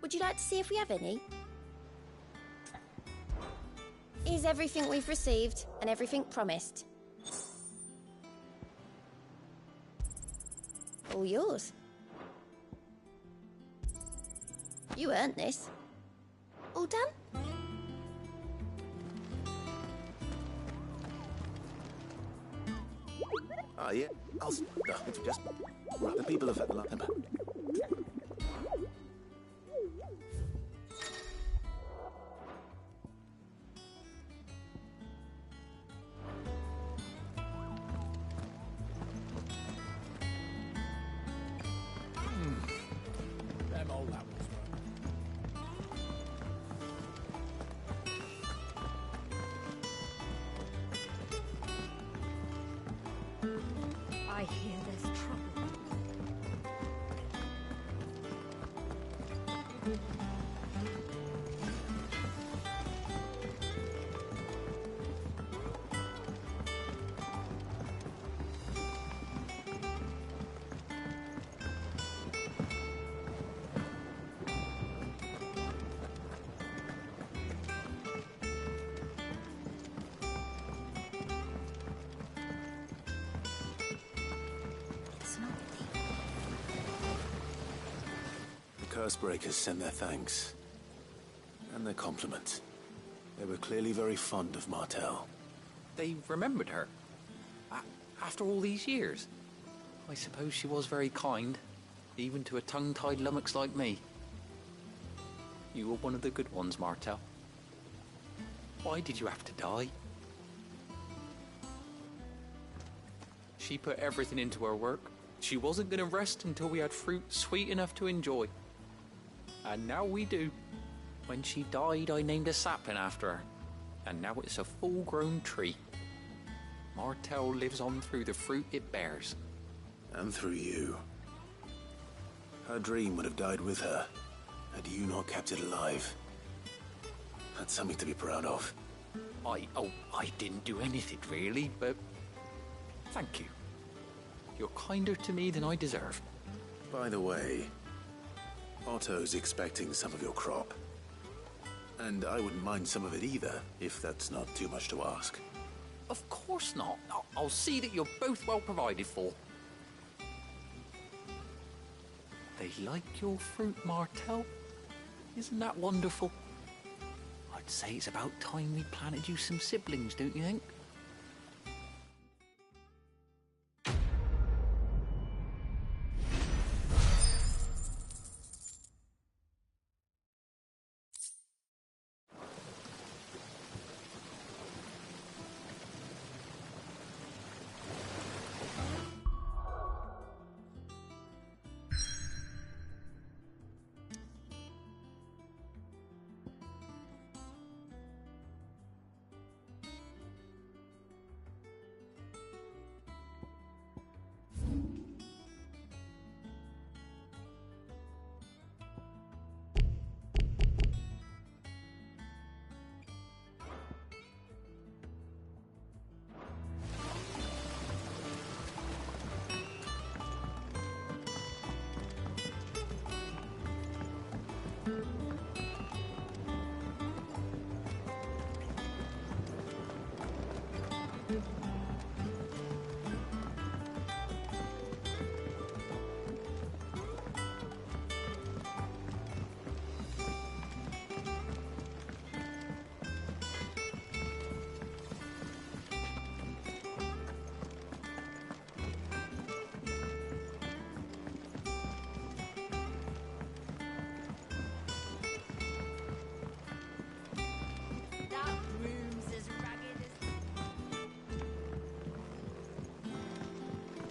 Would you like to see if we have any? Here's everything we've received and everything promised. All yours. You earned this. All done? Ah, yeah. Just right. The people of Atlanta. Them old apples, I hear there's trouble. The Cursebreakers sent their thanks. And their compliments. They were clearly very fond of Martel. They remembered her. After all these years. I suppose she was very kind, even to a tongue-tied lummox like me. You were one of the good ones, Martel. Why did you have to die? She put everything into her work. She wasn't going to rest until we had fruit sweet enough to enjoy. And now we do. When she died, I named a sapling after her. And now it's a full-grown tree. Martel lives on through the fruit it bears. And through you. Her dream would have died with her, had you not kept it alive. That's something to be proud of. I didn't do anything really, but thank you. You're kinder to me than I deserve. By the way, Otto's expecting some of your crop. And I wouldn't mind some of it either, if that's not too much to ask. Of course not. I'll see that you're both well provided for. They like your fruit, Martel. Isn't that wonderful? I'd say it's about time we planted you some siblings, don't you think?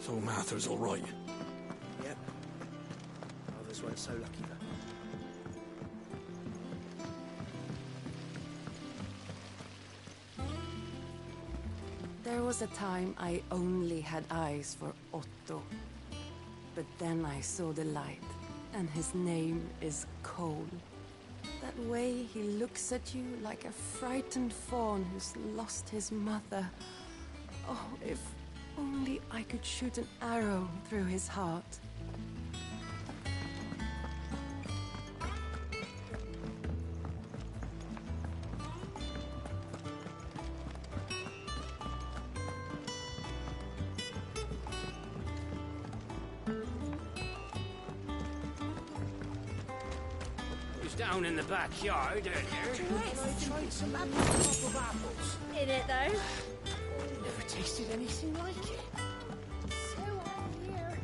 So Martha's all right. Yep. Others weren't so lucky, though. There was a time I only had eyes for Otto. But then I saw the light, and his name is Cole. That way he looks at you like a frightened fawn who's lost his mother. Oh, if only I could shoot an arrow through his heart. Down in the backyard, Tried some apple of apples. In it, though. Never tasted anything like it. So I'm here.